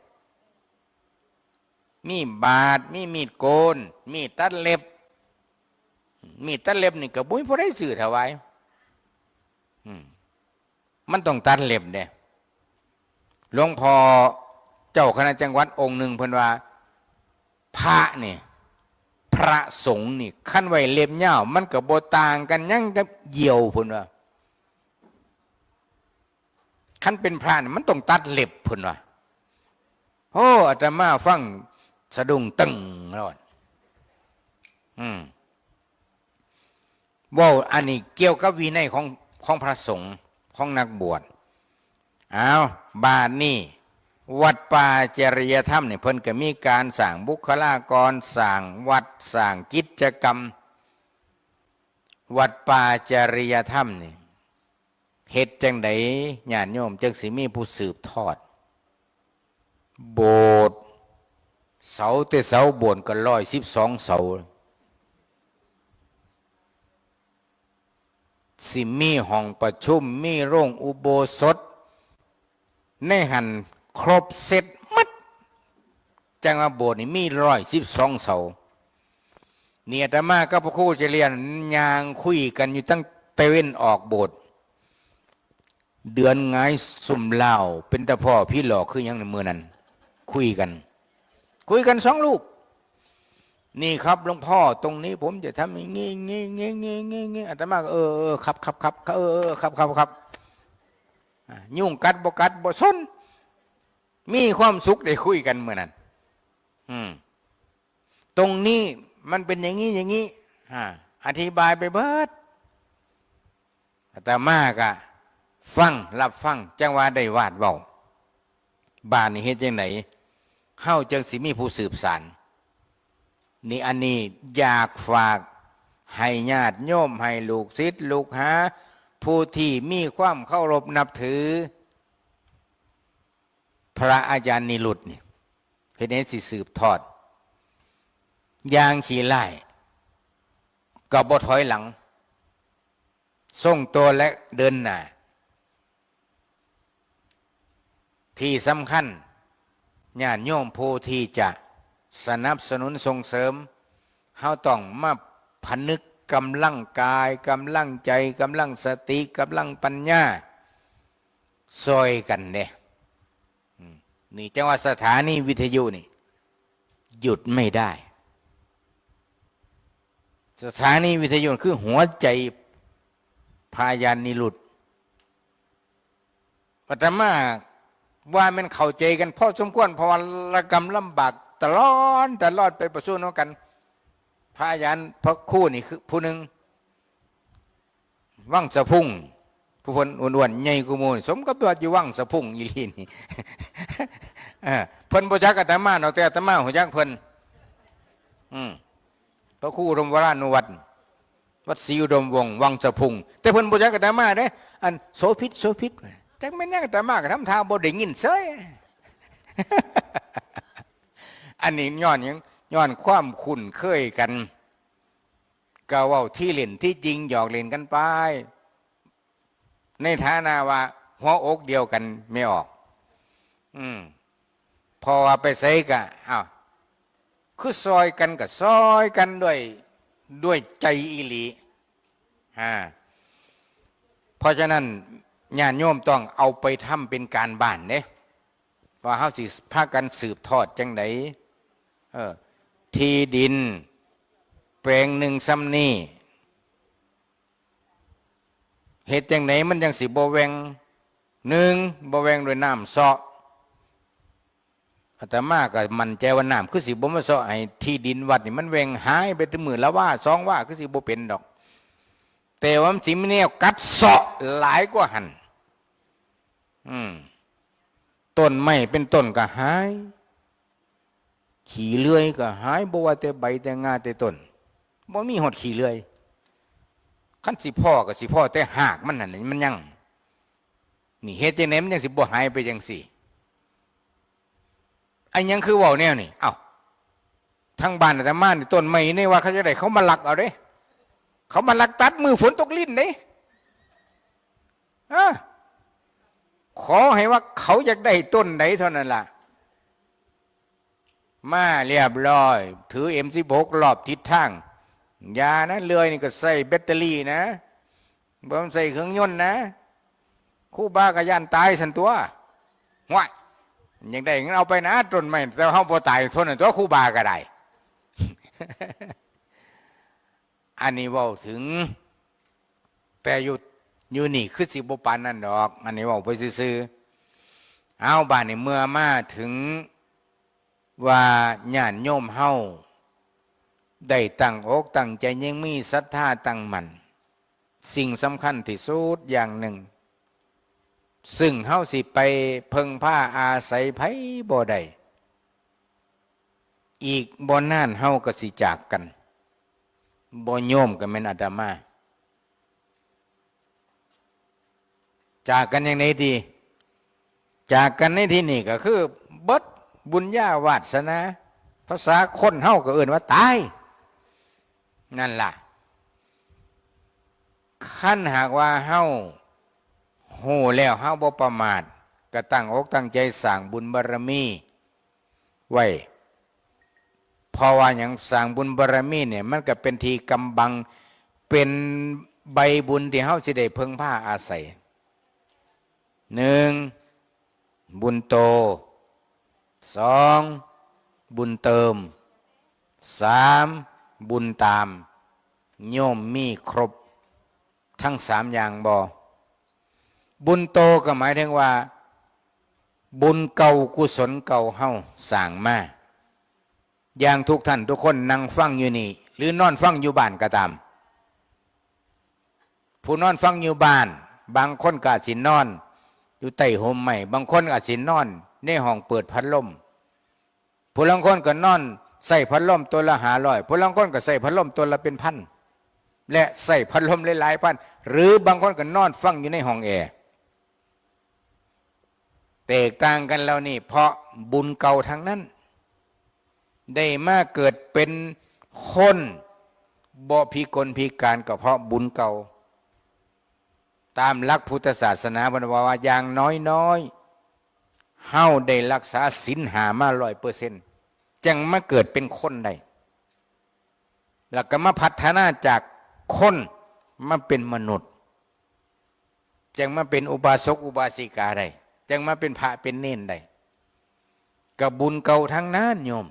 มีบาตรมีมีดโกนมีดตัดเล็บนี่ก็บ่มีผู้ใดซื้อถวายมันต้องตัดเล็บเด้หลวงพ่อเจ้าคณะจังหวัดองค์หนึ่งเพิ่นว่าพระนี่พระสงฆ์นี่ขั้นไว้เล็บยาวมันก็บ่ต่างกันยังกับเหยี่ยวเพิ่นว่าขั้นเป็นพระนี่มันต้องตัดเล็บเพิ่นว่าโอ้อาตมาฟังสะดุ้งตึงแล้วว่าอันนี้เกี่ยวกับวินัยของพระสงฆ์ของนักบวชบาดนี้วัดป่าจริยธรรมเนี่ยเพิ่นก็มีการสร้างบุคลากรสร้างวัดสร้างกิจกรรมวัดป่าจริยธรรมนี่เฮ็ดจังไดญาติโยมจังสิมีผู้สืบทอดโบสถ์เสาแต่เสาโบสถ์ก็112 เสาสิมีห้องประชุมมีโรงอุโบสถในหันครบเสร็จมัดจังว่าโบสถ์นี่มี112 เสาเนี่ยอาตมากับพระครูจะเรียนยางคุยกันอยู่ตั้งแต่เว้นออกโบสถ์เดือนไงสุ่มเหล้าเป็นตะพ่อพี่หลอกคือยังในมือนั้นคุยกัน2 ลูกนี่ครับหลวงพ่อตรงนี้ผมจะทำอย่างงี้อาตมาครับครับยุ่งกัดบ่สนมีความสุขได้คุยกันเมื่อนั้นตรงนี้มันเป็นอย่างนี้อธิบายไปเบิดอาตมาก็รับฟังจังว่าได้วาดเว้าบ้านนี่เฮ็ดจังไดเฮาจังสิมีผู้สืบสานนี่อันนี้อยากฝากให้ญาติโยมให้ลูกศิษย์ลูกหาผู้ที่มีความเคารพนับถือพระอาจารย์นิรุตนี่เฮ็ดให้สิสืบทอดอย่างขี้ไล่ก็บ่ถอยหลังทรงตัวและเดินหน้าที่สำคัญญาติโยมผู้ที่จะสนับสนุนส่งเสริมเฮาต้องมาผนึกกำลังกายกำลังใจกำลังสติกำลังปัญญาซอยกันเนี่ยนี่จังหวัดสถานีวิทยุนี่หยุดไม่ได้สถานีวิทยุคือหัวใจพายานนิรุตอาตมาว่ามันเข้าใจกันพอสมควรเพราะว่าระกำลำบากตลอดไปประสู้น้องกันพระอาจารย์พระคู่นี่คือผู้หนึ่งว่างสะพุ่งผู้คนอ้วนๆใหญ่กุโมสมกับตัวอยู่ว่างสะพุ่งอีลีนี่ เพิ่นบ่จักอาตมาเนาะแต่อาตมาหูจักเพิ่นพระครูอุดมวรานุวัตรวัดศรีอุดมวงศ์วังสะพุงแต่เพิ่นบ่จักอาตมาเด้อันโสภิตจักแม่นยังอาตมาก็ทำท่าบ่ได้ยินเซย อันนี้ย้อนหยังย้อนความคุ้นเคยกันก็เว้าที่เล่นที่จริงหยอกเล่นกันไปในฐานะว่าหัวอกเดียวกันไม่ออกพอว่าไปใส่กะคือซอยกันกับซอยกันด้วยใจอีหลีเพราะฉะนั้นญาติโยมต้องเอาไปทำเป็นการบ้านเนี่ยว่าเฮาสิพากันสืบทอดจังไดที่ดินแปลงหนึ่งซ้ำนี่เหตุจังไหนมันยังสิบ่แวงหนึ่งบ่แวงด้วยน้ำเสาะอาตมาก็มั่นใจว่าน้ำคือสิบ่มาเสาะให้ที่ดินวัดนี่มันแวงหายไปถึงมื้อละว่าสองว่าคือสิบ่เป็นดอกแต่ว่ามันสิมีแนวกัดเสาะหลายกว่าหั่นต้นไม้เป็นต้นก็หายขี้เลื่อยก็หายบ่ว่าแต่ใบแต่งาแต่ต้นบ่มีหดขี้เลื่อยคันสิพ่อก็สิพ่อแต่หากมันนั่นมันยังนี่เฮ็ดจังได๋มันยังสิบ่หายไปจังซี่อันยังคือเว้าแนวนี่ทั้งบ้านอาตมานี่ต้นไม้นี่ว่าเขาจะได้เขามาลักเอาเด้เขามาลักตัดมือฝนตกลิ้นเด้ขอให้ว่าเขาอยากได้ต้นไหนเท่านั้นล่ะมาเรียบร้อยถือ M16 รอบทิศทางยานะเรือนี่ก็ใส่แบตเตอรี่นะบ่ใส่เครื่องยนต์นะคู่บ้ากะย่านตายสันตัวห่วยยังได้งั้นเอาไปนะต้นไม้แต่เฮาบ่ตายทนตัวคู่บ้าก็ได้ อันนี้เว้าถึงแต่อยู่นี่คือสิบ่ปานนั้นดอกอันนี้เว้าไปซื่อๆเอาบ้านนี่เมื่อมาถึงว่าญาติโยมเฮาได้ตั้งอกตั้งใจยังมีศรัทธาตั้งมั่นสิ่งสำคัญที่สุดอย่างหนึ่งซึ่งเฮาสิไปเพิ่งผ้าอาศัยไผบ่ได้อีกบ่นานเฮาก็สิจากกันบ่โยมก็แม่นอาตมาจากกันอย่างไหนดีจากกันในที่นี่ก็คือเบิดบุญญาวาสนาภาษาคนเฮาก็เอื่นว่าตายนั่นล่ะขั้นหากว่าเฮาโหแล้วเฮาบ่ประมาทก็ตั้งอกตั้งใจสร้างบุญบารมีไว้เพราะว่าอย่างสร้างบุญบารมีเนี่ยมันก็เป็นทีกำบังเป็นใบบุญที่เฮาสิได้พึ่งพาอาศัยหนึ่งบุญโตสองบุญเติมสามบุญตามโยมมีครบทั้งสามอย่างบ่บุญโตก็หมายถึงว่าบุญเก่ากุศลเก่าเฮาสร้างมาอย่างทุกท่านทุกคนนั่งฟังอยู่นี่หรือนอนฟังอยู่บ้านก็ตามผู้นอนฟังอยู่บ้านบางคนก็สินอนอยู่ใต้ห่มไม้บางคนก็สินอนในห้องเปิดพัดลมผู้ลางคนก็นอนใส่พัดลมตัวละ500ผู้ลางคนก็ใส่พัดลมตัวละเป็นพันและใส่พัดลมหลายๆพันหรือบางคนก็นอนฟังอยู่ในห้องแอร์แตกต่างกันแล้วนี่เพราะบุญเก่าทั้งนั้นได้มาเกิดเป็นคนบ่พิกลพิการก็เพราะบุญเก่าตามหลักพุทธศาสนาบรรว่าอย่างน้อยเฮาได้รักษาศีลห้ามา100%จังมาเกิดเป็นคนได้แล้วก็มาพัฒนาจากคนมาเป็นมนุษย์จังมาเป็นอุบาสกอุบาสิกาได้จังมาเป็นพระเป็นเณรได้กับบุญเก่าทั้งนั้นโยม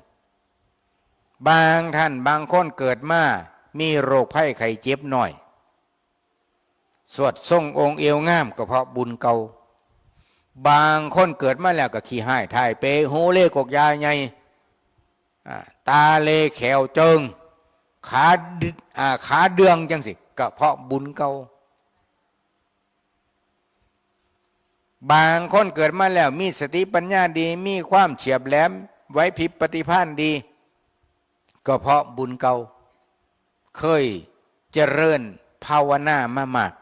บางท่านบางคนเกิดมามีโรคภัยไข้เจ็บหน่อยสวดทรงองค์เอวงามก็เพราะบุญเก่าบางคนเกิดมาแล้วก็ขี้ห้ายถ่ายเปหูเล่กกยาใหญ่ตาเลแขวเจิงขาเดืองจังสิก็เพราะบุญเก่า บางคนเกิดมาแล้วมีสติปัญญาดีมีความเฉียบแหลมไหวพริบปฏิภาณดีก็เพราะบุญเก่าเคยเจริญภาวนามามาก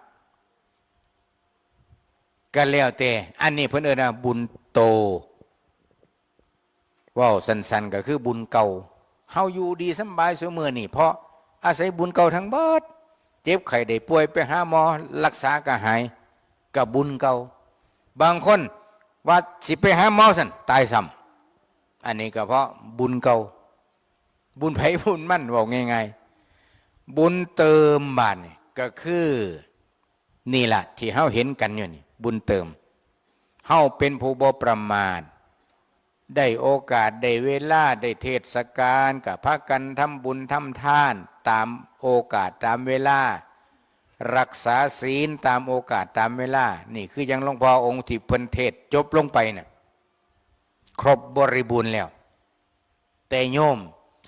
ก็แล้วแต่อันนี้เพิ่นเอิ้นว่าบุญโตว้าวสั้นๆก็คือบุญเก่าเฮาอยู่ดีสำบายซุมื้อนี่เพราะอาศัยบุญเก่าทั้งเบิดเจ็บไข้ได้ป่วยไปหาหมอรักษาก็หายก็บุญเก่าบางคนว่าสิไปหาหมอซั่นตายซ้ำอันนี้ก็เพราะบุญเก่าบุญไผบุญมันบอกง่ายๆบุญเติมบาดนี่ก็คือนี่ล่ะที่เฮาเห็นกันอยู่นี่บุญเติมเฮาเป็นผู้บ่ประมาทได้โอกาสได้เวลาได้เทศกาลกับพากันทำบุญทำทานตามโอกาสตามเวลารักษาศีลตามโอกาสตามเวลานี่คือยังหลวงพ่อองค์ที่เพิ่นเทศจบลงไปน่ะครบบริบูรณ์แล้วแต่โยม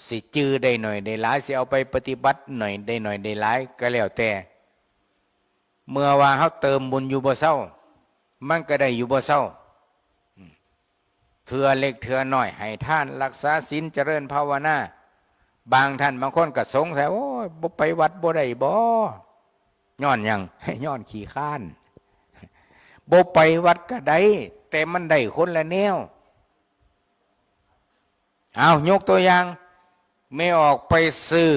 สิจื้อได้หน่อยได้หลายสิเอาไปปฏิบัติหน่อยได้หน่อยได้หลายก็แล้วแต่เมื่อว่าเขาเติมบุญอยู่บ่เศร้ามันก็ได้อยู่บ่เศร้าเถื่อเล็กเถื่อน้อยให้ท่านรักษาศีลเจริญภาวนาบางท่านบางคนก็สงสัยโอ้ยบ่ไปวัดบ่ได้บ่ย้อนหยังย้อนขี้ข้านบ่ไปวัดก็ได้แต่มันได้คนละแนวเอายกตัวอย่างไม่ออกไปซื้อ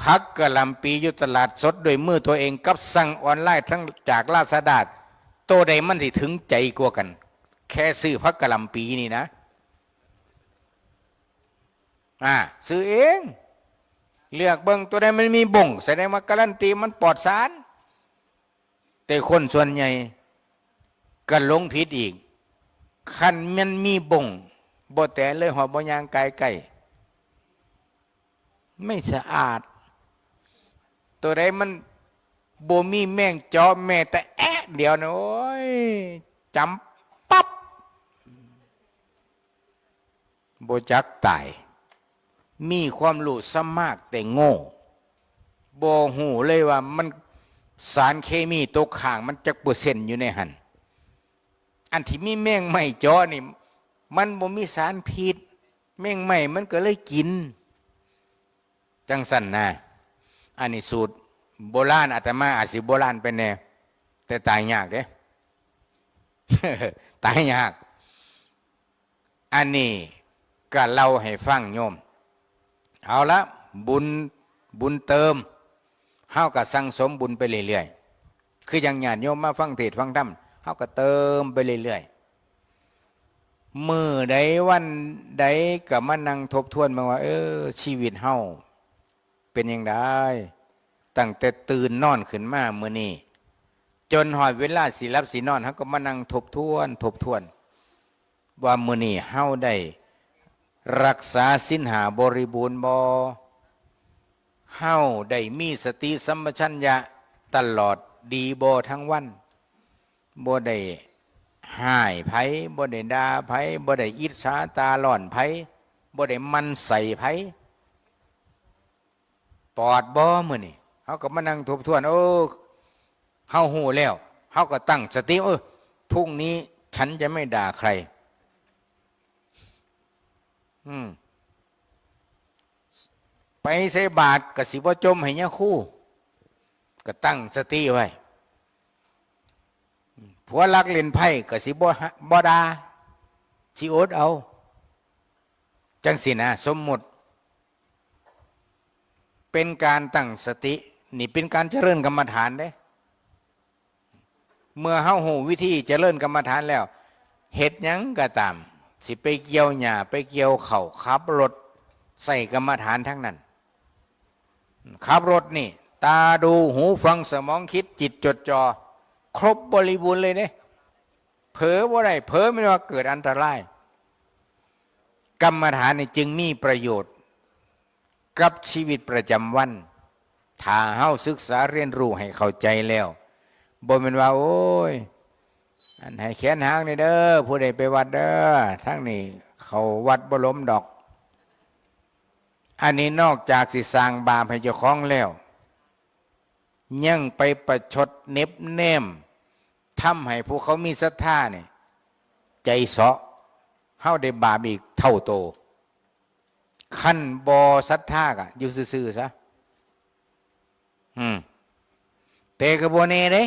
พักกะหล่ำปีอยู่ตลาดสดโดยมือตัวเองกับสั่งออนไลน์ทั้งจากลาซาด้าโตใดมันสิถึงใจกว่ากันแค่ซื้อพักกะหล่ำปีนี่นะซื้อเองเลือกเบิ่งตัวใดมันมีบ่งแสดงว่าการันตีมันปลอดสารแต่คนส่วนใหญ่ก็หลงผิดอีกคันมันมีบ่งบ่แต่เลยหอบบ่ยางกายไก่ไม่สะอาดตัวใดมันบ่มีแม่งจอแม่แต่แอะเดียวนะโอ้ยจำปั๊บบ่จักตายมีความรู้สมากแต่โง่บ่หูเลยว่ามันสารเคมีตกค้างมันจักเปอร์เซ็นต์อยู่ในหันอันที่มีแม่งไม่จอนี่มันบ่มีสารพิษแม่งไม่มันก็เลยกินจังสันนะอันนี้สูตรโบราณอาตมาอาจสิโบราณไปแน่แต่ตายยากเด้ ตายยากอันนี้ก็เล่าให้ฟังโยมเอาละบุญเติมเฮาก็สั่งสมบุญไปเรื่อยๆคืออย่างญาติโยมมาฟังเทศน์ฟังธรรมเฮาก็เติมไปเรื่อยๆมื้อใดวันใดก็มานั่งทบทวนมาว่าชีวิตเฮาเป็นอย่างไรตั้งแต่ตื่นนอนขึ้นมามื้อนี้จนหอดเวลาสิหลับสินอนเฮาก็มานั่งทบทวนว่ามื้อนี้เฮาได้รักษาศีลห้าบริบูรณ์บ่เฮาได้มีสติสัมปชัญญะตลอดดีบ่ทั้งวันบ่ได้ห้ายไผบ่ได้ด่าไผบ่ได้อิจฉาตาร้อนไผบ่ได้มันใส่ไผปอดบ่มื้อนี่เฮาก็มานั่งทบทวนเฮาฮู้แล้วเฮาก็ตั้งสติพรุ่งนี้ฉันจะไม่ด่าใครไปใส่บาตรก็สิบ่จมให้ยะคู่ก็ตั้งสติไว้ผัวรักเล่นไพ่ก็สิบ่ด่าสิอดเอาจังสินะสมมุติเป็นการตั้งสตินี่เป็นการเจริญกรรมฐานเด้เมื่อเฮาหูวิธีเจริญกรรมฐานแล้วเฮ็ดหยังก็ตามสิไปเกี่ยวหญ้าไปเกี่ยวข้าวขับรถใส่กรรมฐานทั้งนั้นขับรถนี่ตาดูหูฟังสมองคิดจิตจดจ่อครบบริบูรณ์เลยเด้เผลอบ่ได้เผลอไม่ว่าเกิดอันตรายกรรมฐานนี่จึงมีประโยชน์กับชีวิตประจำวันถ้าเฮาศึกษาเรียนรู้ให้เข้าใจแล้วบ่แม่นว่าโอ้ยอันให้แขนหางนี่เด้อผู้ใดไปวัดเด้อทั้งนี้เขาวัดบ่ล้มดอกอันนี้นอกจากสิสร้างบาปให้เจ้าของแล้วยังไปประชดเน็บแนม ทำให้พวกเขามีศรัทธาเนี่ยใจเสาะเฮาได้บาปอีกเท่าโตขั้นบอศรัทธากะอยู่ซื่อๆซะเตกะโบเน่เด้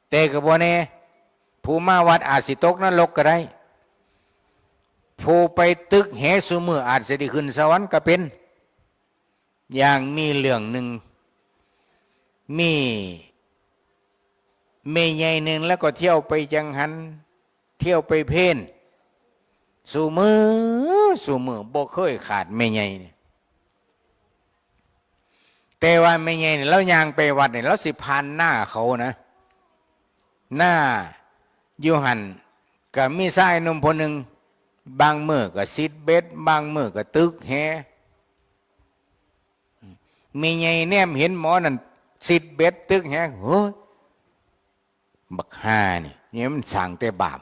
เตกะโบเน่ผู้มาวัดอาจสิตกนรกก็ได้ผู้ไปตึกแหสุมืออาจจะได้ขึ้นสวรรค์ก็เป็นอย่างมีเรื่องหนึ่งมีเมย์ใหญ่หนึ่งแล้วก็เที่ยวไปจังหันเที่ยวไปเพนสู่มือบ่เคยขาดเมย์ใหญ่เนี่ยแต่ว่าเมย์ใหญ่เนี่ยเรายางไปวัดเนี่ยเราสิผ่านหน้าเขานะหน้าอยู่หันกับมีชายหนุ่มคนหนึ่งบางมือก็ซิดเบ็ดบางมือก็ตึกแฮมีไงแนมเห็นหมอนั่นซิดเบ็ดตึกแฮโอ้ยบักห่านี่มันสั่งแต่บาป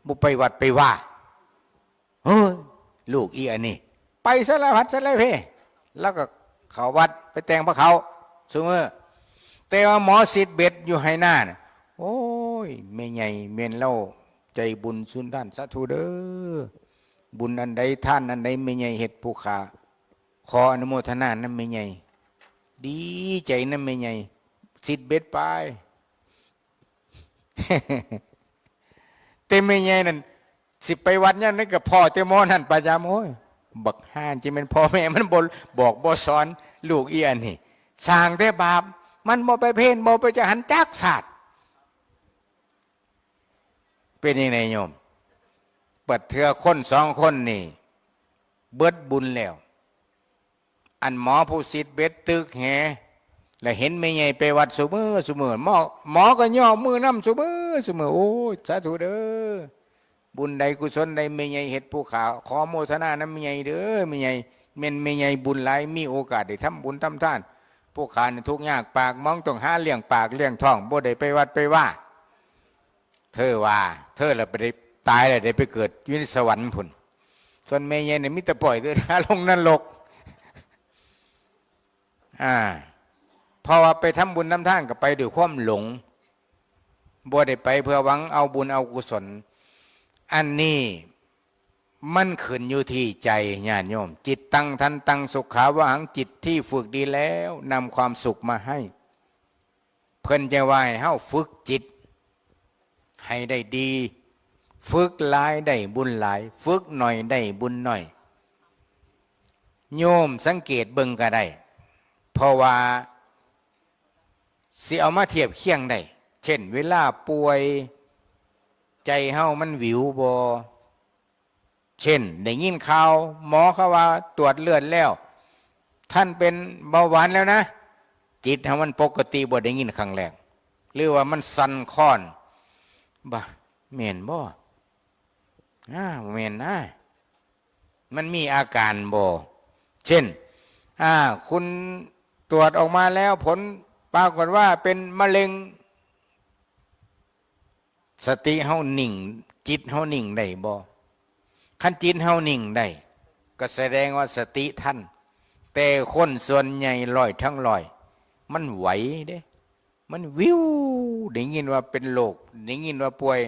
บุไปวัดไปว่าเฮ้ยลูกอีอันนี้ไปสารพัดสารเพแล้วก็เขาวัดไปแต่งพระเขาสมมติแต่ว่าหมอซิดเบ็ดอยู่ให้หน้านะโอ้ยไม่ใหญ่เมนเล่าใจบุญสุนท่านสาธุเด้อบุญอันใดท่านอันใดไม่ใหญ่เห็ดผู้ขาขออนุโมทนานั้นไม่ใหญ่ดีใจนั้นไม่ใหญ่สิทธิ์เบ็ดไป แต่ไม่ใหญ่นั่นสิไปวัดเนี่ยนั่นกับพ่อเตมอนั่นประจำโอ้ยบักห่านจะเป็นพ่อแม่มันบอกบ่สอนลูกเอียนนี่สร้างแต่บาปมันบ่ไปเพ่นบ่ไปจะหันจักศาสตร์เป็นยังไงโยมเปิดเถื่อคนสองคนนี่เบิดบุญแล้วอันหมอผู้สิทธิ์เบ็ดตึกแหแล้วเห็นไม่ใหญ่ไปวัดสุมือหมอก็ย่อมือน้ำสุมือโอ้สาธุเด้อบุญใดกุศลใดไม่ใหญ่เห็ดผู้ขาขอโมทนาน้ำไม่ใหญ่เด้อไม่ใหญ่เม่นไม่ใหญ่บุญหลายมีโอกาสได้ทำบุญทำทานผู้ขาทุกข์ยากปากมองต้องหาเลี้ยงปากเลี้ยงท้องบ่ได้ไปวัดไปว่าเธอแล้วไปตายแล้วได้ไปเกิดอยู่ในสวรรค์พุ่นส่วนเมย์เนี่ยมิตรปล่อยเธอลงนรกเพราะว่าไปทำบุญทำทานกับไปด้วยความหลงบ่ได้ไปเพื่อหวังเอาบุญเอากุศลอันนี้มันขึ้นอยู่ที่ใจญาติโยมจิตตั้งทันตั้งสุขาวหังจิตที่ฝึกดีแล้วนำความสุขมาให้เพิ่นจะว่าให้เฮาฝึกจิตให้ได้ดีฝึกหลายได้บุญหลายฝึกหน่อยได้บุญหน่อยโยมสังเกตเบิ่งก็ได้เพราะว่าสิเอามาเทียบเคียงได้เช่นเวลาป่วยใจเฮามันวิวบ่เช่นได้ยินข่าวหมอเขาว่าตรวจเลือดแล้วท่านเป็นเบาหวานแล้วนะจิตเฮามันปกติบ่ได้ยินครั้งแรกหรือว่ามันสั่นคลอนบ่แม่นบ่แม่นนะมันมีอาการบ่เช่นคุณตรวจออกมาแล้วผลปรากฏว่าเป็นมะเร็งสติเฮานิ่งจิตเฮานิ่งได้บ่คันจิตเฮานิ่งได้ก็แสดงว่าสติท่านแต่คนส่วนใหญ่100 ทั้ง 100มันไหวเด้มันวิวได้ยินว่าเป็นโรคได้ยินว่าป่วย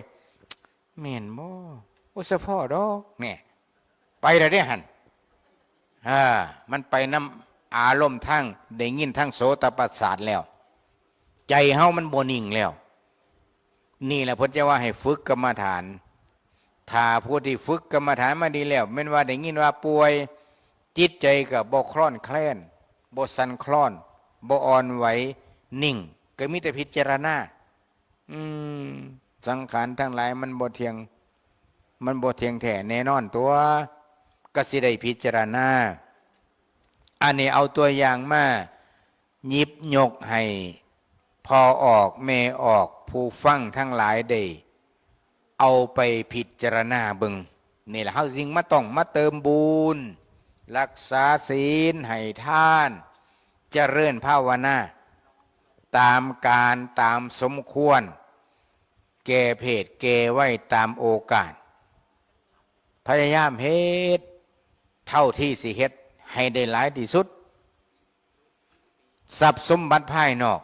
แม่นบ่โอ้เฉพาะดอกเนี่ยไปแล้วได้หันมันไปนำอารมณ์ทั้งได้ยินทั้งโสตประสาทแล้วใจเฮามันบ่นิ่งแล้วนี่แหละพุทธเจ้าว่าให้ฝึกกรรมฐานถ้าผู้ที่ฝึกกรรมฐานมาดีแล้วแม้ว่าได้ยินว่าป่วยจิตใจก็บ่คลอนแคลนบ่สั่นคลอนบ่อ่อนไหวนิ่งก็มีแต่พิจารณาสังขารทั้งหลายมันบ่เที่ยงแท้แน่นอนตัวก็สิได้พิจารณาอันนี้เอาตัวอย่างมาหยิบยกให้พอออกเมออกผู้ฟังทั้งหลายได้เอาไปพิจารณาเบิ่งนี่แหละเฮาจึงต้องมาเติมบุญรักษาศีลให้ทานเจริญภาวนาตามการตามสมควรแก่เพศแก่ไว้ตามโอกาสพยายามเฮ็ดเท่าที่สิเฮ็ดให้ได้หลายที่สุดทรัพย์สมบัติภายนอก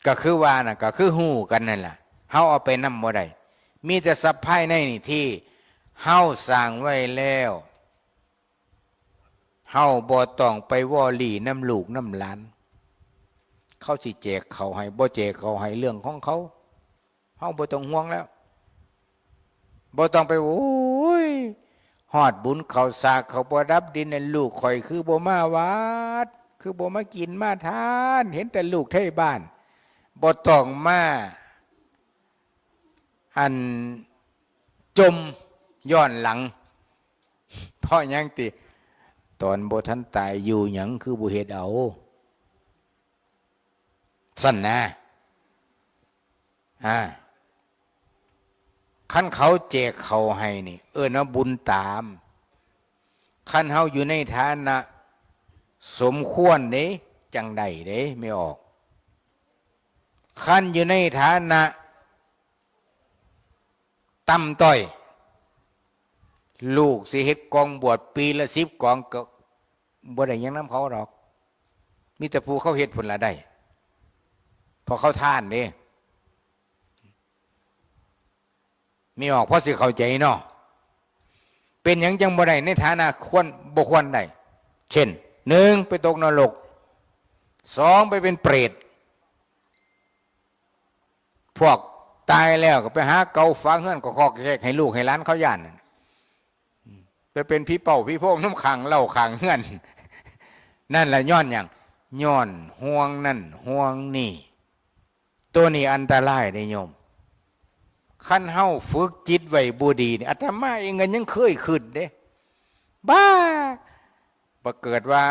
ก็คือว่าก็คือหู้กันนั่นแหละ เฮาเอาไปนำบ่ได้มีแต่ทรัพย์ภายในนี่ที่เฮาสร้างไว้แล้วเฮาบ่ต้องไปวอลี่น้ำลูกน้ำหลานเขาสิแจกเขาให้บ่แจกเขาให้เรื่องของเขาเฮาบ่ต้องห่วงแล้วบ่ต้องไปโอ้ยฮอดบุญเขาสากเขาบ่รับดินนั่นลูกข่อยคือบ่มาวัดคือบ่มากินมาทานเห็นแต่ลูกไทบ้านบ่ต้องมาอันจมย้อนหลังเพราะหยังติตอนบ่ทันตายอยู่หยังคือบ่เฮ็ดเอาสั่นนะคันเขาแจกเขาให้นี่นะบุญตามคันเฮาอยู่ในฐานะสมควรเด้จังใดเด้ไม่ออกคันอยู่ในฐานะต่ำต้อยลูกสิเฮ็ดกองบวชปีละ10 กองก็บ่ได้หยังนำเขาหรอกมีแต่ผู้เขาเฮ็ดผลละได้เพราะเขาท่านเด้มีออกเพราะสิเข้าใจเนาะเป็นหยังจังบ่ได้ในฐานะควรบ่ควรได้เช่น1ไปตกนรก2ไปเป็นเปรตพวกตายแล้วก็ไปหาเกาฟ้าเฮือนก็คอกแขกให้ลูกให้หลานเขาย่านไปเป็นพี่เป่าพี่โพงน้ำขังเหล้าขังเฮือนนั่นแหละย้อนอย่างย้อนห่วงนั่นห่วงนี่ตัวนี้อันตรายได้โยมขั้นเฮาฝึกจิตไว้บูดีนี่อาตมาเองเงินยังเคยขึ้นเด้บ้าบ่เกิดว่า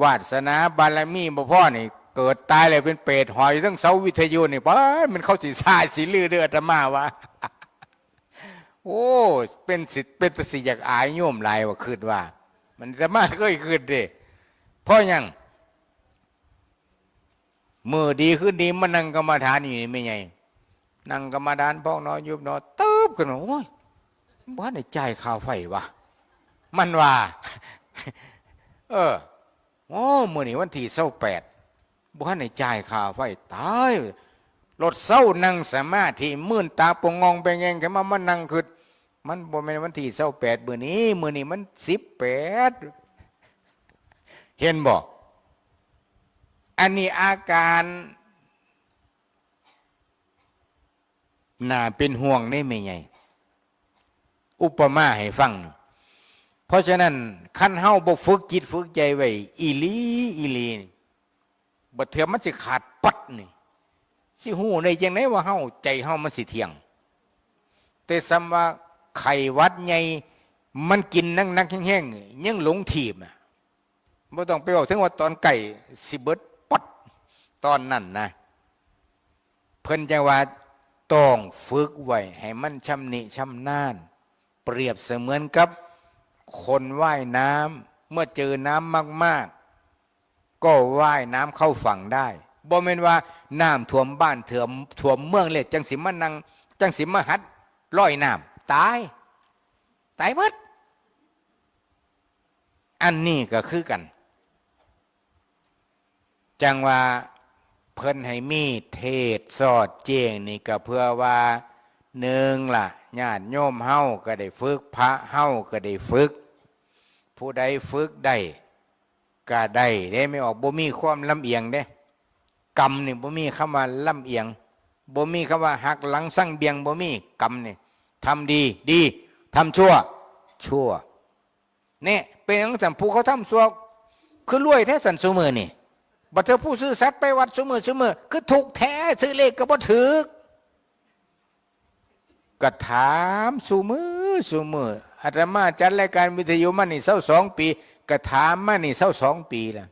วาสนาบารมีบ่พ่อนี่เกิดตายเลยเป็นเปรตหอยทั้งเสาวิทยุนี่ป้ามันเข้าสิซาสิลือเด้ออาตมาวะโอ้เป็นสิอยากอายโยมหลายว่าคิดว่ามันอาตมาเคยขึ้นเด้เพราะหยังมือดีขึ้นดีมันนั่งกรรมฐานอยู่นี่ไม่ไงนั่งกรรมฐานพอกนอนยุบนอนตึ๊บขึ้นมาโอ้ยบ้านในใจข่าวไฟวะมันว่าโอ้มื่อนี้วันที่28บ้านในใจข่าวไฟตายรถเศร้านั่งสมาธิมื่นตาปงงองไปแงงแค่มันนั่งคือมันบ่เป็นวันที่28มื่อนี้มัน18เห็นบ่อันนี้อาการน่าเป็นห่วงได้ไม่ไงอุปมาให้ฟังเพราะฉะนั้นขั้นเฮาบ่ฝึกจิตฝึกใจไว้อีหลีบัดเถื่อมันสิขาดปัดนี่สิหูได้จังได๋ว่าเฮาใจเฮามันสิเที่ยงแต่ซ้ำว่าไข้หวัดใหญ่มันกินนักแห้งๆยังหลงถีบบ่ต้องไปบอกถึงว่าตอนไก่สิเบิดปัดตอนนั้นนะเพิ่นจังว่าต้องฝึกไว้ให้มันชำนิชำนาญเปรียบเสมือนกับคนว่ายน้ำเมื่อเจอน้ำมากๆก็ว่ายน้ำเข้าฝั่งได้บ่แม่นว่าน้ำท่วมบ้านท่วมเมืองเลยจังสิมานั่งจังสิมาหัดลอยน้ำตายหมดอันนี้ก็คือกันจังว่าเพิ่นให้มีเทศสอดแจ้งนี่ก็เพื่อว่า1ล่ะญาติโยมเฮาก็ได้ฝึกพระเฮาก็ได้ฝึกผู้ใดฝึกได้ก็ได้ไม่ออกบ่มีความลำเอียงเด้กรรมนี่บ่มีคำว่าลำเอียงบ่มีคำว่าหักหลังสั่งเบียงบ่มีกรรมนี่ทำดีทำชั่วเนี่ยเป็นอย่างสัมผู้เขาทำชั่วคือรวยแท้สันซุมือนี่บัดเธอผู้ซื้อสัตว์ไปวัดซุมือคือถูกแท้ซื้อเลขก็บ่ถือก็ถามซุมืออาตมาจัดรายการวิทยุมานี่22 ปีก็ถามมานี่22 ปีแล้ว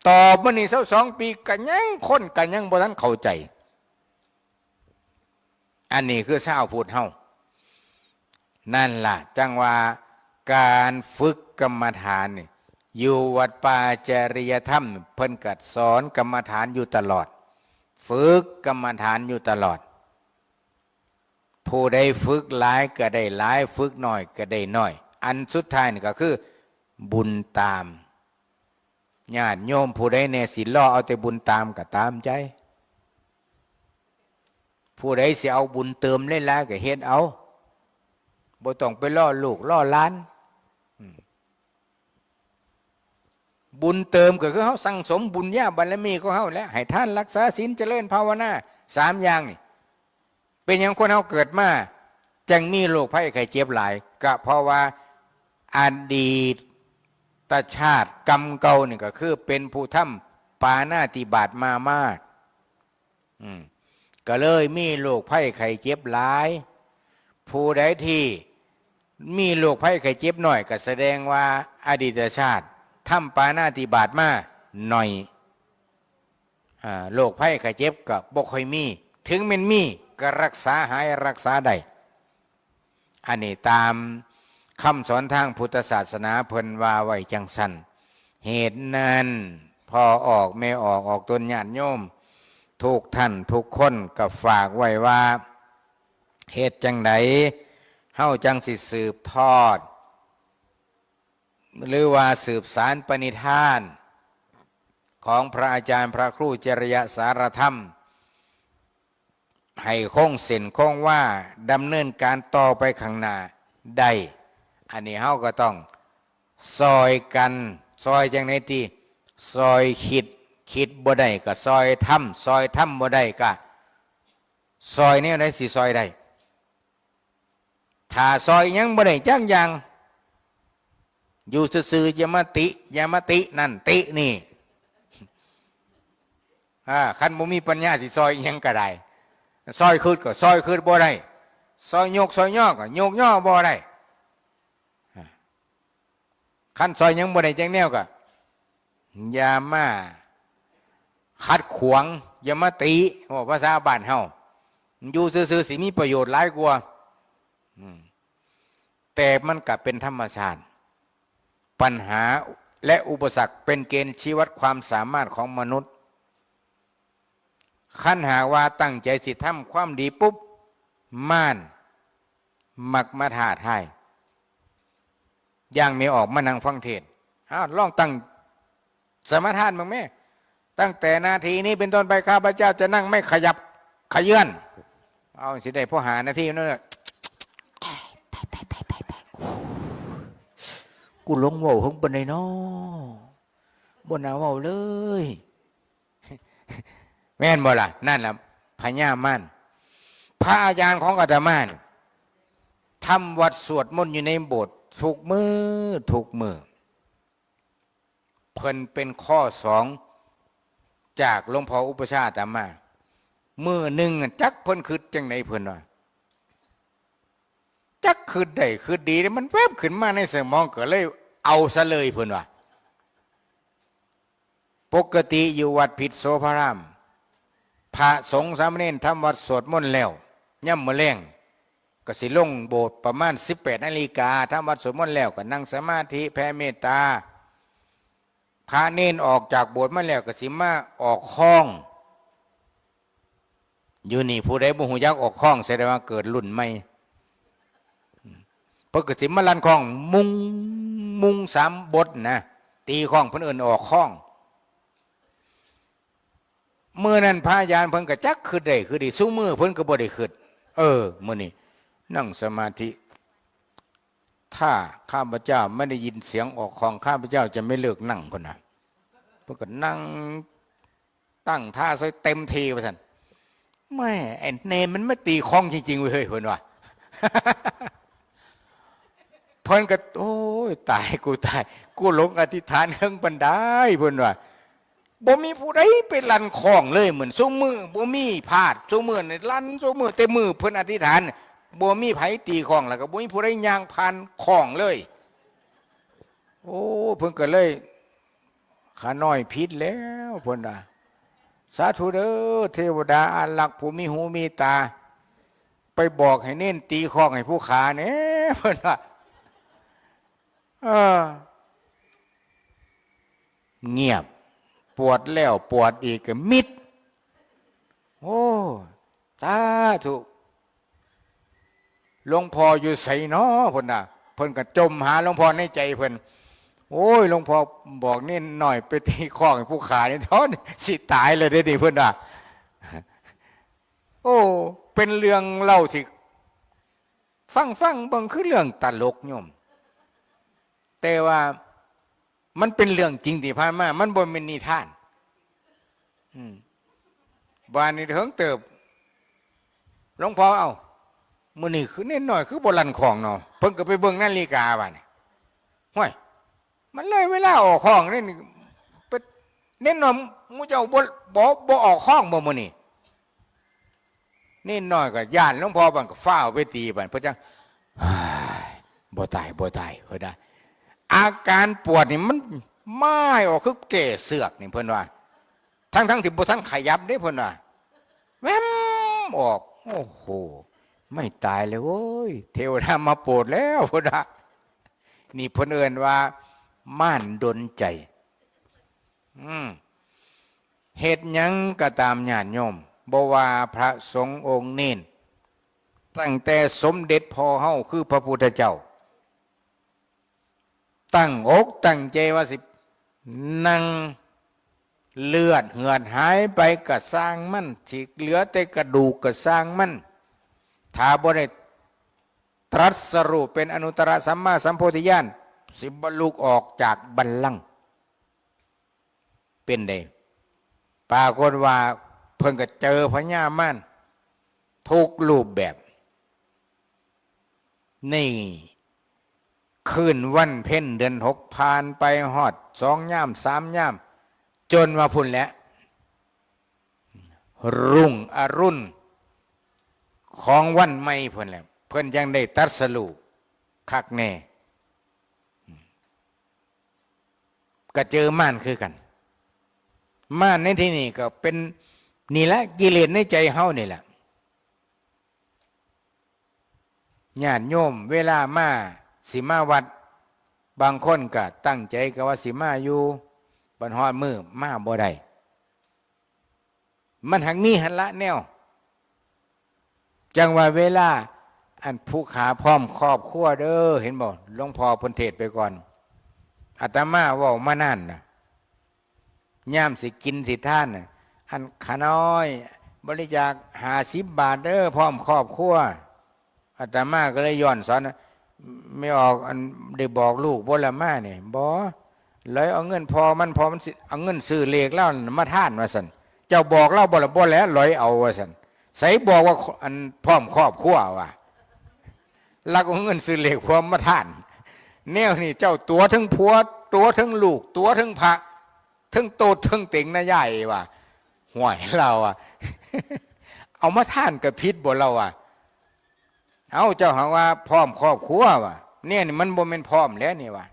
ตอบมานี่22 ปีก็ยังบ่ทันเข้าใจอันนี้คือชาวพุทธเฮานั่นล่ะจังว่าการฝึกกรรมฐานนี่อยู่วัดป่าจริยธรรมเพิ่นกัดสอนกรรมฐานอยู่ตลอดฝึกกรรมฐานอยู่ตลอดผู้ใดฝึกหลายก็ได้หลายฝึกน้อยก็ได้น้อยอันสุดท้ายนี่ก็คือบุญตามญาติโยมผู้ใดเนี่ยสิล้อเอาแต่บุญตามก็ตามใจ ผู้ใดสิเอาบุญเติมเล่นแล้วก็เฮ็ดเอาบ่ต้องไปล่อลูกล่อหลานบุญเติมก็คือเฮาสั่งสมบุญญาบารมีของเฮาแล้วให้ท่านรักษาศีลเจริญภาวนา3อย่างนี่เป็นอย่างคนเฮาเกิดมาจังมีโรคภัยไข้เจ็บหลายก็เพราะว่าอดีตชาติกรรมเก่านี่ก็คือเป็นผู้ทำปาณาติบาตมามากก็เลยมีโรคภัยไข้เจ็บหลายผู้ใดที่มีโรคภัยไข้เจ็บหน่อยก็แสดงว่าอดีตชาติทำปาณาติบาตมาหน่อยโรคภัยไข้เจ็บก็บ่ค่อยมีถึงมันมีก็รักษาหายรักษาได้อันนี้ตามคำสอนทางพุทธศาสนาเพิ่นว่าไว้จังสันเหตุนั้นพอออกไม่ออกตนญาติโยมทุกท่านทุกคนก็ฝากไว้ว่าเหตุจังไดเฮาจังสิสืบทอดหรือว่าสืบสารปณิธานของพระอาจารย์พระครูจริยสารธรรมให้คงเส้นคงว่าดำเนินการต่อไปข้างหน้าได้อันนี้เฮาก็ต้องซอยกันซอยจังไหนตีซอยคิดบ่ได้ก็ซอยทำบ่ได้ก็ซอยเนี่ยได้สิซอยได้ถ้าซอยยังบ่ได้จังอย่างอยู่ซื่อๆอย่ามาตินั่นตินี่คันบ่มีปัญญาสิซอยยังก็ได้ซอยคืดก็ซอยคืดบ่ได้ซอยยกซอยย่อก็ยกย่อบ่ได้คันซอยยังบ่ได้จังแนวก็อย่ามาขัดขวางอย่ามาติภาษาบ้านเฮาอยู่ซื่อๆสิมีประโยชน์หลายกว่าแต่มันก็เป็นธรรมชาติปัญหาและอุปสรรคเป็นเกณฑ์ชี้วัดความสามารถของมนุษย์ขั้นหากว่าตั้งใจสิทำความดีปุ๊บม่านมักมาท้าทายอย่างไม่ออกมานั่งฟังเทศลองตั้งสมาทานบ้างไหมตั้งแต่นาทีนี้เป็นต้นไปข้าพเจ้าจะนั่งไม่ขยับขยื่นเอาสิได้พอหานาทีนั่นแหละกูลงเว้าหึงบนในน้อบนเอาเว้าเลยแม่นบ่ล่ะนั่นล่ะพญาม่านพระอาจารย์ของอาตมาทำวัดสวดมนต์อยู่ในโบสถ์ทุกมือเพิ่นเป็นข้อ2จากหลวงพ่ออุปชาอาตมามือหนึ่งจักเพิ่นคิดจังไหนเพิ่นว่าจักคิดได้คิดดีมันแวบขึ้นมาในสมองก็เลยเอาซะเลยเพิ่นว่าปกติอยู่วัดพิษโสภารามพระสงฆ์สามเณรทำวัดสวดมนต์แล้วย่ำมื้อแลงก็สิลงโบสถ์ประมาณ 18 นาฬิกาทำวัดสวดมนต์แล้วก็นั่งสมาธิแผ่เมตตาพระเณรออกจากโบสถ์มาแล้วก็สิมาออกข้องอยู่นี่ผู้ใดบ่ฮู้จักออกข้องแสดงว่าเกิดรุ่นใหม่เพิ่นก็สิมาลั่นข้องมุง3บทนะตีข้องเพิ่นเอิ้นออกข้องเมื่อนั้นพระอาจารย์เพิ่นก็จักคือได้คือดีสู้มือเพิ่นก็บ่ได้คิดมื้อนี้นั่งสมาธิถ้าข้าพเจ้าไม่ได้ยินเสียงออกของข้าพเจ้าจะไม่เลิกนั่งพุ่นน่ะเพิ่นก็นั่งตั้งท่าซะเต็มทีว่าซั่นแม่ไอ้เนมมันไม่ตีข้องจริงๆเว้ยเพิ่นว่าเพิ่นก็โอ้ยตายกูหลงอธิษฐานเฮิงบันไดเพิ่นว่าบ่มีผู้ใดไปลั่นข้องเลยเหมือนซุมือบ่มีพลาดซุมือนี่ลั่นซุมือแต่มือเพิ่นอธิษฐานบ่มีไผตีข้องแล้วก็บ่มีผู้ใดย่างผ่านข้องเลยโอ้เพิ่นก็เลยขาน้อยผิดแล้วเพิ่นน่ะสาธุเด้อเทวดาอารักษ์ผู้มีหูมีตาไปบอกให้เน้นตีข้องให้ผู้ขาแหน่เพิ่นว่าเงียบปวดแล้วปวดอีกก็มิดโอ้สาธุหลวงพ่ออยู่ไสน้อเพิ่นน่ะเพิ่นก็จมหาหลวงพ่อในใจเพิ่นโอ้ยหลวงพ่อบอกนี่หน่อยไปตีข้องให้ผู้ขานี่ท้อสิตายเลยเด้ดิเพิ่นน่ะโอ้ เป็นเรื่องเล่าที่ฟังเบิ่งคือเรื่องตลกโยมแต่ว่ามันเป็นเรื่องจริงที่ผ่านมามันบ่เป็นนิทานบ้านนี้เถิงเติบหลวงพ่อเอามื้อนี้คือเน้นหน่อยคือบ่ลั่นของเนาะเพิ่นก็ไปเบิ่งนาฬิกาบัดนี้ห้วยมันเลยเวลาออกห้องนี่เน้นหน่อยมูเจ้าบ่ออกห้องบ่มื้อนี้นี่น้อยก็ย่านหลวงพ่อบังก็ฟ้าวไปตีบัดเพิ่นจังบ่ตายเพิ่นได้อาการปวดนี่มันไม่ออกคือเก่เสือกนี่เพิ่นว่าทั้งที่บ่ทันขยับเด้เพิ่นว่าแม่มออกโอ้โหไม่ตายเลยโว้ยเทวดามาโปรดแล้วเพิ่นว่านี่เพิ่นเอิ้นว่าม่านดลใจเหตุหยังก็ตามญาติโยมบ่ว่าพระสงฆ์องค์เน้นตั้งแต่สมเด็จพ่อเฮาคือพระพุทธเจ้าตั้งอกตั้งใจว่าสินั่งเลือดเหือดหายไปก็สร้างมันที่เหลือแต่กระดูกก็สร้างมันถ้าบ่ได้ตรัสรู้เป็นอนุตตรสัมมาสัมโพธิญาณสิบรรลุออกจากบัลลังก์เป็นได้ปรากฏว่าเพิ่นก็เจอพญามารทุกรูปแบบนี่คืนวันเพ็ญเดือน6ผ่านไปฮอด2 ย่าม3 ย่ามจนว่าพุ่นแล้วรุ่งอรุณของวันใหม่เพิ่นแล้วเพิ่นยังได้ตรัสรู้คักแน่ก็เจอม่านคือกันม่านในที่นี้ก็เป็นนี่แหละกิเลสในใจเฮานี่แหละญาติโยมเวลามาสิมาวัดบางคนก็ตั้งใจก็ว่าสิมาอยู่บรรฮอดมือมาบ่ได้มันหักมีหันละแนวจังว่าเวลาอันผู้ขาพร้อมครอบครัวเด้อเห็นบ่หลวงพ่อเพิ่นเทศไปก่อนอาตมาเว้ามานั่นนะย่ามสิกินสิท่านอันขาน้อยบริจาค50 บาทเด้อพร้อมครอบครัวอาตมาก็เลยย้อนสอนไม่ออกอันได้บอกลูกบ่ละมาเนี่ยบ่เลยเอาเงินพอมันสิเอาเงินซื้อเลขแล้วมาท่านว่าซั่นเจ้าบอกเล่าบ่ละบ่แล้วลอยเอาว่าซั่นใส่บอกว่าอันพร้อมครอบครัวว่าลักเอาเงินซื้อเลขพร้อมมาท่านแนวนี่เจ้าตัวทั้งผัวตัวทั้งลูกตัวทั้งพระทั้งโตทั้งเต็งนะยายว่าห่วยเราอ่ะ เอามาท่านกับพิษบ่เราอ่ะเอาเจ้าหาว่าพร้อมครอบครัวว่ะเนี่ยนี่มันบ่แม่นพร้อมแล้วนี่ว่ะ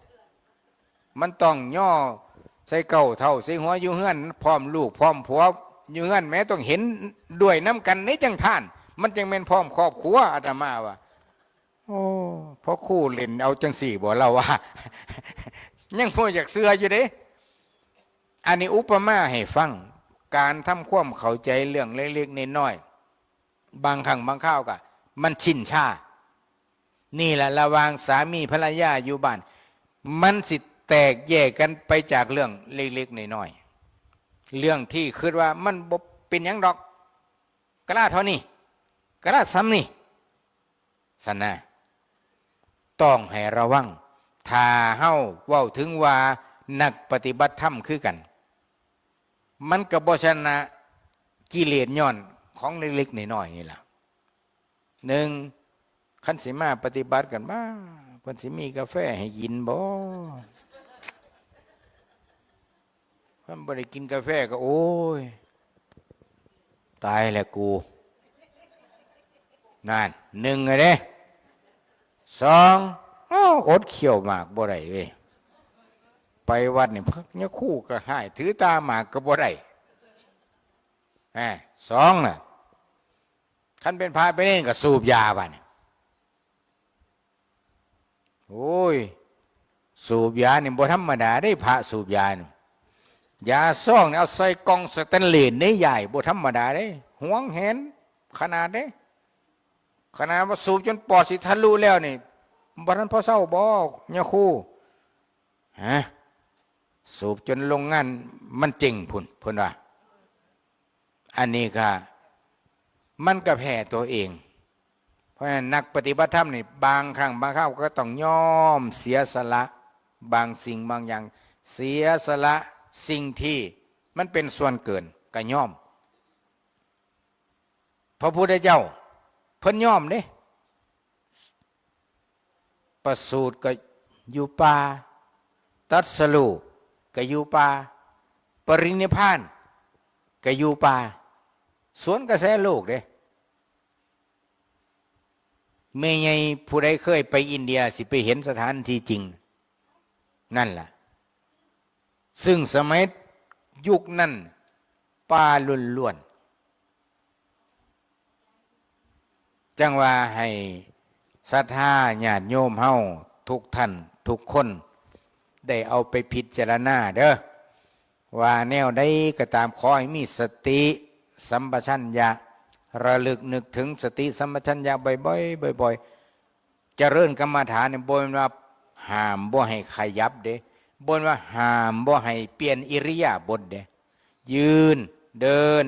มันต้องย่อใส่เก่าเท่าใส่หัวอยู่เฮือนพร้อมลูกพร้อมผัวอยู่เฮือนแม้ต้องเห็นด้วยน้ำกันในจังท่านมันจึงเป็นพร้อมครอบครัวอาตมาว่ะโอ้เพราะคู่เล่นเอาจังสี่บ่เราว่า ยังพออยากเสื้ออยู่เด้อันนี้อุปมาให้ฟังการทำความเข้าใจเรื่องเล็กๆน้อยๆบางครั้งบางข้าวก็มันชินชานี่แหละระหว่างสามีภรรยาอยู่บ้านมันสิแตกแยกกันไปจากเรื่องเล็กๆน้อยๆเรื่องที่คิดว่ามันบ่เป็นหยังดอกกระลาเท่านี้กระลาซ้ำนี่สันนะต้องให้ระวังถ้าเฮาเว้าถึงว่านักปฏิบัติธรรมคือกันมันก็บ่ชนะกิเลสย้อนของเล็กๆน้อยๆนี่ล่ะหนึ่งคันสิมาปฏิบัติกันบ้าเพิ่นสิมีกาแฟให้กินบ่เพิ่นบ่ได้กินกาแฟก็โอ้ยตายแล้วกูนั่นหนึ่งเลยเด้สองอดเขียวหมากบ่ได้เว้ยไปวัดนี่พักเนี่ยคู่ก็ให้ถือตาหมากก็บ่ได้สองน่ะคันเป็นพาไปเล่นก็สูบยาบ้านี่โอ้ยสูบยานี่บ่ธรรมดาได้พระสูบยานี่ยาซ่องนี่เอาใส่กล่องสแตนเลสนี่ใหญ่บ่ธรรมดาได้หวงเห็นขนาดได้ขนาดว่าสูบจนปอดสิทะลุแล้วนี่บ่ทันพอเศร้าบ่เนี่ยคู่สูบจนโรงงานมันจริงพุ่นว่าอันนี้ก็ มันก็แพ้ตัวเองเพราะฉะนั้นนักปฏิบัติธรรมนี่บางครั้งบางคราวก็ต้องยอมเสียสละบางสิ่งบางอย่างเสียสละสิ่งที่มันเป็นส่วนเกินก็ยอมพระพุทธเจ้าเพิ่นยอมเด้ประสูติก็อยู่ป่าตรัสรู้ก็อยู่ป่าปรินิพพานก็อยู่ป่าสวนกระแสโลกเด้เมื่อไงผู้ใดเคยไปอินเดียสิไปเห็นสถานที่จริงนั่นล่ะซึ่งสมัยยุคนั้นป่าล้วนๆจังว่าให้ศรัทธาญาติโยมเฮาทุกท่านทุกคนได้เอาไปพิจารณาเด้อว่าแนวใดก็ตามขอให้มีสติสัมปชัญญะระลึกนึกถึงสติสัมปชัญญะบ่อยๆบ่อยๆเจริญกรรมฐานเนี่ยบ่ว่าห้ามบ่ให้ขยับเด้บ่ว่าห้ามบ่ให้เปลี่ยนอิริยาบถเด้ยืนเดิน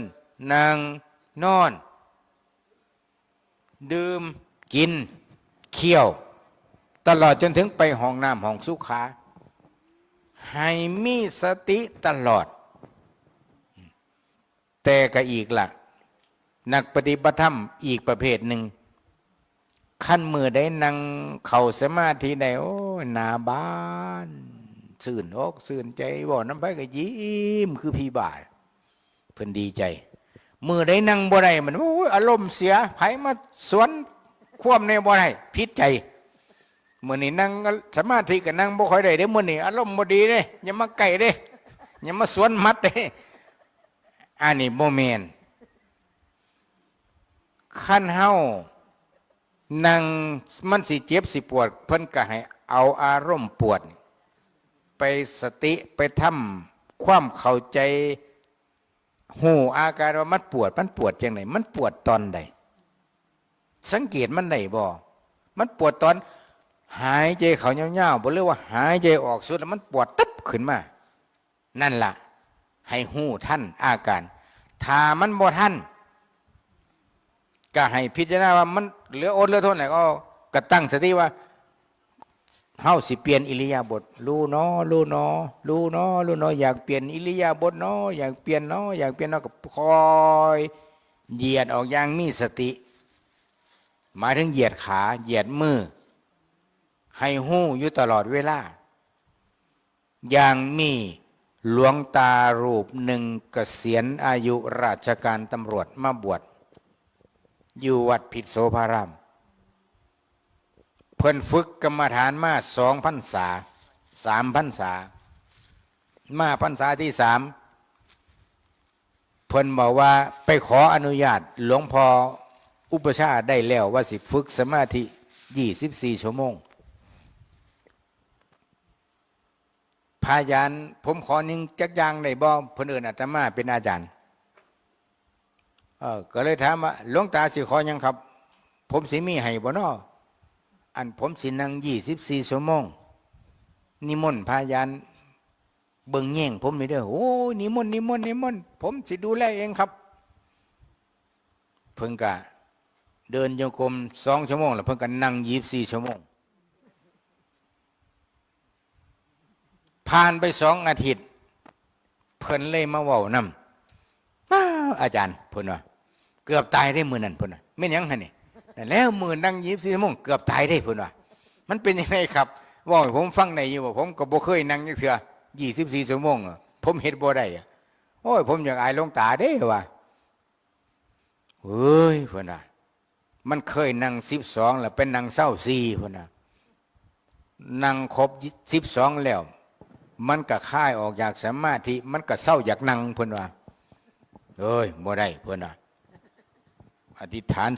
นั่งนอนดื่มกินเคี่ยวตลอดจนถึงไปห้องน้ำห้องสุขาให้มีสติตลอดแต่ก็อีกล่ะนักปฏิบัติธรรมอีกประเภทหนึ่งขั้นมือได้นั่งเข่าสมาธิได้โอ้หนาบ้านสื่นอกสื่นใจบอกน้ำไปก็ยิ้มคือพี่บ่าเพิ่นดีใจมือได้นั่งบ่ได้มันโอ้อารมณ์เสียไผมาสวนควมในบ่ได้พิษใจมื่อนี้นั่งสมาธิก็นั่งบ่ค่อยได้เด้มื่อนี้อารมณ์บ่ดีเด้อย่ามาไก่เด้อย่ามาสวนมัดเด้อันนี้โมเมนขั้นเฮานั่งมันสิเจ็บสิปวดเพิ่นก็ให้เอาอารมณ์ปวดไปสติไปทำความเข้าใจหูอาการว่ามันปวดจังไหนมันปวดตอนใดสังเกตมันได้บ่มันปวดตอนหายใจเขาเงาๆบ่เรียกว่าหายใจออกสุดแล้วมันปวดตึ๊บขึ้นมานั่นล่ะให้หูท่านอาการถ้ามันบ่ท่านก็ให้พิจารณาว่ามันเหลืออดเหลือทนไหนก็ตั้งสติว่าเฮาสิเปลี่ยนอิริยาบถรู้เนาะรู้เนาะรู้เนาะรู้เนาะอยากเปลี่ยนอิริยาบถเนาะอยากเปลี่ยนเนาะอยากเปลี่ยนเนาะก็คอยเหยียดออกอย่างมีสติหมายถึงเหยียดขาเหยียดมือให้หู้อยู่ตลอดเวลาอย่างมีหลวงตารูปหนึ่งเกษียณอายุราชการตำรวจมาบวชอยู่วัดพิษโสภารามเพิ่นฝึกกรรมฐานมา2 พรรษา3 พรรษามาพรรษาที่3เพิ่นบอกว่าไปขออนุญาตหลวงพ่ออุปชาได้แล้วว่าสิฝึกสมาธิ24 ชั่วโมงพายานผมขอนิ่งจักอย่างได้บ่เพิ่นเอิ้นอาตมาเป็นอาจารย์ก็เลยถามว่าหลวงตาสิขอยังครับผมสิมีให้บ่น้ออันผมสินั่ง24 ชั่วโมงนิมนต์พายานเบิ่งแย่งผมนี่เด้อโอ้นิมนต์ผมสิดูแลเองครับเพิ่นก็เดินโยกม2 ชั่วโมงแล้วเพิ่นก็นั่ง24 ชั่วโมงผ่านไป2 อาทิตย์เพิ่นเลยมาเว้านำอาจารย์เพิ่นว่าเกือบตายได้มื้อนั้นเพิ่นว่าแม่นหยังหั่นนี่แล้วมื้อนั่ง24 ชั่วโมงเกือบตายได้เพิ่นว่ามันเป็นยังไงครับเว้าให้ผมฟังได้อยู่บ่ผมก็บ่เคยนั่งจักเทื่อ24 ชั่วโมงผมเฮ็ดบ่ได้โอ้ยผมอยากอายหลวงตาเด้ว่าเฮ้ยเพิ่นว่ามันเคยนั่ง12แล้วเป็นนั่งเศร้า4เพิ่นน่ะนั่งครบ12แล้วมันก็คลายออกจากสมาธิมันก็เศร้าอยากนั่งเพิ่นว่าเอ้ยบ่ได้เพิ่นน่ะอธิษฐาน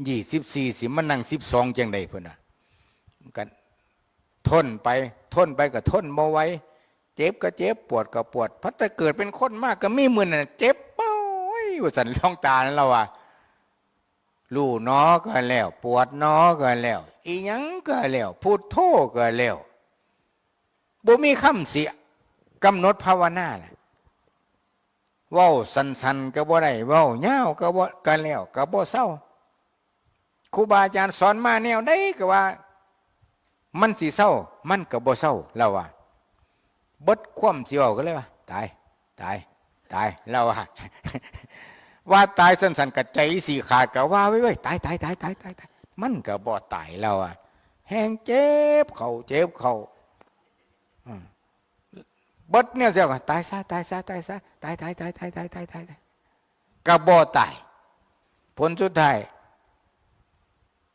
24สิมันนั่ง12จังได๋เพิ่นน่ะกันทนไปก็ทนบ่ไหวเจ็บก็เจ็บปวดก็ปวดพัดแต่เกิดเป็นคนมากก็มีมื้อนั้นเจ็บโอ้ยว่าซั่นหลวงตานั่นเราว่ารู้หนอก็แล้วปวดหนอก็แล้วอีหยังก็แล้วพุทโธก็แล้วบ่มีคำสิกำหนดภาวนาล่ะ เว้าสันๆก็บ่ได้เว้ายาวก็บ่กันแล้วก็บ่เศร้าครูบาอาจารย์สอนมาแนวใดก็ว่ามันสิเศร้ามันก็บ่เศร้าเราว่าเบิดความสิเว้าก็เลยว่าตายเราว่า ว่าตายสั้นๆกับใจสีขาดก็ว่าไว้ตายมันก็บ่ตายเราอ่ะแห้งเจ็บเข่าบดเนี่ยเจ้าก็ตายซะก็บ่ตายผลสุดท้าย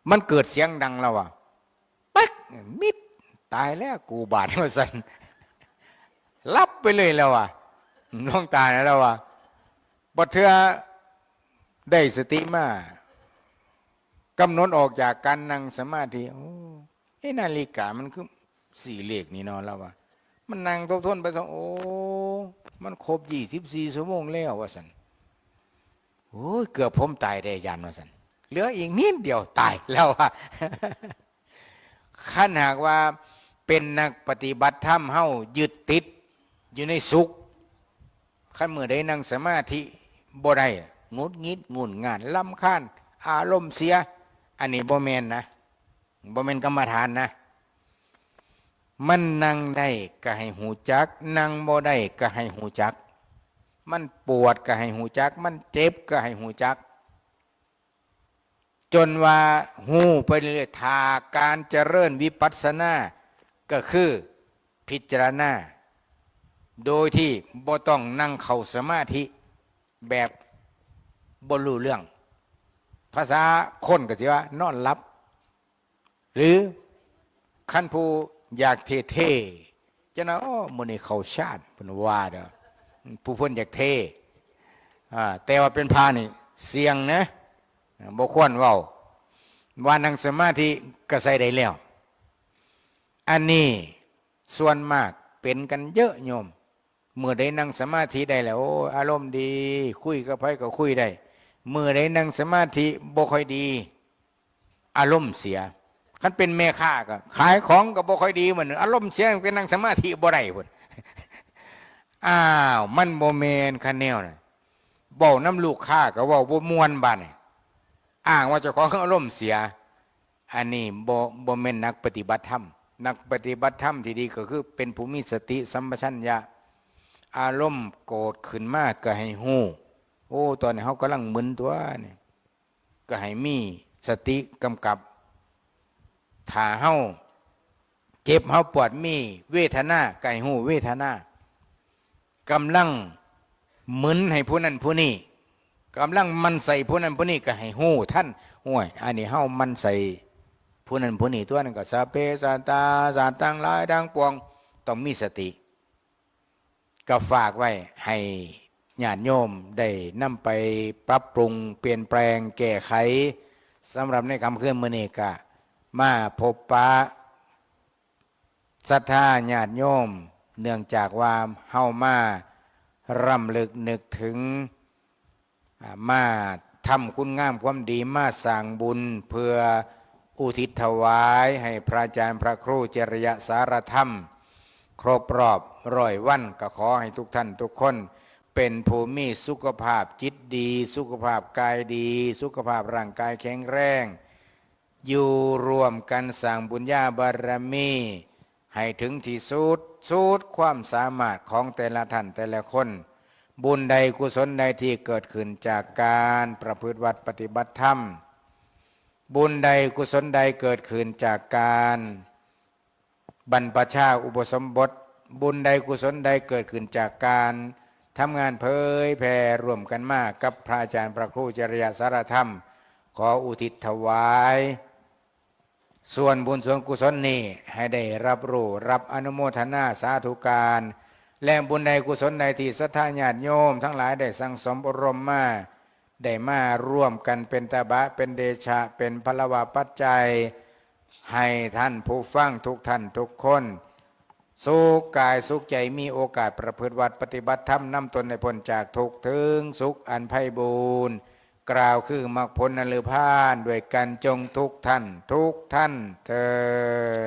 มันเกิดเสียงดังแล้วอ่ะปั๊กมิดตายแล้วกูบาดมาสั่นลับไปเลยแล้วอ่ะน้องตายแล้วอ่ะบ่เทื่อได้สติมากำหนดออกจากการนั่งสมาธิโอ้นาฬิกามันคือ4 เลขนี่เนาะแล้วว่ามันนั่งทบทวนไปโอ้มันครบ24 ชั่วโมงแล้วว่าซั่นโอ้ยเกือบผมตายได้ยานว่าซั่นเหลืออีกนิดเดียวตายแล้วว่าคันหากว่าเป็นนักปฏิบัติธรรมเฮายึดติดอยู่ในสุขคันมื้อใดนั่งสมาธิบ่ได้งุดงิดงุ่นง่านรำคาญอารมณ์เสียอันนี้บ่แม่นนะบ่แม่นกรรมฐานนะมันนั่งได้ก็ให้หูจักนั่งบ่ได้ก็ให้หูจักมันปวดก็ให้หูจักมันเจ็บก็ให้หูจักจนว่าหูไปเรื่อยๆทาการเจริญวิปัสสนาก็คือพิจารณาโดยที่บ่ต้องนั่งเข้าสมาธิแบบบ่รู้เรื่องภาษาคนก็สิว่านอนหลับหรือคันผู้อยากเท่ๆจะนะโอ้มื้อนี้เข้าชาติเพิ่นว่าเด้อผู้เพิ่นอยากเท่แต่ว่าเป็นพานี่เสี่ยงนะบ่ควรเว้าว่านั่งสมาธิก็ใส่ได้แล้วอันนี้ส่วนมากเป็นกันเยอะโยมเมื่อได้นั่งสมาธิได้แล้วอารมณ์ดีคุยกับไผก็คุยได้เมื่อได้นั่งสมาธิบ่ค่อยดีอารมณ์เสียคันเป็นแม่ค้าก็ขายของก็บ่ค่อยดีเหมือนอารมณ์เสียไปนั่งสมาธิบ่ได้พุ่นอ้าวมันบ่แม่นคันแนวน่ะเว้าน้ำลูกค้าก็เว้าบ่ม่วนบาดนี่อ้างว่าเจ้าของอารมณ์เสียอันนี้บ่แม่นนักปฏิบัติธรรมนักปฏิบัติธรรมที่ดีก็คือเป็นผู้มีสติสัมปชัญญะอารมณ์โกรธขึ้นมาก็ให้ฮู้โอ้ตอนนี้เฮากำลังมึนตัวนี่ก็ให้มีสติกำกับถ้าเฮาเจ็บเฮาปวดมีเวทนาก็ให้ฮู้เวทนากำลังมึนให้ผู้นั้นผู้นี้กำลังมันใส่ผู้นั้นผู้นี้ก็ให้ฮู้ท่านโอ้ยอันนี้เฮามันใส่ผู้นั้นผู้นี้ตัวนั้นก็สัพเพสัตตาสัตว์ทั้งหลายทั้งปวงต้องมีสติก็ฝากไว้ให้ญาติโยมได้นำไปปรับปรุงเปลี่ยนแปลงแก้ไขสำหรับในคำเคลื่อนมื้อนี้ก็มาพบปะศรัทธาญาติโยมเนื่องจากว่าเฮามารำลึกนึกถึงมาทำคุณงามความดีมาสร้างบุญเพื่ออุทิศถวายให้พระอาจารย์พระครูเจริญสารธรรมครบรอบ100 วันก็ขอให้ทุกท่านทุกคนเป็นผู้มีสุขภาพจิตดีสุขภาพกายดีสุขภาพร่างกายแข็งแรงอยู่รวมกันสร้างบุญญาบารมีให้ถึงที่สุดความสามารถของแต่ละท่านแต่ละคนบุญใดกุศลใดที่เกิดขึ้นจากการประพฤติวัดปฏิบัติธรรมบุญใดกุศลใดเกิดขึ้นจากการบรรพชาอุปสมบทบุญใดกุศลใดเกิดขึ้นจากการทำงานเผยแผ่ร่วมกันมากกับพระอาจารย์พระครูเจริญสารธรรมขออุทิศถวายส่วนบุญส่วนกุศลนี้ให้ได้รับรู้รับอนุโมทนาสาธุการและบุญใดกุศลใดที่ศรัทธาญาติโยมทั้งหลายได้สั่งสมอบรมมาได้มาร่วมกันเป็นตบะเป็นเดชะเป็นพลวะปัจจัยให้ท่านผู้ฟังทุกท่านทุกคนสุขกายสุขใจมีโอกาสประพฤติวัดปฏิบัติธรรมนำตนในพ้นจากทุกข์ถึงสุขอันไพบูรณ์กล่าวคือมรรคผลนฤพานด้วยกันจงทุกท่านเทิ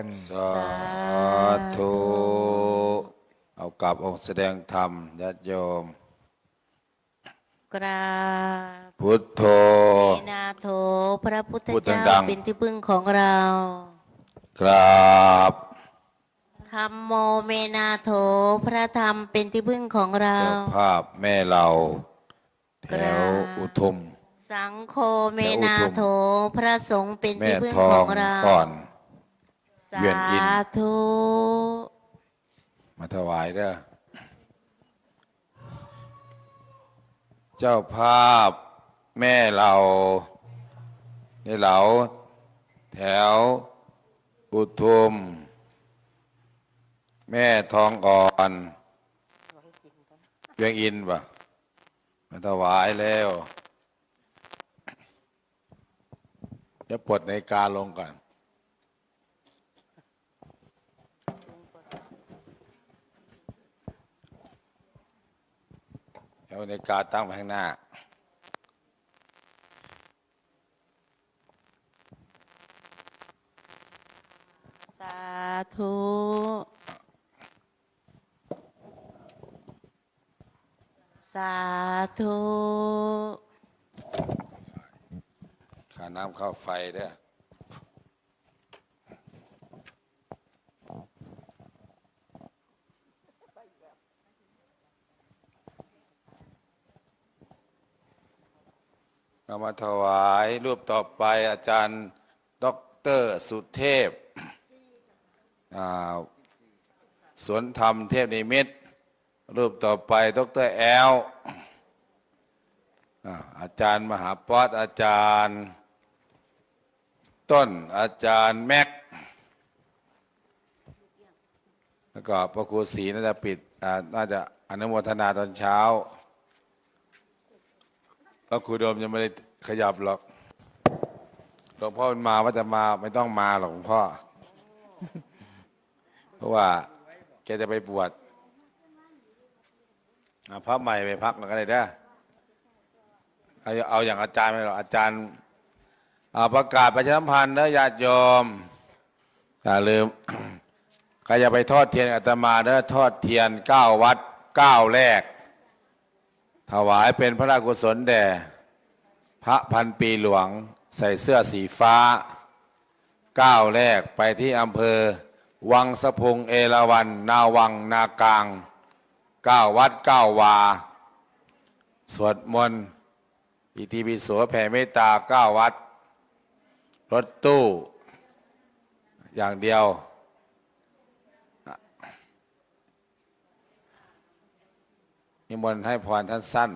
นสาธุเอากลับองค์แสดงธรรมญาติโยม กราบ พุทโธ เมนาโถพระพุทธ พูด เจ้า ดังๆ เป็นที่พึ่งของเรา กราบ ธัมโมเมนาโถพระธรรมเป็นที่พึ่งของเรา เจ้าภาพแม่เราแถวอุทุม สังโฆเมนาโถพระสงฆ์เป็น แม่ ที่พึ่ง ทอ ของ งเรา ก่อน สา เวียนอิน ธุ มาถวายเด้อเจ้าภาพแม่เราในเหลาแถวอุทุม แม่ทองอ่อนเวียงอินปะมาถวายแล้วจะปลดในาฬิกาลงก่อนเอานาฬิกาตั้งไว้ข้างหน้า สาธุ สาธุ ค่าน้ำค่าไฟเด้อเอามาถวายรูปต่อไปอาจารย์ด็อกเตอร์สุเทพสวนธรรมเทพนิมิตรรูปต่อไปดรแอลอาจารย์มหาป๊อดอาจารย์ต้นอาจารย์แม็กแล้วก็พระครูศรีน่าจะปิดน่าจะอนุโมทนาตอนเช้าพระครูโดมยังไม่ได้ขยับหรอกหลวงพ่อมันมาว่าจะมาไม่ต้องมาหรอกหลวงพ่อ เพราะว่าแกจะไปบวชพระใหม่ไปพักกันก็ได้เด้อเอาอย่างอาจารย์ไม่หรอกอาจารย์ประกาศประชาสัมพันธ์เด้อญาติโยมอย่าลืม ใครจะไปทอดเทียนอาตมาเด้อทอดเทียน9 วัด 9 แรกถวายเป็นพระราชกุศลแด่พระพันปีหลวงใส่เสื้อสีฟ้า9 แรกไปที่อำเภอวังสะพุงเอราวัณนาวังนากลาง9 วัด 9 วาสวดมนต์อิติปิโสแผ่เมตตา9 วัดรถตู้อย่างเดียวนิมนต์ให้พรท่านสั้น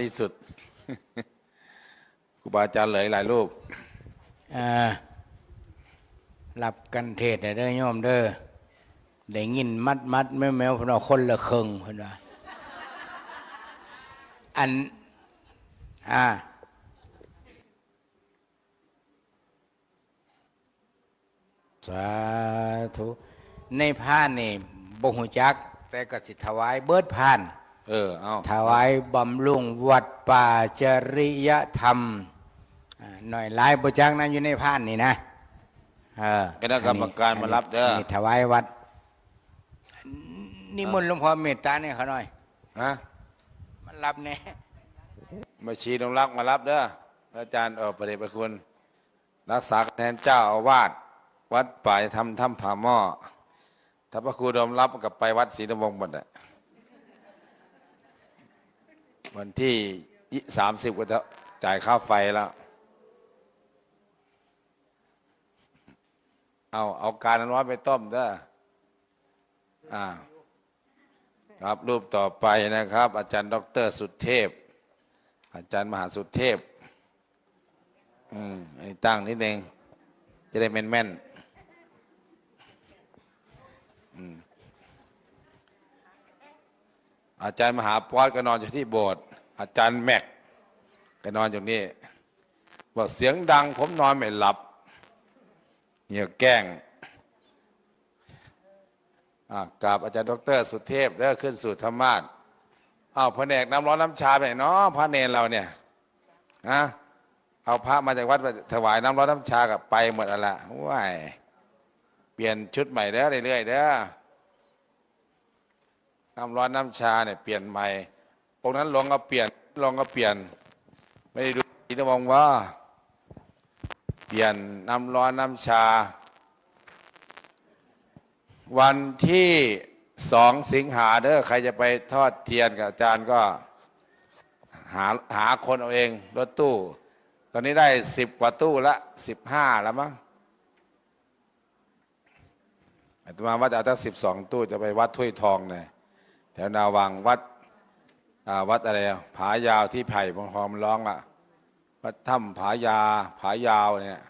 ที่สุด ครูบาอาจารย์เหลยหลายรูป รับกันเทศน์เด้อโยมเด้อได้ยินมัดแมวๆเพิ่นว่าคนละครึ่งเพิ่นว่าอันสาธุในพานนี่บ่ฮู้จักแต่ก็สิถวายเบิดพาน เอา ถวายบำรุงวัดป่าจริยธรรมหน่อยหลายบ่จักนะอยู่ในพานนี่นะคณะกรรมการมารับเด้อ นี่ถวายวัดนิมนต์หลวงพ่อเมตตาเนี่ยเขาหน่อย มันรับแน่ มาชีนงรักมารับเด้ออาจารย์ประเดชพระคุณรักษาแทนเจ้าอาวาสวัดป่าทำถ้ำผาหม้อถ้าพระครูดมรับกับไปวัดศรีนวงศ์หมดวันที่30ก็จะจ่ายค่าไฟแล้วเอาการน้อยไปต้มเด้อครับรูปต่อไปนะครับ อาจารย์ดร.สุเทพอาจารย์มหาสุเทพอันนี้ตั้งนิดนึงจะได้แม่นอาจารย์มหาป๊อดก็นอนอยู่ที่โบสถ์อาจารย์แม็กก็นอนอยู่นี่บอกเสียงดังผมนอนไม่หลับเนี่ยแกล้งกับอาจารย์ดร.สุเทพแล้วขึ้นสู่ธรรมาสน์แผนกน้ำร้อนน้ำชาไปไหนเนาะพระเนรเราเนี่ยเอาพระมาจากวัดถวายน้ำร้อนน้ำชากับไปหมดอะไรว้ายเปลี่ยนชุดใหม่เด้อเรื่อยๆเด้อน้ำร้อนน้ำชาเนี่ยเปลี่ยนใหม่ องค์นั้นลงก็เปลี่ยนไม่ได้ดูสีมองว่าเปลี่ยนน้ำร้อนน้ำชา วันที่2 สิงหาเด้อใครจะไปทอดเทียนกับอาจารย์ก็หาคนเอาเองรถตู้ ตอนนี้ได้10 กว่าตู้ละ15แล้วมั้งอาตมาว่าจะเอาตั้ง12 ตู้จะไปวัดถ้วยทองเนี่ยแถวนาวังวัดอะไรผายาวที่ไผ่พองร้องอ่ะวัดถ้ำผายาวเนี่ย